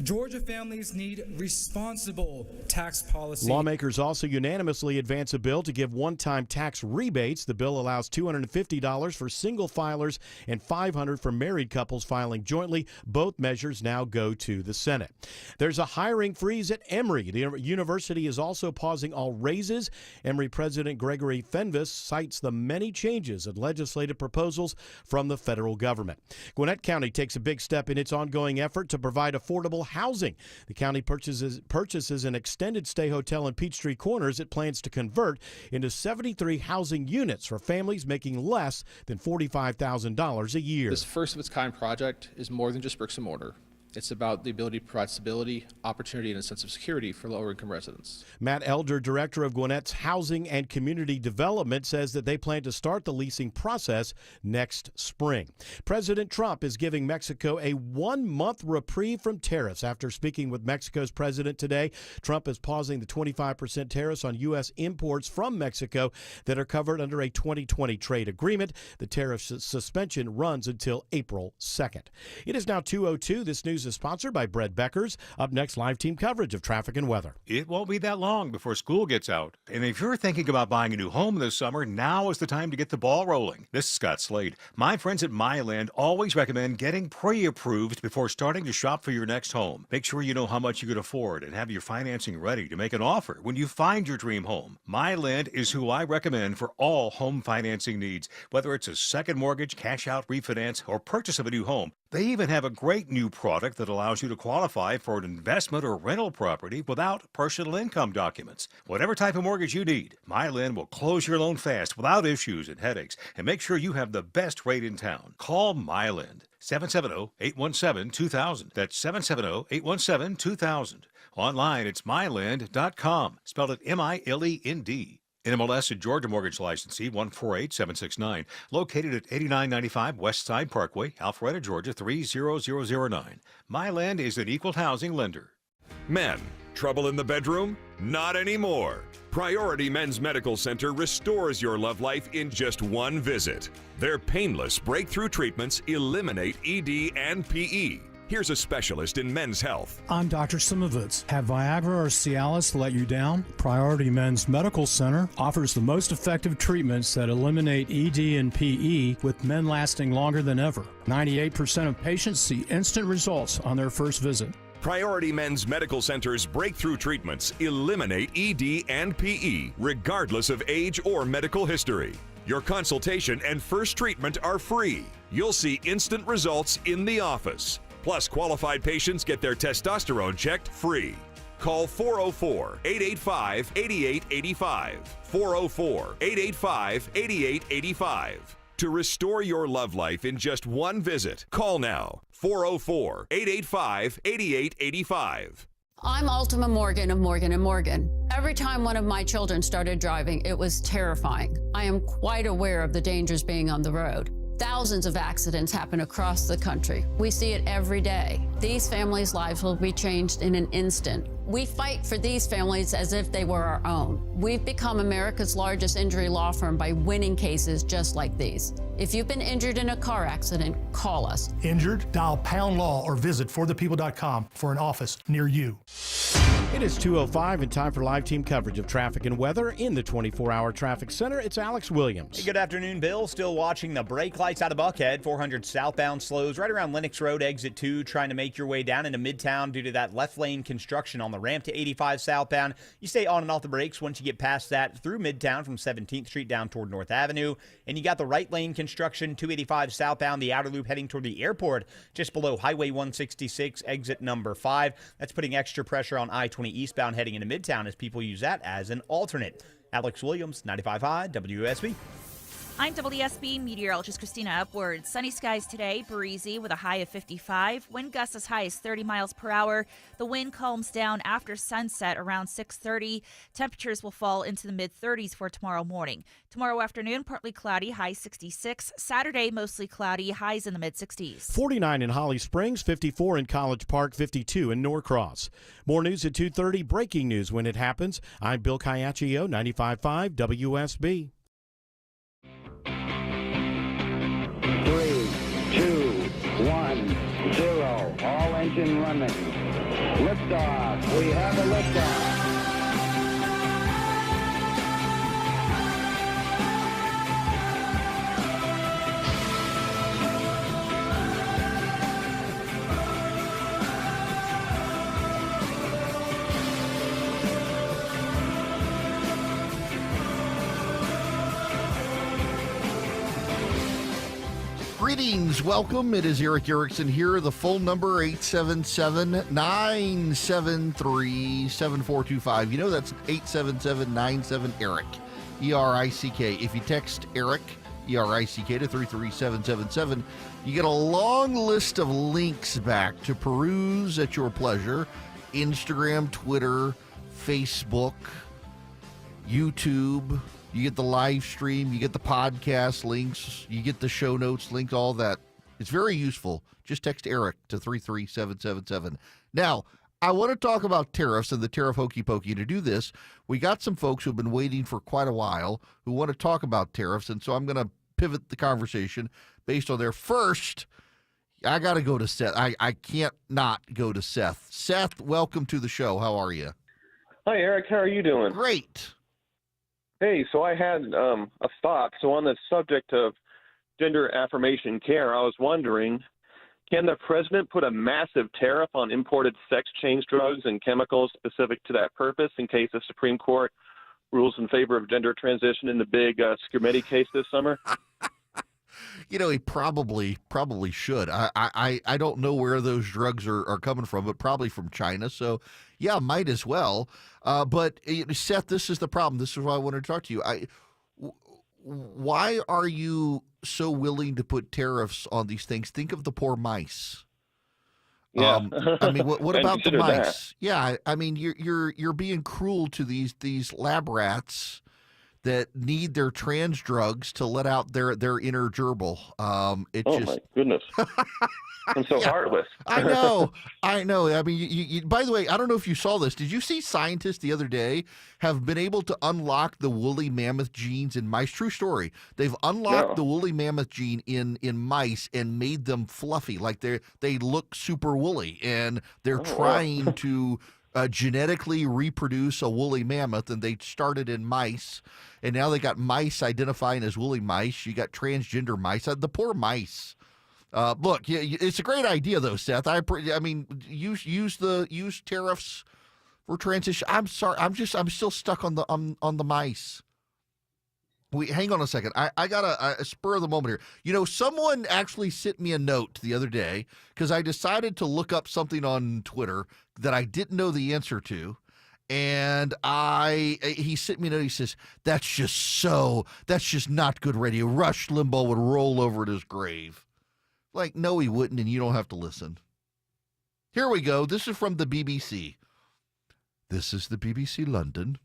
Georgia families need responsible tax policy. Lawmakers also unanimously advance a bill to give one-time tax rebates. The bill allows $250 for single filers and $500 for married couples filing jointly. Both measures now go to the Senate. There's a hiring freeze at Emory. The university is also pausing all raises. Emory President Gregory Fenves cites the many changes in legislative proposals from the federal government. Gwinnett County takes a big step in its ongoing effort to provide affordable housing. The county purchases an extended stay hotel in Peachtree Corners it plans to convert into 73 housing units for families making less than $45,000 a year. This first of its kind project is more than just bricks and mortar. It's about the ability to provide stability, opportunity, and a sense of security for lower-income residents. Matt Elder, director of Gwinnett's Housing and Community Development, says that they plan to start the leasing process next spring. President Trump is giving Mexico a 1-month reprieve from tariffs. After speaking with Mexico's president today, Trump is pausing the 25% tariffs on U.S. imports from Mexico that are covered under a 2020 trade agreement. The tariff suspension runs until April 2nd. It is now 2:02. This news is sponsored by Bread Beckers. Up next, live team coverage of traffic and weather. It won't be that long before school gets out. And if you're thinking about buying a new home this summer, now is the time to get the ball rolling. This is Scott Slade. My friends at MyLand always recommend getting pre-approved before starting to shop for your next home. Make sure you know how much you could afford and have your financing ready to make an offer when you find your dream home. MyLand is who I recommend for all home financing needs, whether it's a second mortgage, cash out refinance, or purchase of a new home. They even have a great new product that allows you to qualify for an investment or rental property without personal income documents. Whatever type of mortgage you need, MyLand will close your loan fast without issues and headaches and make sure you have the best rate in town. Call MyLand. 770-817-2000. That's 770-817-2000. Online, it's myland.com. Spelled it MILEND. NMLS and Georgia Mortgage Licensee 148769. Located at 8995 West Side Parkway, Alpharetta, Georgia 30009. Myland is an equal housing lender. Men, trouble in the bedroom? Not anymore. Priority Men's Medical Center restores your love life in just one visit. Their painless breakthrough treatments eliminate ED and PE. Here's a specialist in men's health. I'm Dr. Simovitz. Have Viagra or Cialis let you down? Priority Men's Medical Center offers the most effective treatments that eliminate ED and PE, with men lasting longer than ever. 98% of patients see instant results on their first visit. Priority Men's Medical Center's breakthrough treatments eliminate ED and PE, regardless of age or medical history. Your consultation and first treatment are free. You'll see instant results in the office. Plus, qualified patients get their testosterone checked free. Call 404-885-8885. 404-885-8885. To restore your love life in just one visit, call now. 404-885-8885. I'm Ultima Morgan of Morgan & Morgan. Every time one of my children started driving, it was terrifying. I am quite aware of the dangers being on the road. Thousands of accidents happen across the country. We see it every day. These families' lives will be changed in an instant. We fight for these families as if they were our own. We've become America's largest injury law firm by winning cases just like these. If you've been injured in a car accident, call us. Injured? Dial pound law or visit forthepeople.com for an office near you. It is 2:05 and time for live team coverage of traffic and weather in the 24-hour traffic center. It's Alex Williams. Hey, good afternoon, Bill. Still watching the brake lights out of Buckhead. 400 southbound slows right around Lennox Road, exit 2, trying to make your way down into Midtown due to that left lane construction on the ramp to 85 southbound. You stay on and off the brakes once you get past that through Midtown from 17th Street down toward North Avenue. And you got the right lane construction, 285 southbound, the outer loop heading toward the airport just below Highway 166, exit number 5. That's putting extra pressure on I-20 eastbound heading into Midtown as people use that as an alternate. Alex Williams, 95.5 WSB. I'm WSB meteorologist Christina Upwards. Sunny skies today, breezy with a high of 55. Wind gusts as high as 30 miles per hour. The wind calms down after sunset around 6:30. Temperatures will fall into the mid-30s for tomorrow morning. Tomorrow afternoon, partly cloudy, high 66. Saturday, mostly cloudy, highs in the mid-60s. 49 in Holly Springs, 54 in College Park, 52 in Norcross. More news at 2:30. Breaking news when it happens. I'm Bill Caiaccio, 95.5 WSB. 3, 2, 1, 0. All engine running. Liftoff. We have a liftoff. Greetings, welcome. It is Eric Erickson here. The phone number 877-973-7425. You know that's 877-97-ERIC, E-R-I-C-K. If you text ERIC, E-R-I-C-K, to 33777, you get a long list of links back to peruse at your pleasure. Instagram, Twitter, Facebook, YouTube. You get the live stream, you get the podcast links, you get the show notes links, all that. It's very useful. Just text Eric to 33777. Now, I want to talk about tariffs and the tariff hokey pokey. To do this, we got some folks who've been waiting for quite a while who want to talk about tariffs, and so I'm going to pivot the conversation based on their first. I got to go to Seth. I can't not go to Seth. Seth, welcome to the show. How are you? Hi, Eric. How are you doing? Great. Hey, so I had a thought. So on the subject of gender affirmation care, I was wondering, can the president put a massive tariff on imported sex change drugs and chemicals specific to that purpose in case the Supreme Court rules in favor of gender transition in the big Scrimeti case this summer? You know, he probably should. I don't know where those drugs are coming from, but probably from China. So, yeah, might as well. But, Seth, this is the problem. This is why I wanted to talk to you. Why are you so willing to put tariffs on these things? Think of the poor mice. Yeah. I mean, what about the mice? That. Yeah, I mean, you're being cruel to these lab rats that need their trans drugs to let out their inner gerbil. My goodness. I'm so heartless. I know. I mean, you, by the way, I don't know if you saw this. Did you see scientists the other day have been able to unlock the woolly mammoth genes in mice? True story. They've unlocked the woolly mammoth gene in mice and made them fluffy, like they look super woolly, and they're trying to genetically reproduce a woolly mammoth, and they started in mice, and now they got mice identifying as woolly mice. You got transgender mice. The poor mice. Look, it's a great idea though, Seth. I mean, use tariffs for transition. I'm sorry. I'm still stuck on the mice. Hang on a second. I got a spur of the moment here. You know, someone actually sent me a note the other day because I decided to look up something on Twitter that I didn't know the answer to. And he sent me a note. He says, that's just not good radio. Rush Limbaugh would roll over at his grave. Like, no, he wouldn't, and you don't have to listen. Here we go. This is from the BBC. This is the BBC London.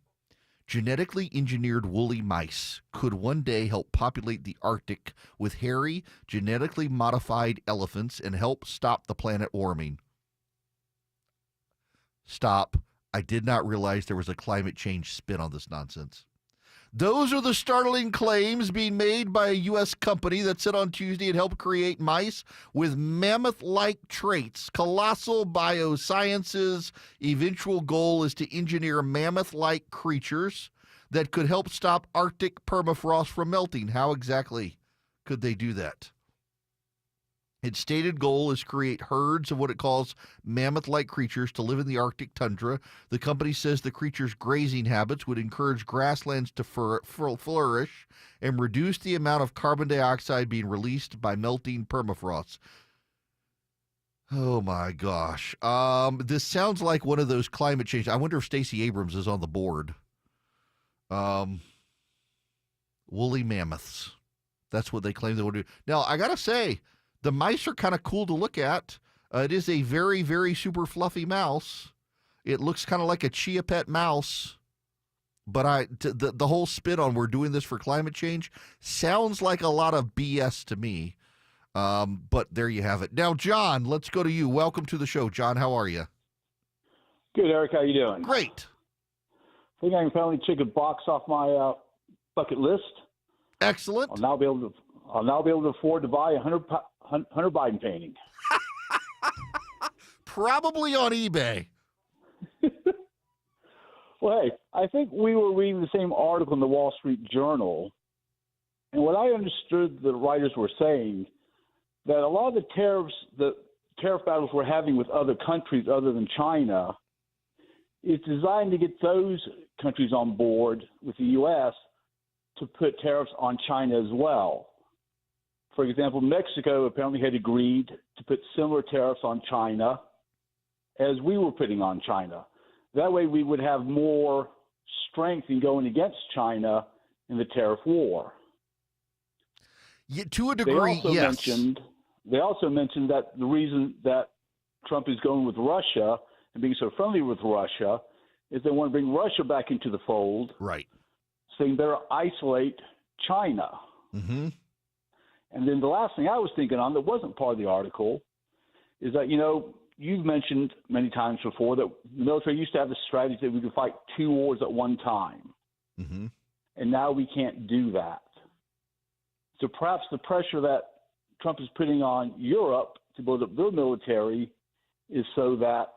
Genetically engineered woolly mice could one day help populate the Arctic with hairy, genetically modified elephants and help stop the planet warming. Stop. I did not realize there was a climate change spin on this nonsense. Those are the startling claims being made by a U.S. company that said on Tuesday it helped create mice with mammoth-like traits. Colossal Biosciences' eventual goal is to engineer mammoth-like creatures that could help stop Arctic permafrost from melting. How exactly could they do that? Its stated goal is to create herds of what it calls mammoth-like creatures to live in the Arctic tundra. The company says the creatures' grazing habits would encourage grasslands to flourish and reduce the amount of carbon dioxide being released by melting permafrost. Oh my gosh. This sounds like one of those climate change. I wonder if Stacey Abrams is on the board. Woolly mammoths. That's what they claim they will do. Now, I got to say, the mice are kind of cool to look at. It is a very, very super fluffy mouse. It looks kind of like a Chia Pet mouse. But the whole spin on we're doing this for climate change sounds like a lot of BS to me. But there you have it. Now, John, let's go to you. Welcome to the show. John, how are you? Good, Eric. How you doing? Great. I think I can finally check a box off my bucket list. Excellent. I'll now be able to afford to buy a Hunter Biden painting. Probably on eBay. Well, hey, I think we were reading the same article in the Wall Street Journal, and what I understood the writers were saying, that a lot of the tariff battles we're having with other countries other than China is designed to get those countries on board with the U.S. to put tariffs on China as well. For example, Mexico apparently had agreed to put similar tariffs on China as we were putting on China. That way we would have more strength in going against China in the tariff war. Yeah, to a degree, yes. They also mentioned that the reason that Trump is going with Russia and being so friendly with Russia is they want to bring Russia back into the fold. Right. So you better isolate China. Mm-hmm. And then the last thing I was thinking on that wasn't part of the article is that, you know, you've mentioned many times before that the military used to have the strategy that we could fight two wars at one time. Mm-hmm. And now we can't do that. So perhaps the pressure that Trump is putting on Europe to build up their military is so that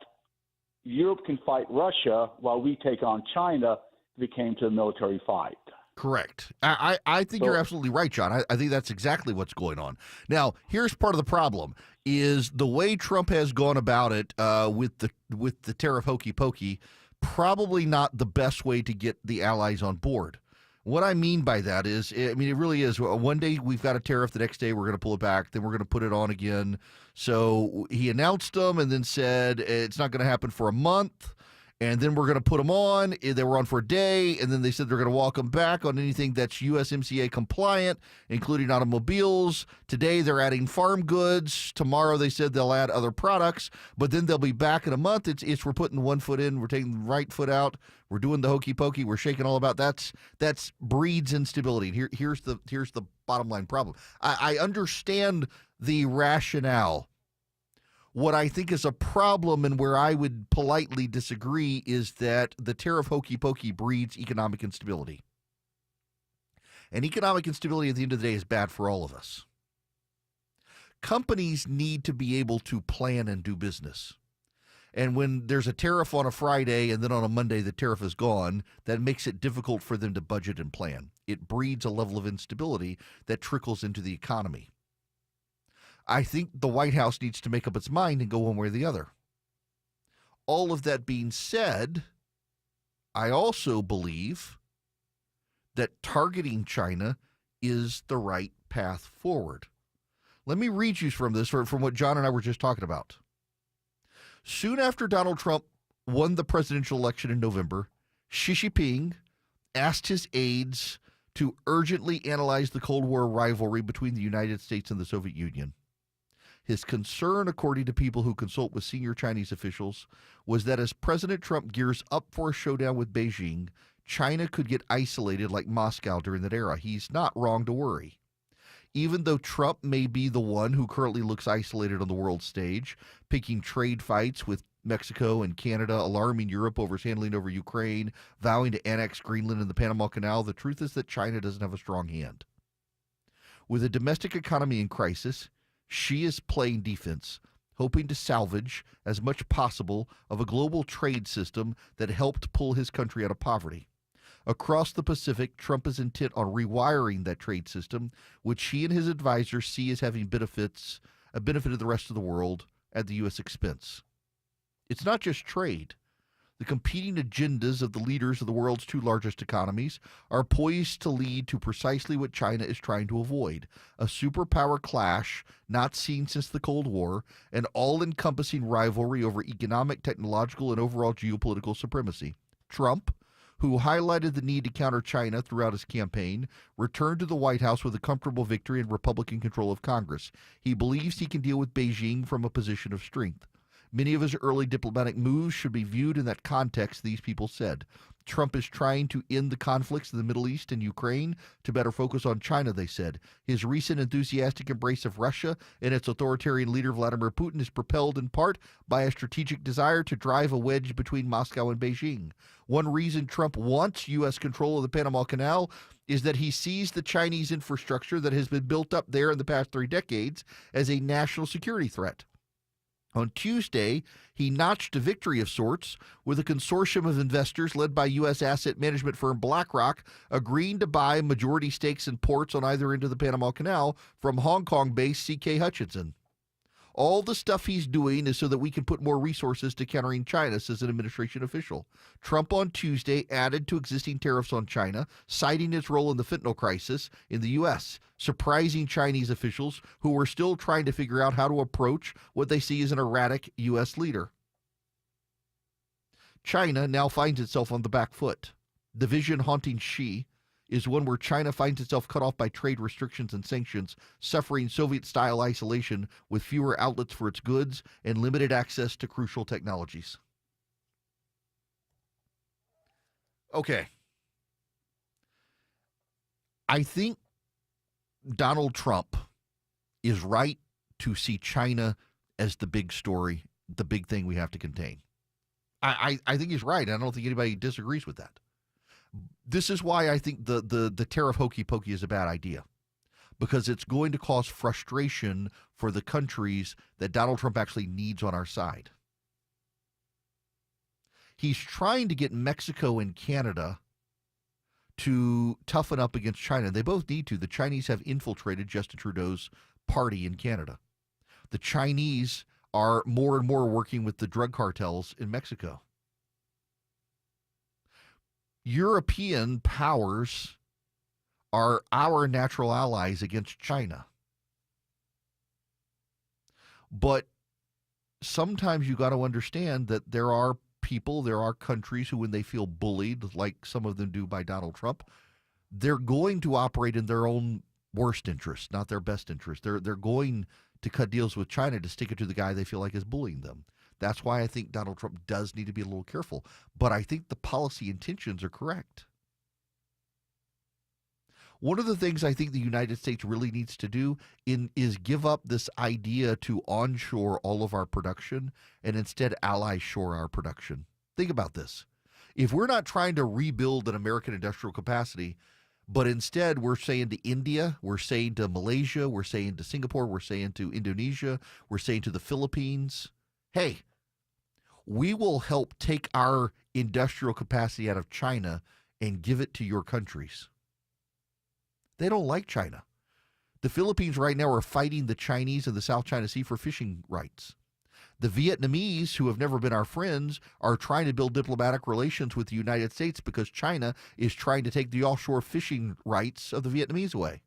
Europe can fight Russia while we take on China if it came to a military fight. Correct. I think you're absolutely right, John. I think that's exactly what's going on. Now, here's part of the problem is the way Trump has gone about it with the tariff hokey pokey, probably not the best way to get the allies on board. What I mean by that is, I mean, it really is. One day we've got a tariff, the next day we're going to pull it back, then we're going to put it on again. So he announced them and then said it's not going to happen for a month. And then we're going to put them on. They were on for a day, and then they said they're going to walk them back on anything that's USMCA compliant, including automobiles. Today, they're adding farm goods. Tomorrow, they said they'll add other products, but then they'll be back in a month. It's we're putting one foot in, we're taking the right foot out, we're doing the hokey pokey, we're shaking all about. That's breeds instability. Here's the bottom line problem. I understand the rationale. What I think is a problem and where I would politely disagree is that the tariff hokey pokey breeds economic instability. And economic instability at the end of the day is bad for all of us. Companies need to be able to plan and do business. And when there's a tariff on a Friday and then on a Monday the tariff is gone, that makes it difficult for them to budget and plan. It breeds a level of instability that trickles into the economy. I think the White House needs to make up its mind and go one way or the other. All of that being said, I also believe that targeting China is the right path forward. Let me read you from this, from what John and I were just talking about. Soon after Donald Trump won the presidential election in November, Xi Jinping asked his aides to urgently analyze the Cold War rivalry between the United States and the Soviet Union. His concern, according to people who consult with senior Chinese officials, was that as President Trump gears up for a showdown with Beijing, China could get isolated like Moscow during that era. He's not wrong to worry. Even though Trump may be the one who currently looks isolated on the world stage, picking trade fights with Mexico and Canada, alarming Europe over his handling over Ukraine, vowing to annex Greenland and the Panama Canal, the truth is that China doesn't have a strong hand. With a domestic economy in crisis, Xi is playing defense, hoping to salvage as much possible of a global trade system that helped pull his country out of poverty. Across the Pacific, Trump is intent on rewiring that trade system, which he and his advisors see as having benefited the rest of the world at the U.S. expense. It's not just trade. The competing agendas of the leaders of the world's two largest economies are poised to lead to precisely what China is trying to avoid, a superpower clash not seen since the Cold War, an all-encompassing rivalry over economic, technological, and overall geopolitical supremacy. Trump, who highlighted the need to counter China throughout his campaign, returned to the White House with a comfortable victory and Republican control of Congress. He believes he can deal with Beijing from a position of strength. Many of his early diplomatic moves should be viewed in that context, these people said. Trump is trying to end the conflicts in the Middle East and Ukraine to better focus on China, they said. His recent enthusiastic embrace of Russia and its authoritarian leader Vladimir Putin is propelled in part by a strategic desire to drive a wedge between Moscow and Beijing. One reason Trump wants U.S. control of the Panama Canal is that he sees the Chinese infrastructure that has been built up there in the past 3 decades as a national security threat. On Tuesday, he notched a victory of sorts with a consortium of investors led by U.S. asset management firm BlackRock agreeing to buy majority stakes in ports on either end of the Panama Canal from Hong Kong-based C.K. Hutchinson. All the stuff he's doing is so that we can put more resources to countering China, says an administration official. Trump on Tuesday added to existing tariffs on China, citing its role in the fentanyl crisis in the U.S., surprising Chinese officials who were still trying to figure out how to approach what they see as an erratic U.S. leader. China now finds itself on the back foot. The vision haunting Xi is one where China finds itself cut off by trade restrictions and sanctions, suffering Soviet-style isolation with fewer outlets for its goods and limited access to crucial technologies. Okay. I think Donald Trump is right to see China as the big story, the big thing we have to contain. I think he's right. I don't think anybody disagrees with that. This is why I think the tariff hokey pokey is a bad idea, because it's going to cause frustration for the countries that Donald Trump actually needs on our side. He's trying to get Mexico and Canada to toughen up against China. They both need to. The Chinese have infiltrated Justin Trudeau's party in Canada. The Chinese are more and more working with the drug cartels in Mexico. European powers are our natural allies against China. But sometimes you got to understand that there are people, there are countries who, when they feel bullied, like some of them do by Donald Trump, they're going to operate in their own worst interest, not their best interest. They're going to cut deals with China to stick it to the guy they feel like is bullying them. That's why I think Donald Trump does need to be a little careful. But I think the policy intentions are correct. One of the things I think the United States really needs to do is give up this idea to onshore all of our production and instead ally shore our production. Think about this. If we're not trying to rebuild an American industrial capacity, but instead we're saying to India, we're saying to Malaysia, we're saying to Singapore, we're saying to Indonesia, we're saying to the Philippines, hey, we will help take our industrial capacity out of China and give it to your countries. They don't like China. The Philippines right now are fighting the Chinese in the South China Sea for fishing rights. The Vietnamese, who have never been our friends, are trying to build diplomatic relations with the United States because China is trying to take the offshore fishing rights of the Vietnamese away.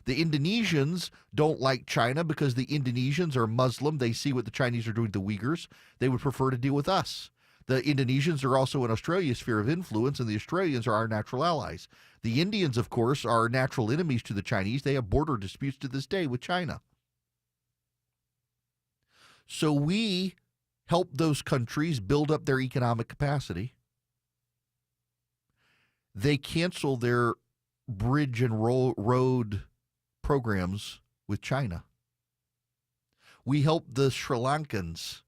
The Indonesians don't like China because the Indonesians are Muslim. They see what the Chinese are doing to the Uyghurs. They would prefer to deal with us. The Indonesians are also in Australia's sphere of influence, and the Australians are our natural allies. The Indians, of course, are natural enemies to the Chinese. They have border disputes to this day with China. So we help those countries build up their economic capacity. They cancel their bridge and road programs with China. We help the Sri Lankans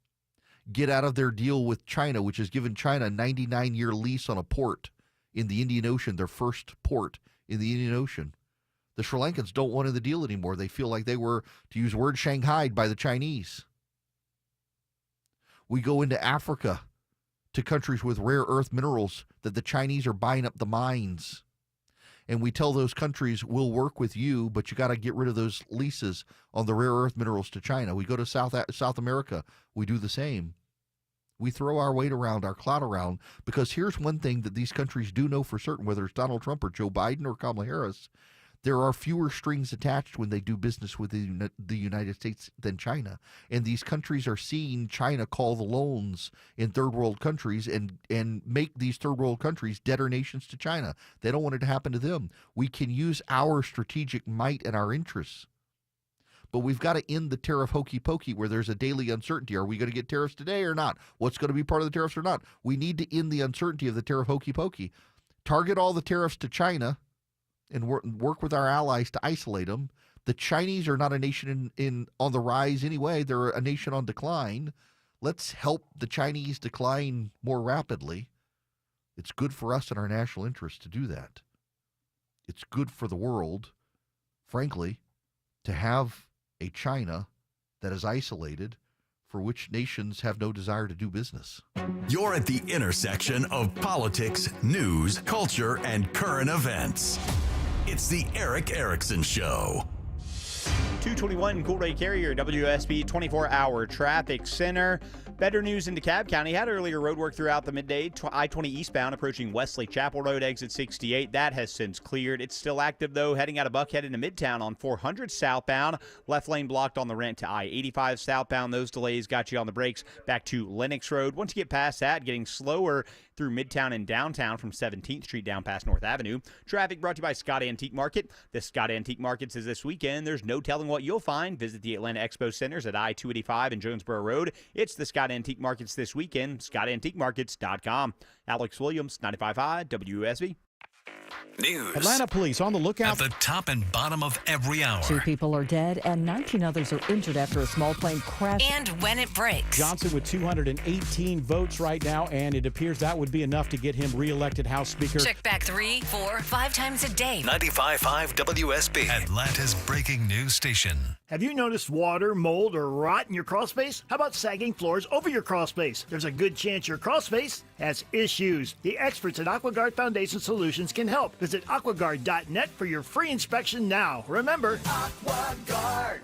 get out of their deal with China, which has given China a 99-year lease on a port in the Indian Ocean, their first port in the Indian Ocean. The Sri Lankans don't want the deal anymore. They feel like they were, to use the word, shanghaied by the Chinese. We go into Africa to countries with rare earth minerals that the Chinese are buying up the mines. And we tell those countries, we'll work with you, but you got to get rid of those leases on the rare earth minerals to China. We go to South America. We do the same. We throw our weight around, our clout around, because here's one thing that these countries do know for certain, whether it's Donald Trump or Joe Biden or Kamala Harris, there are fewer strings attached when they do business with the United States than China. And these countries are seeing China call the loans in third world countries and make these third world countries debtor nations to China. They don't want it to happen to them. We can use our strategic might and our interests. But we've got to end the tariff hokey pokey where there's a daily uncertainty. Are we going to get tariffs today or not? What's going to be part of the tariffs or not? We need to end the uncertainty of the tariff hokey pokey. Target all the tariffs to China and work with our allies to isolate them. The Chinese are not a nation on the rise anyway. They're a nation on decline. Let's help the Chinese decline more rapidly. It's good for us and our national interest to do that. It's good for the world, frankly, to have a China that is isolated, for which nations have no desire to do business. You're at the intersection of politics, news, culture, and current events. It's the Erick Erickson Show. 221 Cool Ray Carrier, WSB 24-hour traffic center. Better news in DeKalb County. Had earlier road work throughout the midday. I-20 eastbound approaching Wesley Chapel Road, exit 68. That has since cleared. It's still active, though, heading out of Buckhead into Midtown on 400 southbound. Left lane blocked on the ramp to I-85 southbound. Those delays got you on the brakes back to Lennox Road. Once you get past that, getting slower through Midtown and downtown from 17th Street down past North Avenue. Traffic brought to you by Scott Antique Market. The Scott Antique Markets is this weekend. There's no telling what you'll find. Visit the Atlanta Expo Centers at I-285 and Jonesboro Road. It's the Scott Antique Markets this weekend. ScottAntiqueMarkets.com. Alex Williams, 95.5 WSB. News. Atlanta police on the lookout at the top and bottom of every hour. 2 people are dead and 19 others are injured after a small plane crashed. And when it breaks. Johnson with 218 votes right now, and it appears that would be enough to get him reelected House Speaker. Check back 3, 4, 5 times a day. 95.5 WSB, Atlanta's breaking news station. Have you noticed water, mold, or rot in your crawl space? How about sagging floors over your crawl space? There's a good chance your crawl space has issues. The experts at AquaGuard Foundation Solutions can help. Visit aquaguard.net for your free inspection now. Remember, AquaGuard.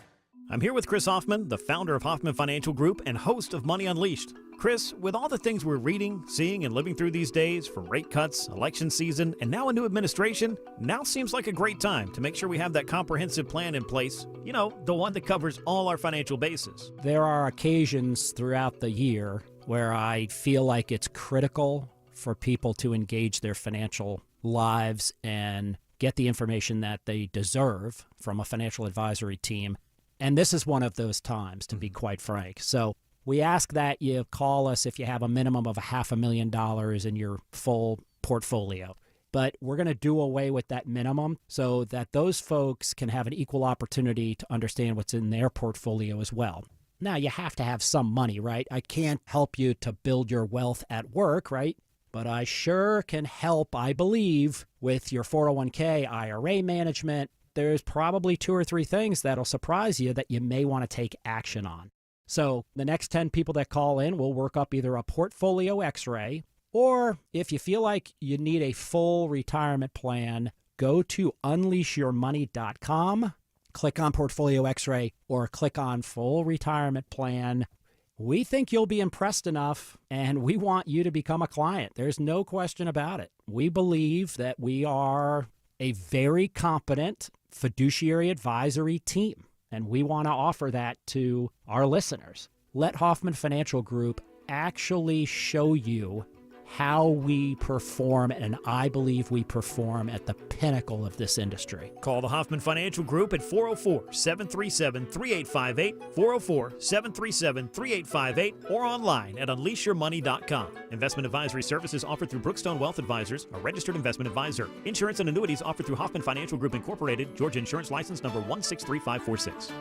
I'm here with Chris Hoffman, the founder of Hoffman Financial Group and host of Money Unleashed. Chris, with all the things we're reading, seeing, and living through these days, from rate cuts, election season, and now a new administration, now seems like a great time to make sure we have that comprehensive plan in place. You know, the one that covers all our financial bases. There are occasions throughout the year where I feel like it's critical for people to engage their financial lives and get the information that they deserve from a financial advisory team. And this is one of those times, to be quite frank. So we ask that you call us if you have a minimum of $500,000 in your full portfolio. But we're going to do away with that minimum so that those folks can have an equal opportunity to understand what's in their portfolio as well. Now, you have to have some money, right? I can't help you to build your wealth at work, right? But I sure can help, I believe, with your 401k, IRA management. There's probably 2 or 3 things that'll surprise you that you may want to take action on. So the next 10 people that call in will work up either a portfolio x-ray, or if you feel like you need a full retirement plan, go to unleashyourmoney.com, click on Portfolio X-ray, or click on Full Retirement Plan. We think you'll be impressed enough, and we want you to become a client. There's no question about it. We believe that we are a very competent fiduciary advisory team, and we want to offer that to our listeners. Let Hoffman Financial Group actually show you how we perform, and I believe we perform at the pinnacle of this industry. Call the Hoffman Financial Group at 404-737-3858, 404-737-3858, or online at unleashyourmoney.com. Investment advisory services offered through Brookstone Wealth Advisors, a registered investment advisor. Insurance and annuities offered through Hoffman Financial Group Incorporated, Georgia Insurance License number 163546.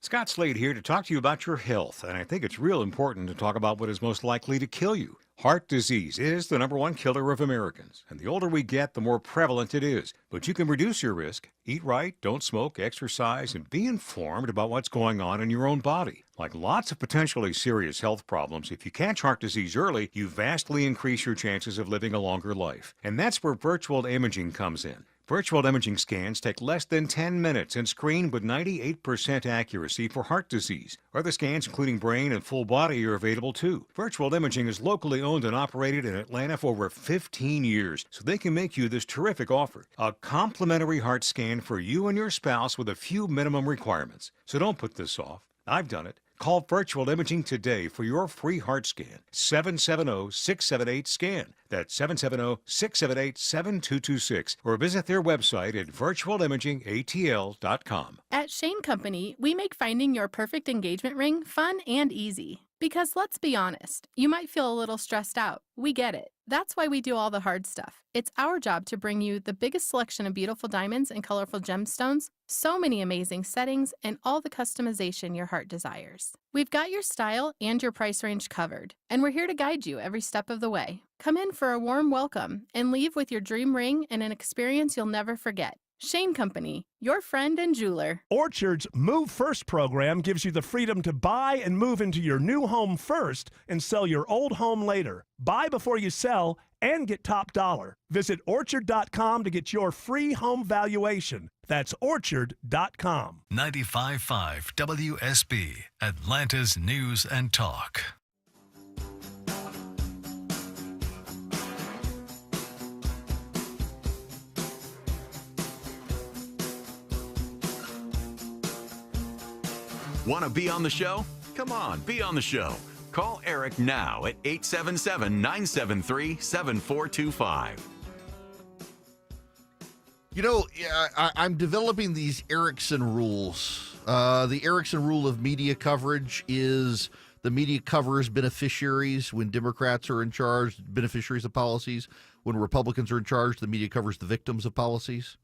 Scott Slade here to talk to you about your health, and I think it's real important to talk about what is most likely to kill you. Heart disease is the number 1 killer of Americans, and the older we get, the more prevalent it is. But you can reduce your risk. Eat right, don't smoke, exercise, and be informed about what's going on in your own body. Like lots of potentially serious health problems, if you catch heart disease early, you vastly increase your chances of living a longer life. And that's where virtual imaging comes in. Virtual imaging scans take less than 10 minutes and screen with 98% accuracy for heart disease. Other scans, including brain and full body, are available too. Virtual imaging is locally owned and operated in Atlanta for over 15 years, so they can make you this terrific offer. A complimentary heart scan for you and your spouse with a few minimum requirements. So don't put this off. I've done it. Call Virtual Imaging today for your free heart scan. 770-678-SCAN. That's 770-678-7226. Or visit their website at virtualimagingatl.com. At Shane Company, we make finding your perfect engagement ring fun and easy. Because let's be honest, you might feel a little stressed out. We get it. That's why we do all the hard stuff. It's our job to bring you the biggest selection of beautiful diamonds and colorful gemstones, so many amazing settings, and all the customization your heart desires. We've got your style and your price range covered, and we're here to guide you every step of the way. Come in for a warm welcome and leave with your dream ring and an experience you'll never forget. Shane Company, your friend and jeweler. Orchard's Move First program gives you the freedom to buy and move into your new home first and sell your old home later. Buy before you sell and get top dollar. Visit Orchard.com to get your free home valuation. That's Orchard.com. 95.5 WSB, Atlanta's News and Talk. Want to be on the show? Come on, be on the show. Call Eric now at 877-973-7425. You know, I'm developing these Erickson rules. The Erickson rule of media coverage is the media covers beneficiaries when Democrats are in charge, beneficiaries of policies. When Republicans are in charge, the media covers the victims of policies.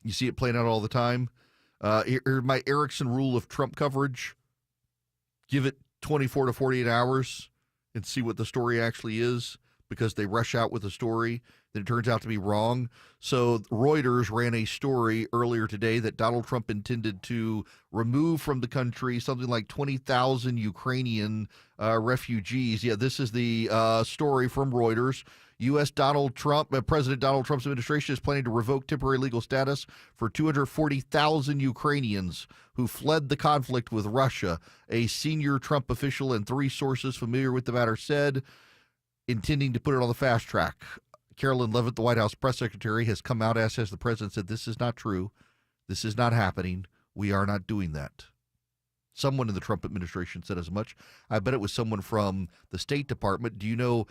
You see it playing out all the time. Here's my Erickson rule of Trump coverage. Give it 24 to 48 hours and see what the story actually is, because they rush out with a story that turns out to be wrong. So Reuters ran a story earlier today that Donald Trump intended to remove from the country something like 20,000 Ukrainian refugees. Yeah, this is the story from Reuters. U.S. President Donald Trump's administration is planning to revoke temporary legal status for 240,000 Ukrainians who fled the conflict with Russia. A senior Trump official and 3 sources familiar with the matter said, intending to put it on the fast track. Carolyn Leavitt, the White House press secretary, has come out, as has the president, said this is not true. This is not happening. We are not doing that. Someone in the Trump administration said as much. I bet it was someone from the State Department. Do you know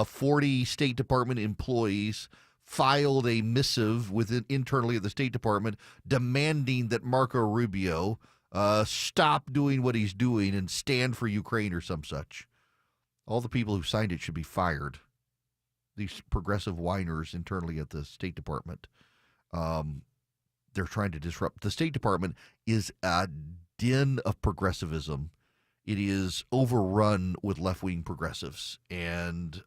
40 State Department employees filed a missive internally at the State Department demanding that Marco Rubio stop doing what he's doing and stand for Ukraine or some such? All the people who signed it should be fired. These progressive whiners internally at the State Department. They're trying to disrupt. The State Department is a den of progressivism. It is overrun with left-wing progressives, and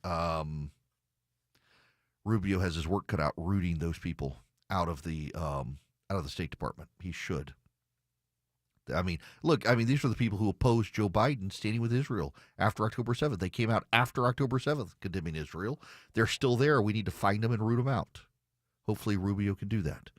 Rubio has his work cut out rooting those people out of the State Department. He should. I mean, look, these are the people who opposed Joe Biden standing with Israel after October 7th. They came out after October 7th condemning Israel. They're still there. We need to find them and root them out. Hopefully Rubio can do that.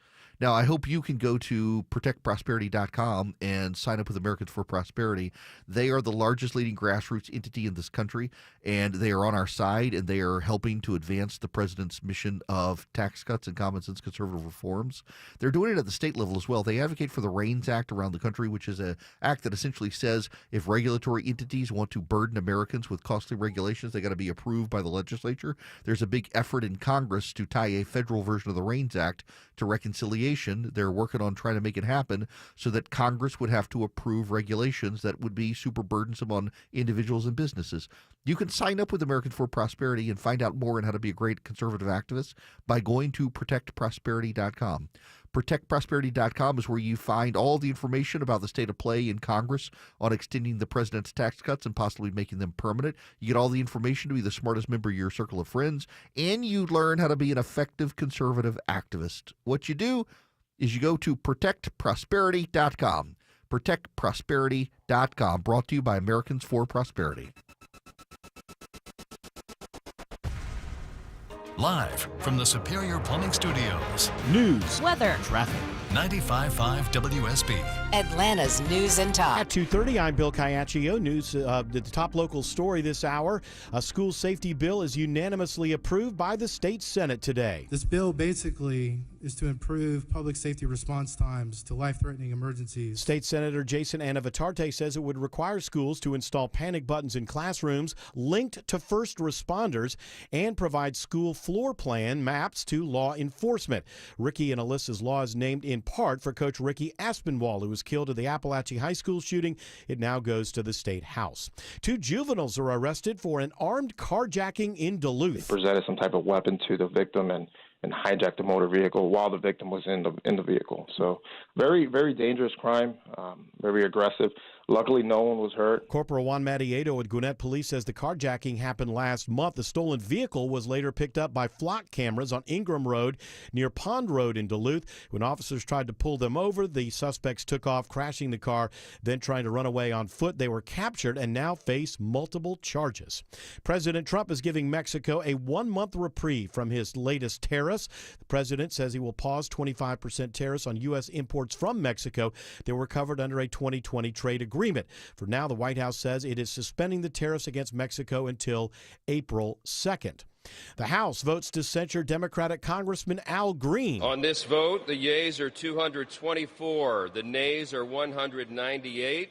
Now, I hope you can go to protectprosperity.com and sign up with Americans for Prosperity. They are the largest leading grassroots entity in this country, and they are on our side, and they are helping to advance the president's mission of tax cuts and common sense conservative reforms. They're doing it at the state level as well. They advocate for the REINS Act around the country, which is an act that essentially says if regulatory entities want to burden Americans with costly regulations, they got to be approved by the legislature. There's a big effort in Congress to tie a federal version of the REINS Act to reconciliation. They're working on trying to make it happen so that Congress would have to approve regulations that would be super burdensome on individuals and businesses. You can sign up with Americans for Prosperity and find out more on how to be a great conservative activist by going to protectprosperity.com. ProtectProsperity.com is where you find all the information about the state of play in Congress on extending the president's tax cuts and possibly making them permanent. You get all the information to be the smartest member of your circle of friends, and you learn how to be an effective conservative activist. What you do is you go to ProtectProsperity.com. ProtectProsperity.com, brought to you by Americans for Prosperity. Live from the Superior Plumbing Studios. News, weather, traffic. 95.5 WSB. Atlanta's News and Talk. At 2:30, I'm Bill Caiaccio. News, the top local story this hour. A school safety bill is unanimously approved by the state Senate today. This bill basically is to improve public safety response times to life-threatening emergencies. State Senator Jason Anavitarte says it would require schools to install panic buttons in classrooms linked to first responders and provide school floor plan maps to law enforcement. Ricky and Alyssa's Law is named in part for Coach Ricky Aspinwall, who was killed at the Appalachia High School shooting. It now goes to the State House. 2 juveniles are arrested for an armed carjacking in Duluth. Presented some type of weapon to the victim and hijacked the motor vehicle while the victim was in the vehicle. So very, very dangerous crime, very aggressive. Luckily, no one was hurt. Corporal Juan Matiedo at Gwinnett Police says the carjacking happened last month. The stolen vehicle was later picked up by flock cameras on Ingram Road near Pond Road in Duluth. When officers tried to pull them over, the suspects took off, crashing the car, then trying to run away on foot. They were captured and now face multiple charges. President Trump is giving Mexico a 1-month reprieve from his latest tariffs. The president says he will pause 25% tariffs on U.S. imports from Mexico that were covered under a 2020 trade agreement. For now, the White House says it is suspending the tariffs against Mexico until April 2nd. The House votes to censure Democratic Congressman Al Green. On this vote, the yeas are 224, the nays are 198,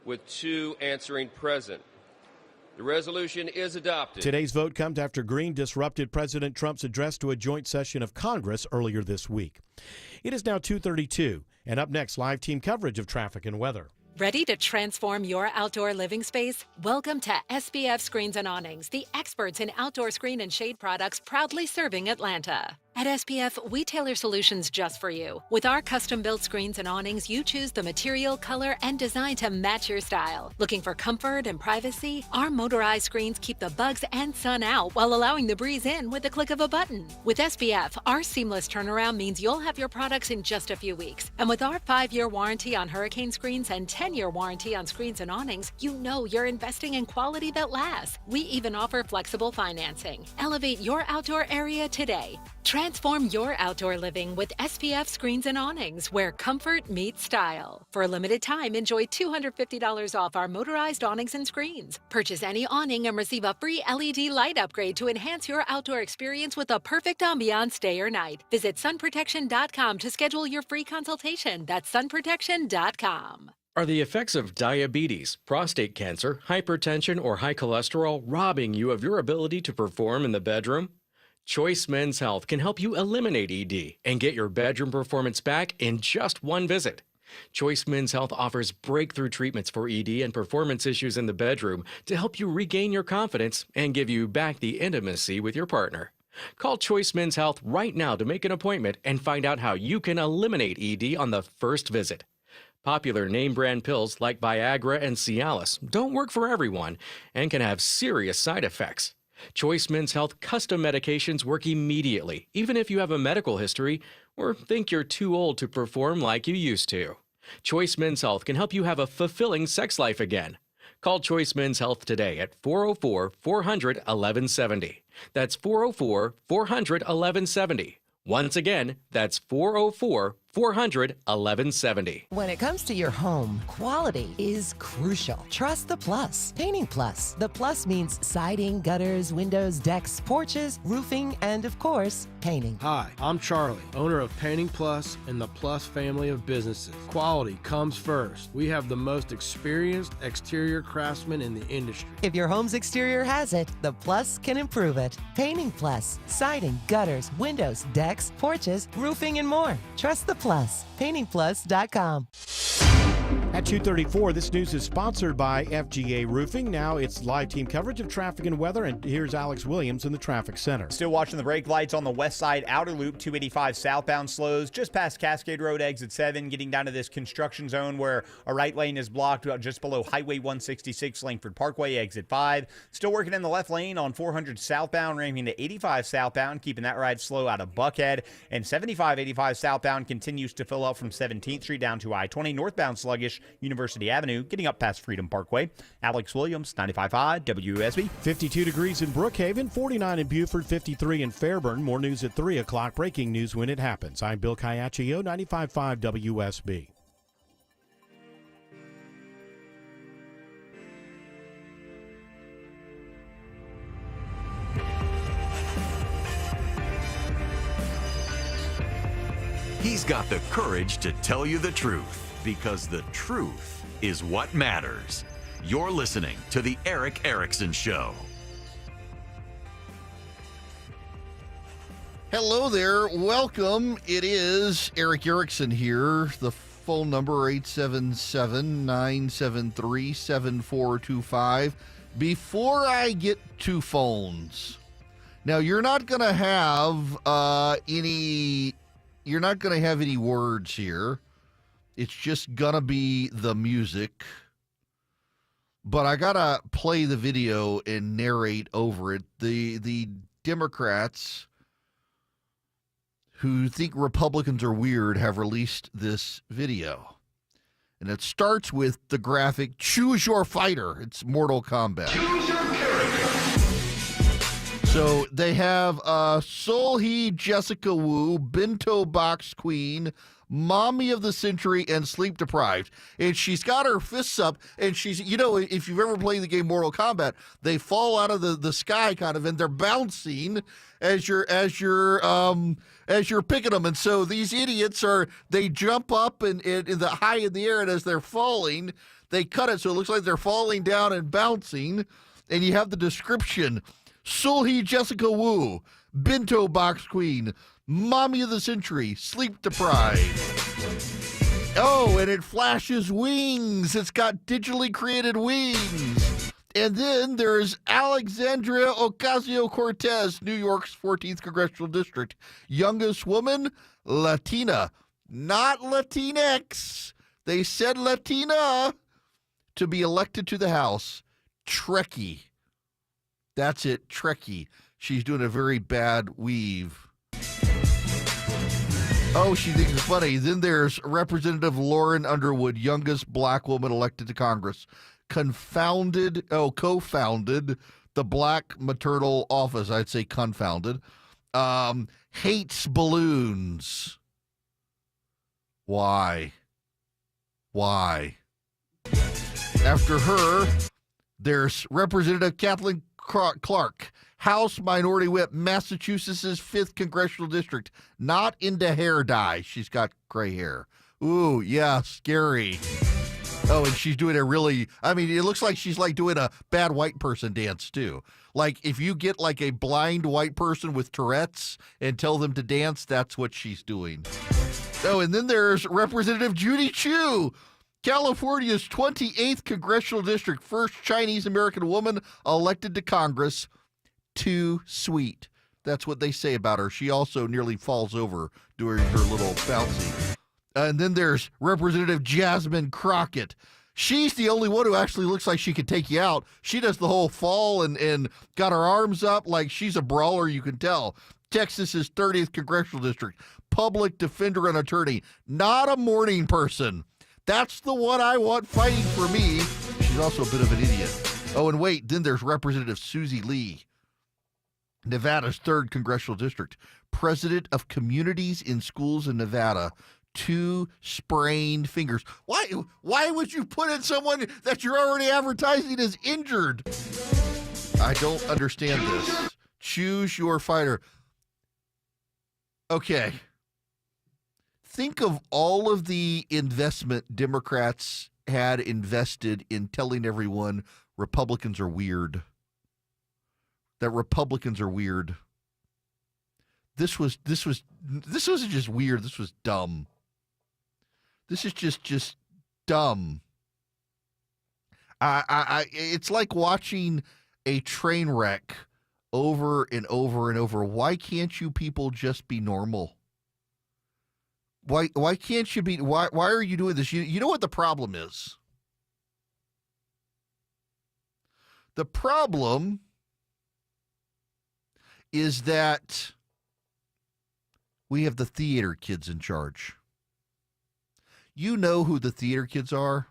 with 2 answering present. The resolution is adopted. Today's vote comes after Green disrupted President Trump's address to a joint session of Congress earlier this week. It is now 2:32, and up next, live team coverage of traffic and weather. Ready to transform your outdoor living space? Welcome to SPF Screens and Awnings, the experts in outdoor screen and shade products proudly serving Atlanta. At SPF, we tailor solutions just for you. With our custom-built screens and awnings, you choose the material, color, and design to match your style. Looking for comfort and privacy? Our motorized screens keep the bugs and sun out while allowing the breeze in with the click of a button. With SPF, our seamless turnaround means you'll have your products in just a few weeks. And with our 5-year warranty on hurricane screens and 10-year warranty on screens and awnings, you know you're investing in quality that lasts. We even offer flexible financing. Elevate your outdoor area today. Transform your outdoor living with SPF Screens and Awnings, where comfort meets style. For a limited time, enjoy $250 off our motorized awnings and screens. Purchase any awning and receive a free LED light upgrade to enhance your outdoor experience with a perfect ambiance day or night. Visit sunprotection.com to schedule your free consultation. That's sunprotection.com. Are the effects of diabetes, prostate cancer, hypertension, or high cholesterol robbing you of your ability to perform in the bedroom? Choice Men's Health can help you eliminate ED and get your bedroom performance back in just one visit. Choice Men's Health offers breakthrough treatments for ED and performance issues in the bedroom to help you regain your confidence and give you back the intimacy with your partner. Call Choice Men's Health right now to make an appointment and find out how you can eliminate ED on the first visit. Popular name brand pills like Viagra and Cialis don't work for everyone and can have serious side effects. Choice Men's Health custom medications work immediately, even if you have a medical history or think you're too old to perform like you used to. Choice Men's Health can help you have a fulfilling sex life again. Call Choice Men's Health today at 404-400-1170. That's 404-400-1170. Once again, that's 404-400-1170. When it comes to your home, quality is crucial. Trust the Plus. Painting Plus. The Plus means siding, gutters, windows, decks, porches, roofing, and of course, painting. Hi, I'm Charlie, owner of Painting Plus and the Plus family of businesses. Quality comes first. We have the most experienced exterior craftsmen in the industry. If your home's exterior has it, the Plus can improve it. Painting Plus. Siding, gutters, windows, decks, porches, roofing, and more. Trust the Plus. PaintingPlus.com. At 2:34, this news is sponsored by FGA Roofing. Now it's live team coverage of traffic and weather, and here's Alex Williams in the traffic center. Still watching the brake lights on the west side outer loop, 285 southbound slows just past Cascade Road, exit 7, getting down to this construction zone where a right lane is blocked just below Highway 166, Langford Parkway, exit 5. Still working in the left lane on 400 southbound, ramping to 85 southbound, keeping that ride slow out of Buckhead. And 75-85 southbound continues to fill up from 17th Street down to I-20, northbound sluggish, University Avenue, getting up past Freedom Parkway. Alex Williams, 95.5 WSB. 52 degrees in Brookhaven, 49 in Beaufort, 53 in Fairburn. More news at 3 o'clock. Breaking news when it happens. I'm Bill Caiaccio, 95.5 WSB. He's got the courage to tell you the truth, because the truth is what matters. You're listening to The Erick Erickson Show. Hello there. Welcome. It is Erick Erickson here. The phone number 877-973-7425. Before I get to phones, now you're not going to have any words here. It's just gonna be the music. But I gotta play the video and narrate over it. The Democrats who think Republicans are weird have released this video. And it starts with the graphic, choose your fighter. It's Mortal Kombat. Choose your character. So they have Seol-hee Jessica Wu, Bento Box Queen, Mommy of the Century, and Sleep Deprived. And she's got her fists up, and she's, you know, if you've ever played the game Mortal Kombat, they fall out of the sky kind of, and they're bouncing as you're picking them. And so these idiots they jump up and in the high in the air, and as they're falling, they cut it so it looks like they're falling down and bouncing. And you have the description: Seol-hee Jessica Wu, Bento Box Queen, Mommy of the Century, Sleep Deprived. Oh, and it flashes wings. It's got digitally created wings. And then there's Alexandria Ocasio-Cortez, New York's 14th Congressional District. Youngest woman, Latina. Not Latinx. They said Latina to be elected to the House. Trekkie. That's it, Trekkie. She's doing a very bad weave. Oh, she thinks it's funny. Then there's Representative Lauren Underwood, youngest black woman elected to Congress. Co-founded the Black Maternal Office. I'd say confounded. Hates balloons. Why? After her, there's Representative Kathleen Clark, House Minority Whip, Massachusetts' 5th Congressional District. Not into hair dye. She's got gray hair. Ooh, yeah, scary. Oh, and she's doing a really, I mean, it looks like she's like doing a bad white person dance too. Like if you get like a blind white person with Tourette's and tell them to dance, that's what she's doing. Oh, and then there's Representative Judy Chu, California's 28th congressional district, first Chinese American woman elected to Congress. Too sweet. That's what they say about her. She also nearly falls over during her little bouncy. And then there's Representative Jasmine Crockett. She's the only one who actually looks like she could take you out. She does the whole fall and got her arms up like she's a brawler, you can tell. Texas's 30th congressional district, public defender and attorney, not a morning person. That's the one I want fighting for me. She's also a bit of an idiot. Oh, and wait, then there's Representative Susie Lee, Nevada's 3rd congressional district, president of Communities in Schools in Nevada. 2 sprained fingers. Why would you put in someone that you're already advertising as injured? I don't understand this. Choose your fighter. Okay. Think of all of the investment Democrats had invested in telling everyone Republicans are weird. That Republicans are weird. This wasn't just weird. This was dumb. This is just dumb. It's like watching a train wreck over and over and over. Why can't you people just be normal? Why can't you be? Why are you doing this? You know what the problem is? The problem is that we have the theater kids in charge. You know who the theater kids are?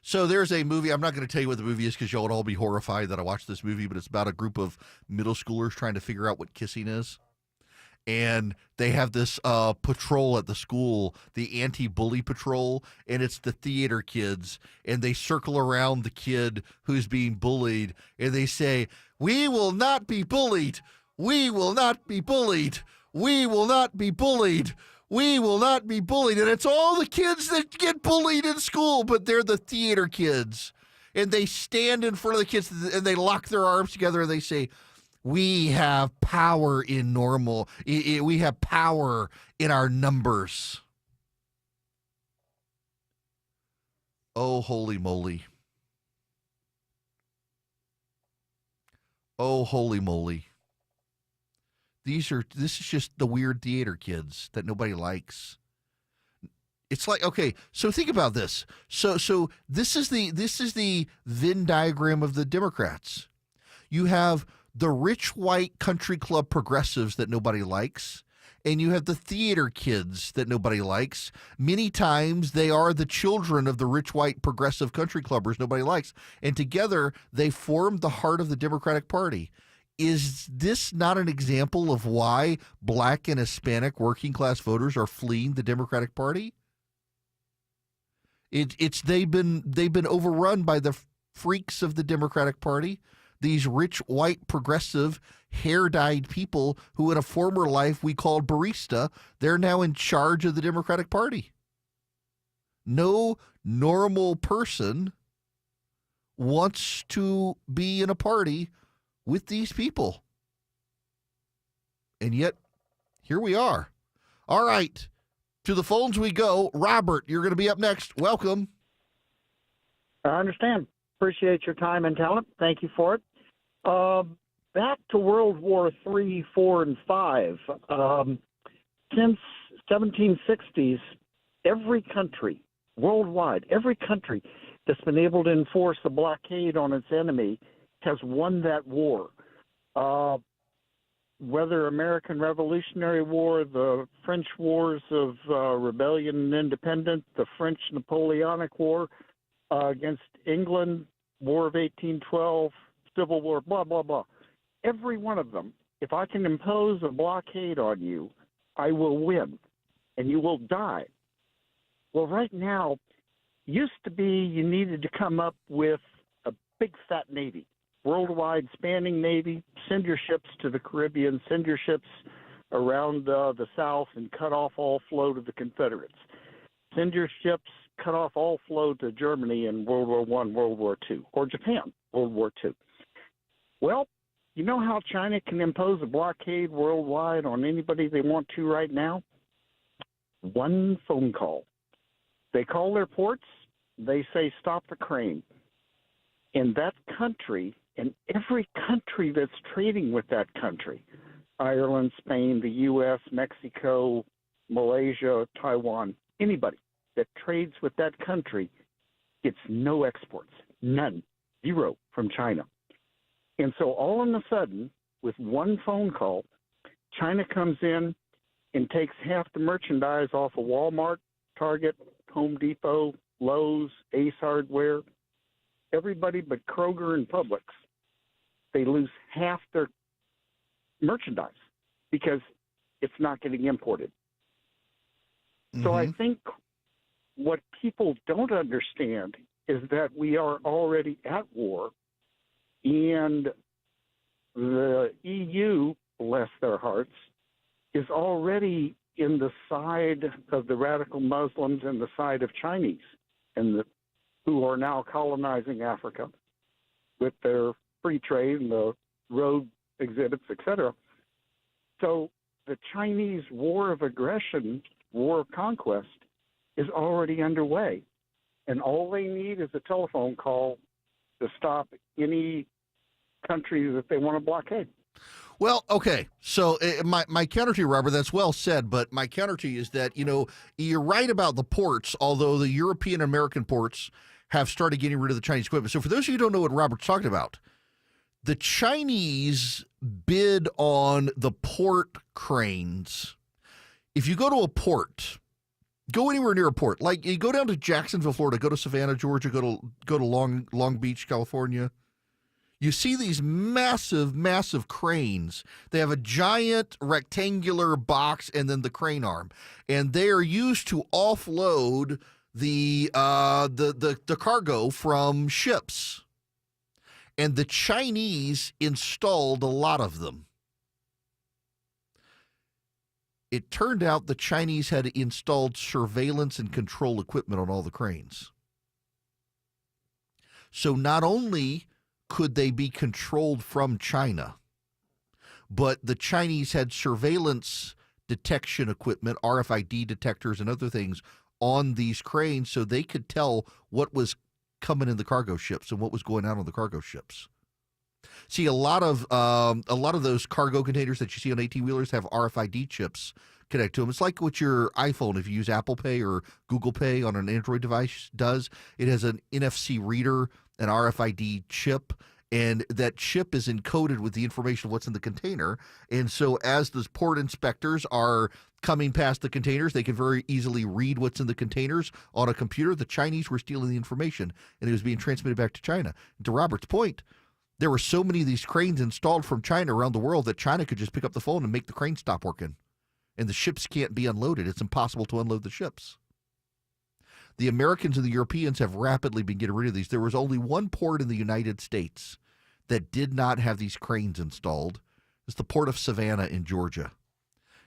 So there's a movie. I'm not going to tell you what the movie is because y'all would all be horrified that I watched this movie, but it's about a group of middle schoolers trying to figure out what kissing is. And they have this patrol at the school, the anti-bully patrol, and it's the theater kids. And they circle around the kid who's being bullied, and they say, "We will not be bullied. We will not be bullied. We will not be bullied. We will not be bullied." And it's all the kids that get bullied in school, but they're the theater kids. And they stand in front of the kids, and they lock their arms together, and they say, "We have power in normal. We have power in our numbers." Oh, holy moly. Oh, holy moly. This is just the weird theater kids that nobody likes. It's like, okay, so think about this. So this is the Venn diagram of the Democrats. You have the rich white country club progressives that nobody likes, and you have the theater kids that nobody likes. Many times they are the children of the rich white progressive country clubbers nobody likes, and together they form the heart of the Democratic Party. Is this not an example of why black and Hispanic working class voters are fleeing the Democratic Party? They've been overrun by the freaks of the Democratic Party. These rich, white, progressive, hair-dyed people who in a former life we called barista, they're now in charge of the Democratic Party. No normal person wants to be in a party with these people. And yet, here we are. All right, to the phones we go. Robert, you're going to be up next. Welcome. I understand. Appreciate your time and talent. Thank you for it. Back to World War III, IV, and V. Since 1760s, every country, worldwide, every country that's been able to enforce a blockade on its enemy has won that war. Whether American Revolutionary War, the French Wars of Rebellion and Independence, the French Napoleonic War against England, War of 1812, Civil War, blah, blah, blah. Every one of them, if I can impose a blockade on you, I will win, and you will die. Well, right now, used to be you needed to come up with a big fat navy, worldwide spanning navy, send your ships to the Caribbean, send your ships around the South and cut off all flow to the Confederates. Send your ships cut off all flow to Germany in World War I, World War II, or Japan, World War II. Well, you know how China can impose a blockade worldwide on anybody they want to right now? One phone call. They call their ports, they say, stop the crane. In that country, and every country that's trading with that country, Ireland, Spain, the U.S., Mexico, Malaysia, Taiwan, anybody that trades with that country gets no exports, none, zero from China. And so all of a sudden, with one phone call, China comes in and takes half the merchandise off of Walmart, Target, Home Depot, Lowe's, Ace Hardware, everybody but Kroger and Publix. They lose half their merchandise because it's not getting imported. So I think what people don't understand is that we are already at war, and the EU, bless their hearts, is already in the side of the radical Muslims and the side of Chinese, and who are now colonizing Africa with their free trade and the road exhibits, etc. So the Chinese war of aggression, war of conquest, is already underway. And all they need is a telephone call to stop any country that they want to blockade. Well, okay. So my counter to you, Robert, that's well said, but my counter to you is that, you're right about the ports, although the European American ports have started getting rid of the Chinese equipment. So for those of you who don't know what Robert's talking about, the Chinese bid on the port cranes. If you go to a port, go anywhere near a port, like you go down to Jacksonville, Florida, go to Savannah, Georgia, go to Long Beach, California. You see these massive, massive cranes. They have a giant rectangular box and then the crane arm, and they are used to offload the cargo from ships. And the Chinese installed a lot of them. It turned out the Chinese had installed surveillance and control equipment on all the cranes. So not only could they be controlled from China, but the Chinese had surveillance detection equipment, RFID detectors and other things on these cranes so they could tell what was coming in the cargo ships and what was going out on the cargo ships. See, a lot of those cargo containers that you see on 18-wheelers have RFID chips connected to them. It's like what your iPhone, if you use Apple Pay or Google Pay on an Android device, does. It has an NFC reader, an RFID chip, and that chip is encoded with the information of what's in the container. And so as the port inspectors are coming past the containers, they can very easily read what's in the containers on a computer. The Chinese were stealing the information, and it was being transmitted back to China. To Robert's point, there were so many of these cranes installed from China around the world that China could just pick up the phone and make the crane stop working. And the ships can't be unloaded. It's impossible to unload the ships. The Americans and the Europeans have rapidly been getting rid of these. There was only one port in the United States that did not have these cranes installed. It's the port of Savannah in Georgia.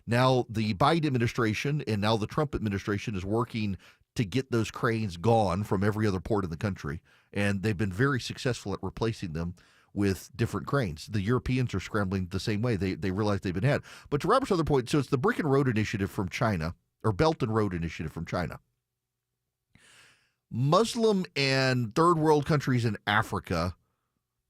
Now, the Biden administration and now the Trump administration is working to get those cranes gone from every other port in the country. And they've been very successful at replacing them with different cranes. The Europeans are scrambling the same way. They realize they've been had. But to Robert's other point, so it's the Brick and Road Initiative from China, or Belt and Road Initiative from China. Muslim and third world countries in Africa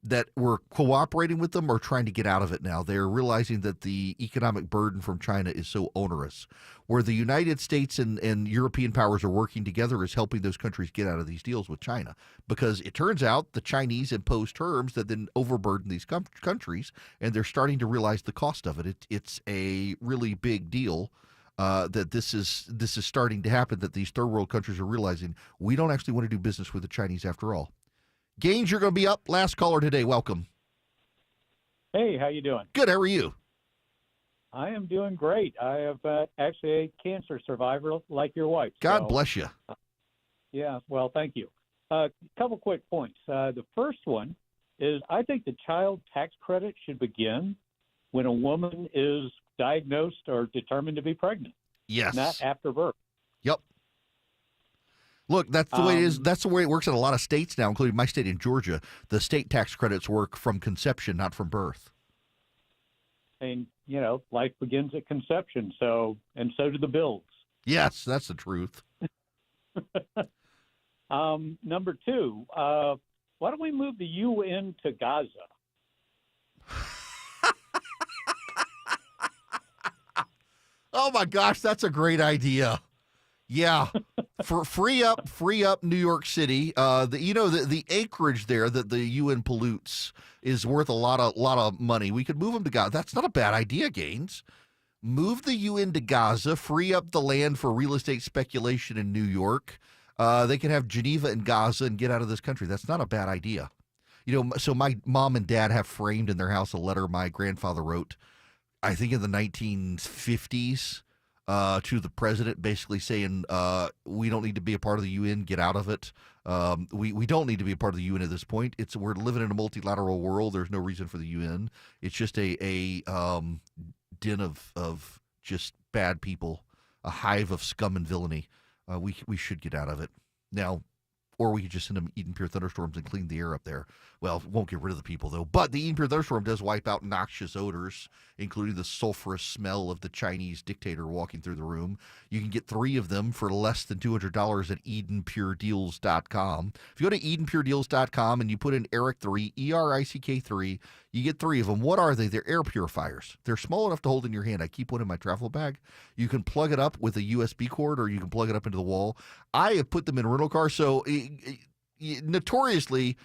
that were cooperating with them are trying to get out of it now. They're realizing that the economic burden from China is so onerous. Where the United States and European powers are working together is helping those countries get out of these deals with China. Because it turns out the Chinese impose terms that then overburden these countries, and they're starting to realize the cost of it. It's a really big deal. That this is starting to happen, that these third world countries are realizing we don't actually want to do business with the Chinese after all. Gaines, you're going to be up. Last caller today. Welcome. Hey, how you doing? Good. How are you? I am doing great. I have actually a cancer survivor like your wife. God bless you. Yeah, well, thank you. A couple quick points. The first one is I think the child tax credit should begin when a woman is diagnosed or determined to be pregnant. Yes. Not after birth. Yep. Look, that's the way it is. That's the way it works in a lot of states now, including my state in Georgia. The state tax credits work from conception, not from birth. And, life begins at conception, so do the bills. Yes, that's the truth. Number two, why don't we move the UN to Gaza? Oh my gosh, that's a great idea. Yeah, for free up New York City. The acreage there that the UN pollutes is worth a lot of money. We could move them to Gaza. That's not a bad idea, Gaines. Move the UN to Gaza, free up the land for real estate speculation in New York. They can have Geneva and Gaza and get out of this country. That's not a bad idea. So my mom and dad have framed in their house a letter my grandfather wrote, I think in the 1950s, to the president, basically saying, we don't need to be a part of the UN, get out of it. We don't need to be a part of the UN at this point. We're living in a multilateral world. There's no reason for the UN. It's just a den of just bad people, a hive of scum and villainy. We should get out of it now, or we could just send them Eden Pure thunderstorms and clean the air up there. Well, it won't get rid of the people though. But the Eden Pure thunderstorm does wipe out noxious odors, including the sulfurous smell of the Chinese dictator walking through the room. You can get 3 of them for less than $200 at EdenPureDeals.com. If you go to EdenPureDeals.com and you put in ERIC3, ERICK3, you get 3 of them. What are they? They're air purifiers. They're small enough to hold in your hand. I keep one in my travel bag. You can plug it up with a USB cord, or you can plug it up into the wall. I have put them in rental cars. So notoriously,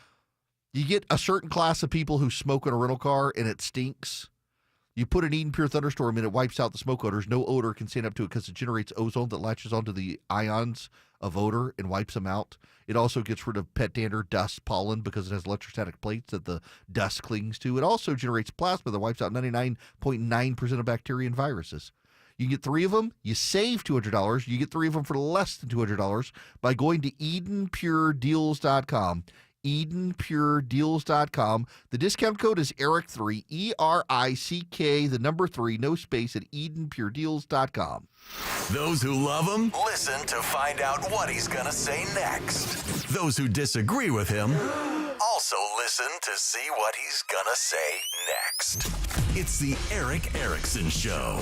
you get a certain class of people who smoke in a rental car and it stinks. You put an Eden Pure thunderstorm and it wipes out the smoke odors. No odor can stand up to it because it generates ozone that latches onto the ions of odor and wipes them out. It also gets rid of pet dander, dust, pollen, because it has electrostatic plates that the dust clings to. It also generates plasma that wipes out 99.9% of bacteria and viruses. You get 3 of them, you save $200. You get 3 of them for less than $200 by going to EdenPureDeals.com. EdenPureDeals.com. The discount code is ERIC3, ERICK, the number 3, no space, at EdenPureDeals.com. Those who love him, listen to find out what he's going to say next. Those who disagree with him, also listen to see what he's going to say next. It's the Eric Erickson Show.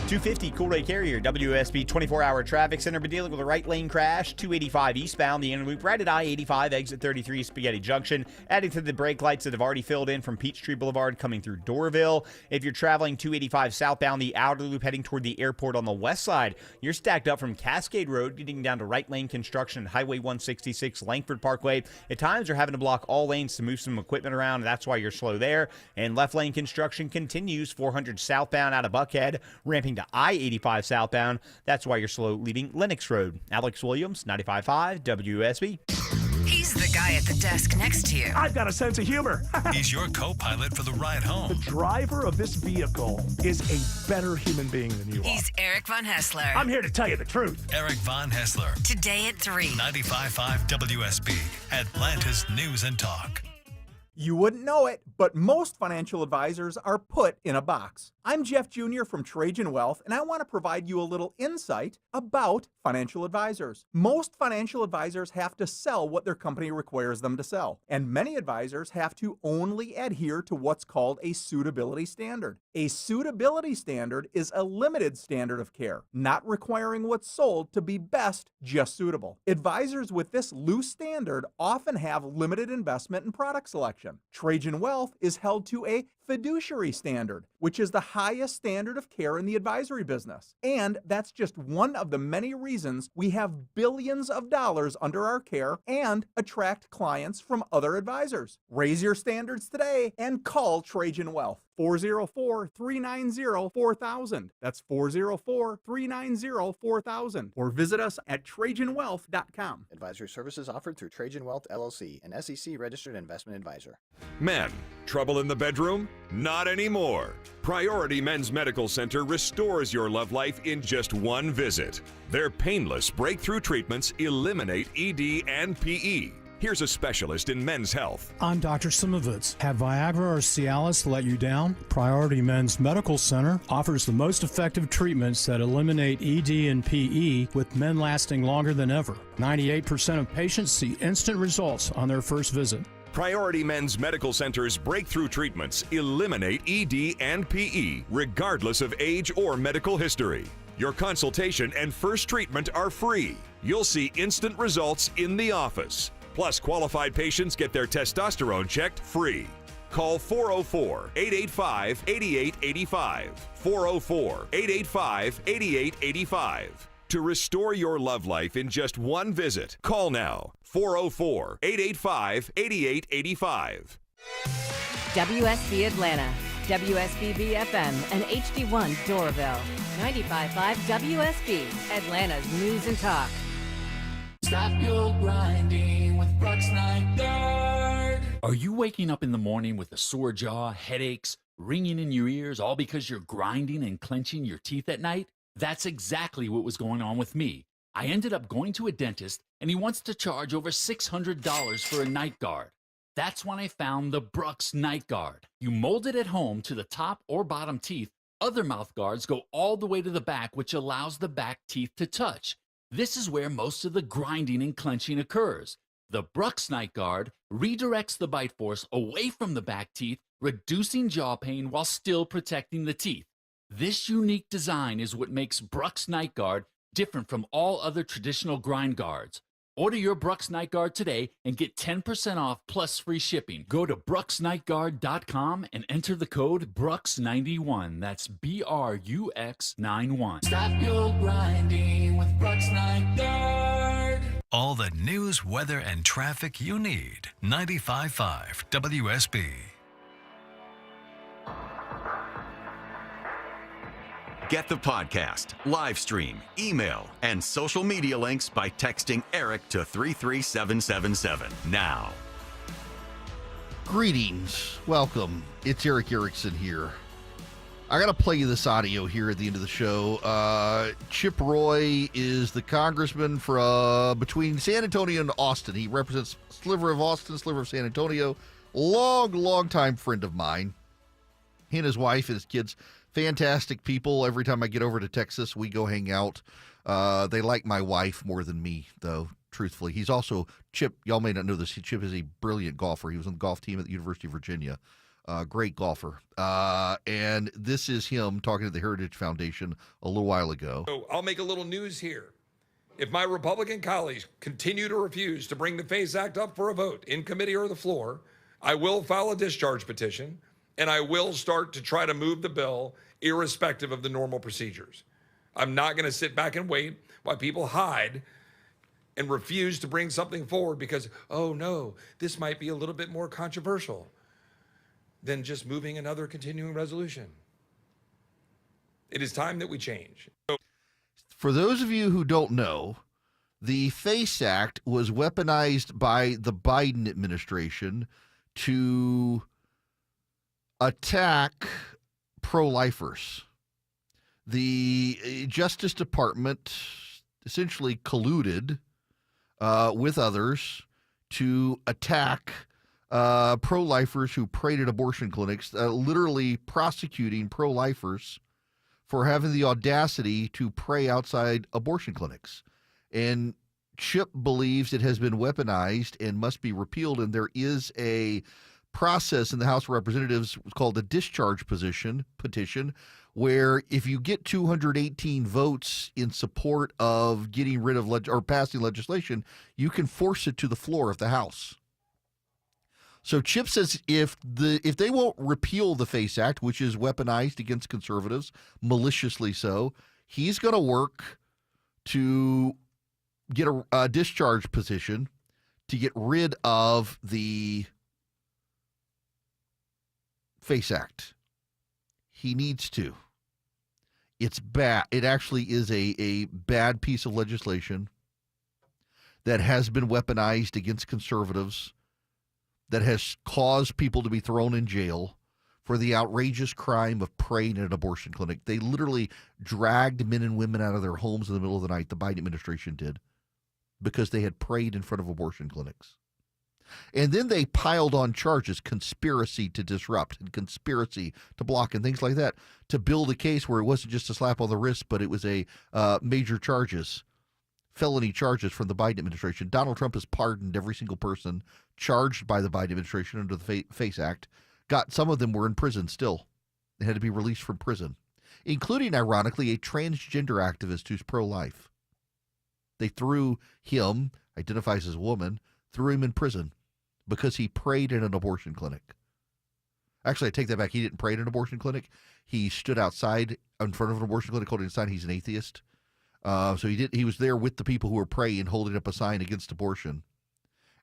250 Cool Ray Carrier, WSB 24-hour traffic center. Been dealing with a right lane crash, 285 eastbound, the inner loop right at I-85, exit 33, Spaghetti Junction. Adding to the brake lights that have already filled in from Peachtree Boulevard coming through Doraville. If you're traveling 285 southbound, the outer loop heading toward the airport on the west side, you're stacked up from Cascade Road, getting down to right lane construction, Highway 166, Langford Parkway. At times, you're having to block all lanes to move some equipment around, and that's why you're slow there. And left lane construction continues, 400 southbound out of Buckhead, ramping to I-85 southbound. That's why you're slow leaving Lennox Road. Alex Williams, 95.5 WSB. He's the guy at the desk next to you. I've got a sense of humor. He's your co-pilot for the ride home. The driver of this vehicle is a better human being than you are. He's Eric Von Hessler. I'm here to tell you the truth. Eric Von Hessler. Today at 3. 95.5 WSB, Atlanta's News and Talk. You wouldn't know it, but most financial advisors are put in a box. I'm Jeff Jr. from Trajan Wealth, and I want to provide you a little insight about financial advisors. Most financial advisors have to sell what their company requires them to sell, and many advisors have to only adhere to what's called a suitability standard. A suitability standard is a limited standard of care, not requiring what's sold to be best, just suitable. Advisors with this loose standard often have limited investment and product selection. Trajan Wealth is held to a fiduciary standard, which is the highest standard of care in the advisory business. And that's just one of the many reasons we have billions of dollars under our care and attract clients from other advisors. Raise your standards today and call Trajan Wealth. 404-390-4000. That's 404-390-4000. Or visit us at TrajanWealth.com. Advisory services offered through Trajan Wealth, LLC, an SEC-registered investment advisor. Men, trouble in the bedroom? Not anymore. Priority Men's Medical Center restores your love life in just one visit. Their painless breakthrough treatments eliminate ED and PE. Here's a specialist in men's health. I'm Dr. Simovitz. Have Viagra or Cialis let you down? Priority Men's Medical Center offers the most effective treatments that eliminate ED and PE, with men lasting longer than ever. 98% of patients see instant results on their first visit. Priority Men's Medical Center's breakthrough treatments eliminate ED and PE, regardless of age or medical history. Your consultation and first treatment are free. You'll see instant results in the office. Plus, qualified patients get their testosterone checked free. Call 404-885-8885. 404-885-8885. To restore your love life in just one visit, call now. 404-885-8885. WSB Atlanta, WSBB FM, and HD1 Doraville. 95.5 WSB, Atlanta's news and talk. Stop your grinding with Brooks Night Guard. Are you waking up in the morning with a sore jaw, headaches, ringing in your ears, all because you're grinding and clenching your teeth at night? That's exactly what was going on with me. I ended up going to a dentist, and he wants to charge over $600 for a night guard. That's when I found the Brooks Night Guard. You mold it at home to the top or bottom teeth. Other mouth guards go all the way to the back, which allows the back teeth to touch. This is where most of the grinding and clenching occurs. The Brooks Night Guard redirects the bite force away from the back teeth, reducing jaw pain while still protecting the teeth. This unique design is what makes Brooks Night Guard different from all other traditional grind guards. Order your Brooks Night Guard today and get 10% off plus free shipping. Go to brooksnightguard.com and enter the code BRUX91. That's BRUX91. Stop your grinding with Brooks Night Guard. All the news, weather, and traffic you need. 95.5 WSB. Get the podcast, live stream, email, and social media links by texting Eric to 33777 now. Greetings. Welcome. It's Eric Erickson here. I got to play you this audio here at the end of the show. Chip Roy is the congressman from between San Antonio and Austin. He represents sliver of Austin, sliver of San Antonio. Long time friend of mine. He and his wife and his kids, fantastic people. Every time I get over to Texas, we go hang out. They like my wife more than me, though, truthfully. He's also, Chip, y'all may not know this, Chip is a brilliant golfer. He was on the golf team at the University of Virginia. Great golfer. And this is him talking to the Heritage Foundation a little while ago. So I'll make a little news here. If my Republican colleagues continue to refuse to bring the FACE Act up for a vote in committee or the floor, I will file a discharge petition, and I will start to try to move the bill irrespective of the normal procedures. I'm not going to sit back and wait while people hide and refuse to bring something forward because, oh no, this might be a little bit more controversial than just moving another continuing resolution. It is time that we change. For those of you who don't know, the FACE Act was weaponized by the Biden administration to attack pro-lifers. The Justice Department essentially colluded with others to attack pro-lifers who prayed at abortion clinics, literally prosecuting pro-lifers for having the audacity to pray outside abortion clinics. And Chip believes it has been weaponized and must be repealed, and there is a process in the House of Representatives called the discharge petition, where if you get 218 votes in support of getting rid of or passing legislation, you can force it to the floor of the House. So Chip says if they won't repeal the FACE Act, which is weaponized against conservatives, maliciously so, he's going to work to get a discharge petition to get rid of the FACE Act. He needs to. It's bad. It actually is a bad piece of legislation that has been weaponized against conservatives, that has caused people to be thrown in jail for the outrageous crime of praying at an abortion clinic. They literally dragged men and women out of their homes in the middle of the night, the Biden administration did, because they had prayed in front of abortion clinics. And then they piled on charges, conspiracy to disrupt and conspiracy to block and things like that, to build a case where it wasn't just a slap on the wrist, but it was a major charges, felony charges from the Biden administration. Donald Trump has pardoned every single person charged by the Biden administration under the FACE Act. Some of them were in prison still. They had to be released from prison, including, ironically, a transgender activist who's pro-life. They threw him, identifies as a woman, threw him in prison because he prayed in an abortion clinic. Actually, I take that back. He didn't pray in an abortion clinic. He stood outside in front of an abortion clinic holding a sign. He's an atheist. So he was there with the people who were praying, holding up a sign against abortion.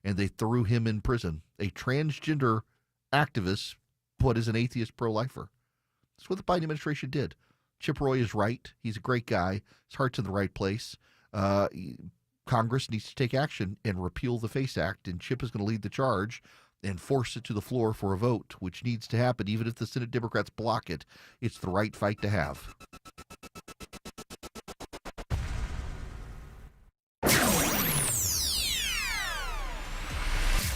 And they threw him in prison. A transgender activist, but is an atheist pro-lifer. That's what the Biden administration did. Chip Roy is right. He's a great guy. His heart's in the right place. Congress needs to take action and repeal the FACE Act, and Chip is going to lead the charge and force it to the floor for a vote, which needs to happen. Even if the Senate Democrats block it, it's the right fight to have.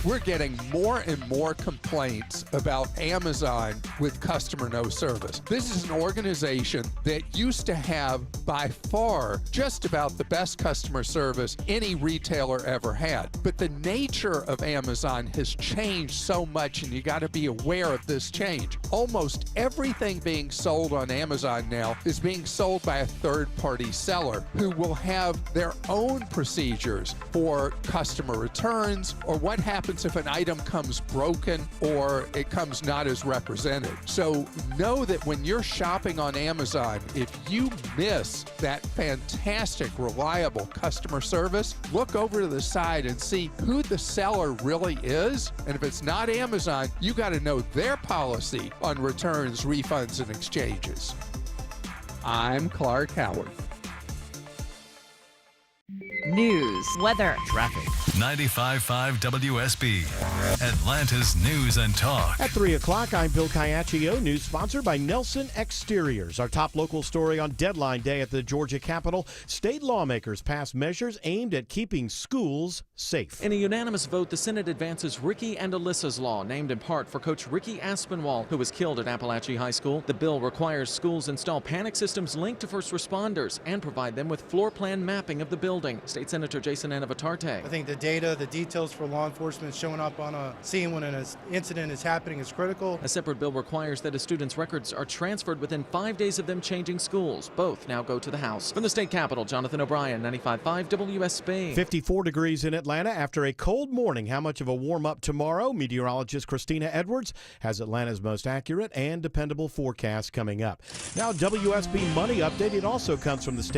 We're getting more and more complaints about Amazon with customer no service. This is an organization that used to have by far just about the best customer service any retailer ever had. But the nature of Amazon has changed so much, and you got to be aware of this change. Almost everything being sold on Amazon now is being sold by a third-party seller who will have their own procedures for customer returns or what happens if an item comes broken or it comes not as represented. So know that when you're shopping on Amazon, if you miss that fantastic, reliable customer service, look over to the side and see who the seller really is. And if it's not Amazon, you got to know their policy on returns, refunds, and exchanges. I'm Clark Howard. News, weather, traffic. 95.5 WSB, Atlanta's News and Talk. At 3 o'clock, I'm Bill Caiaccio, news sponsored by Nelson Exteriors. Our top local story on deadline day at the Georgia Capitol. State lawmakers passed measures aimed at keeping schools safe. In a unanimous vote, the Senate advances Ricky and Alyssa's Law, named in part for Coach Ricky Aspinwall, who was killed at Appalachia High School. The bill requires schools install panic systems linked to first responders and provide them with floor plan mapping of the building. State Senator Jason Anavatarte. I think the data, the details for law enforcement showing up on a scene when an incident is happening is critical. A separate bill requires that a student's records are transferred within 5 days of them changing schools. Both now go to the House. From the state capitol, Jonathan O'Brien, 95.5 WSB. 54 degrees in Atlanta after a cold morning. How much of a warm-up tomorrow? Meteorologist Christina Edwards has Atlanta's most accurate and dependable forecast coming up. Now, WSB Money Update. It also comes from the state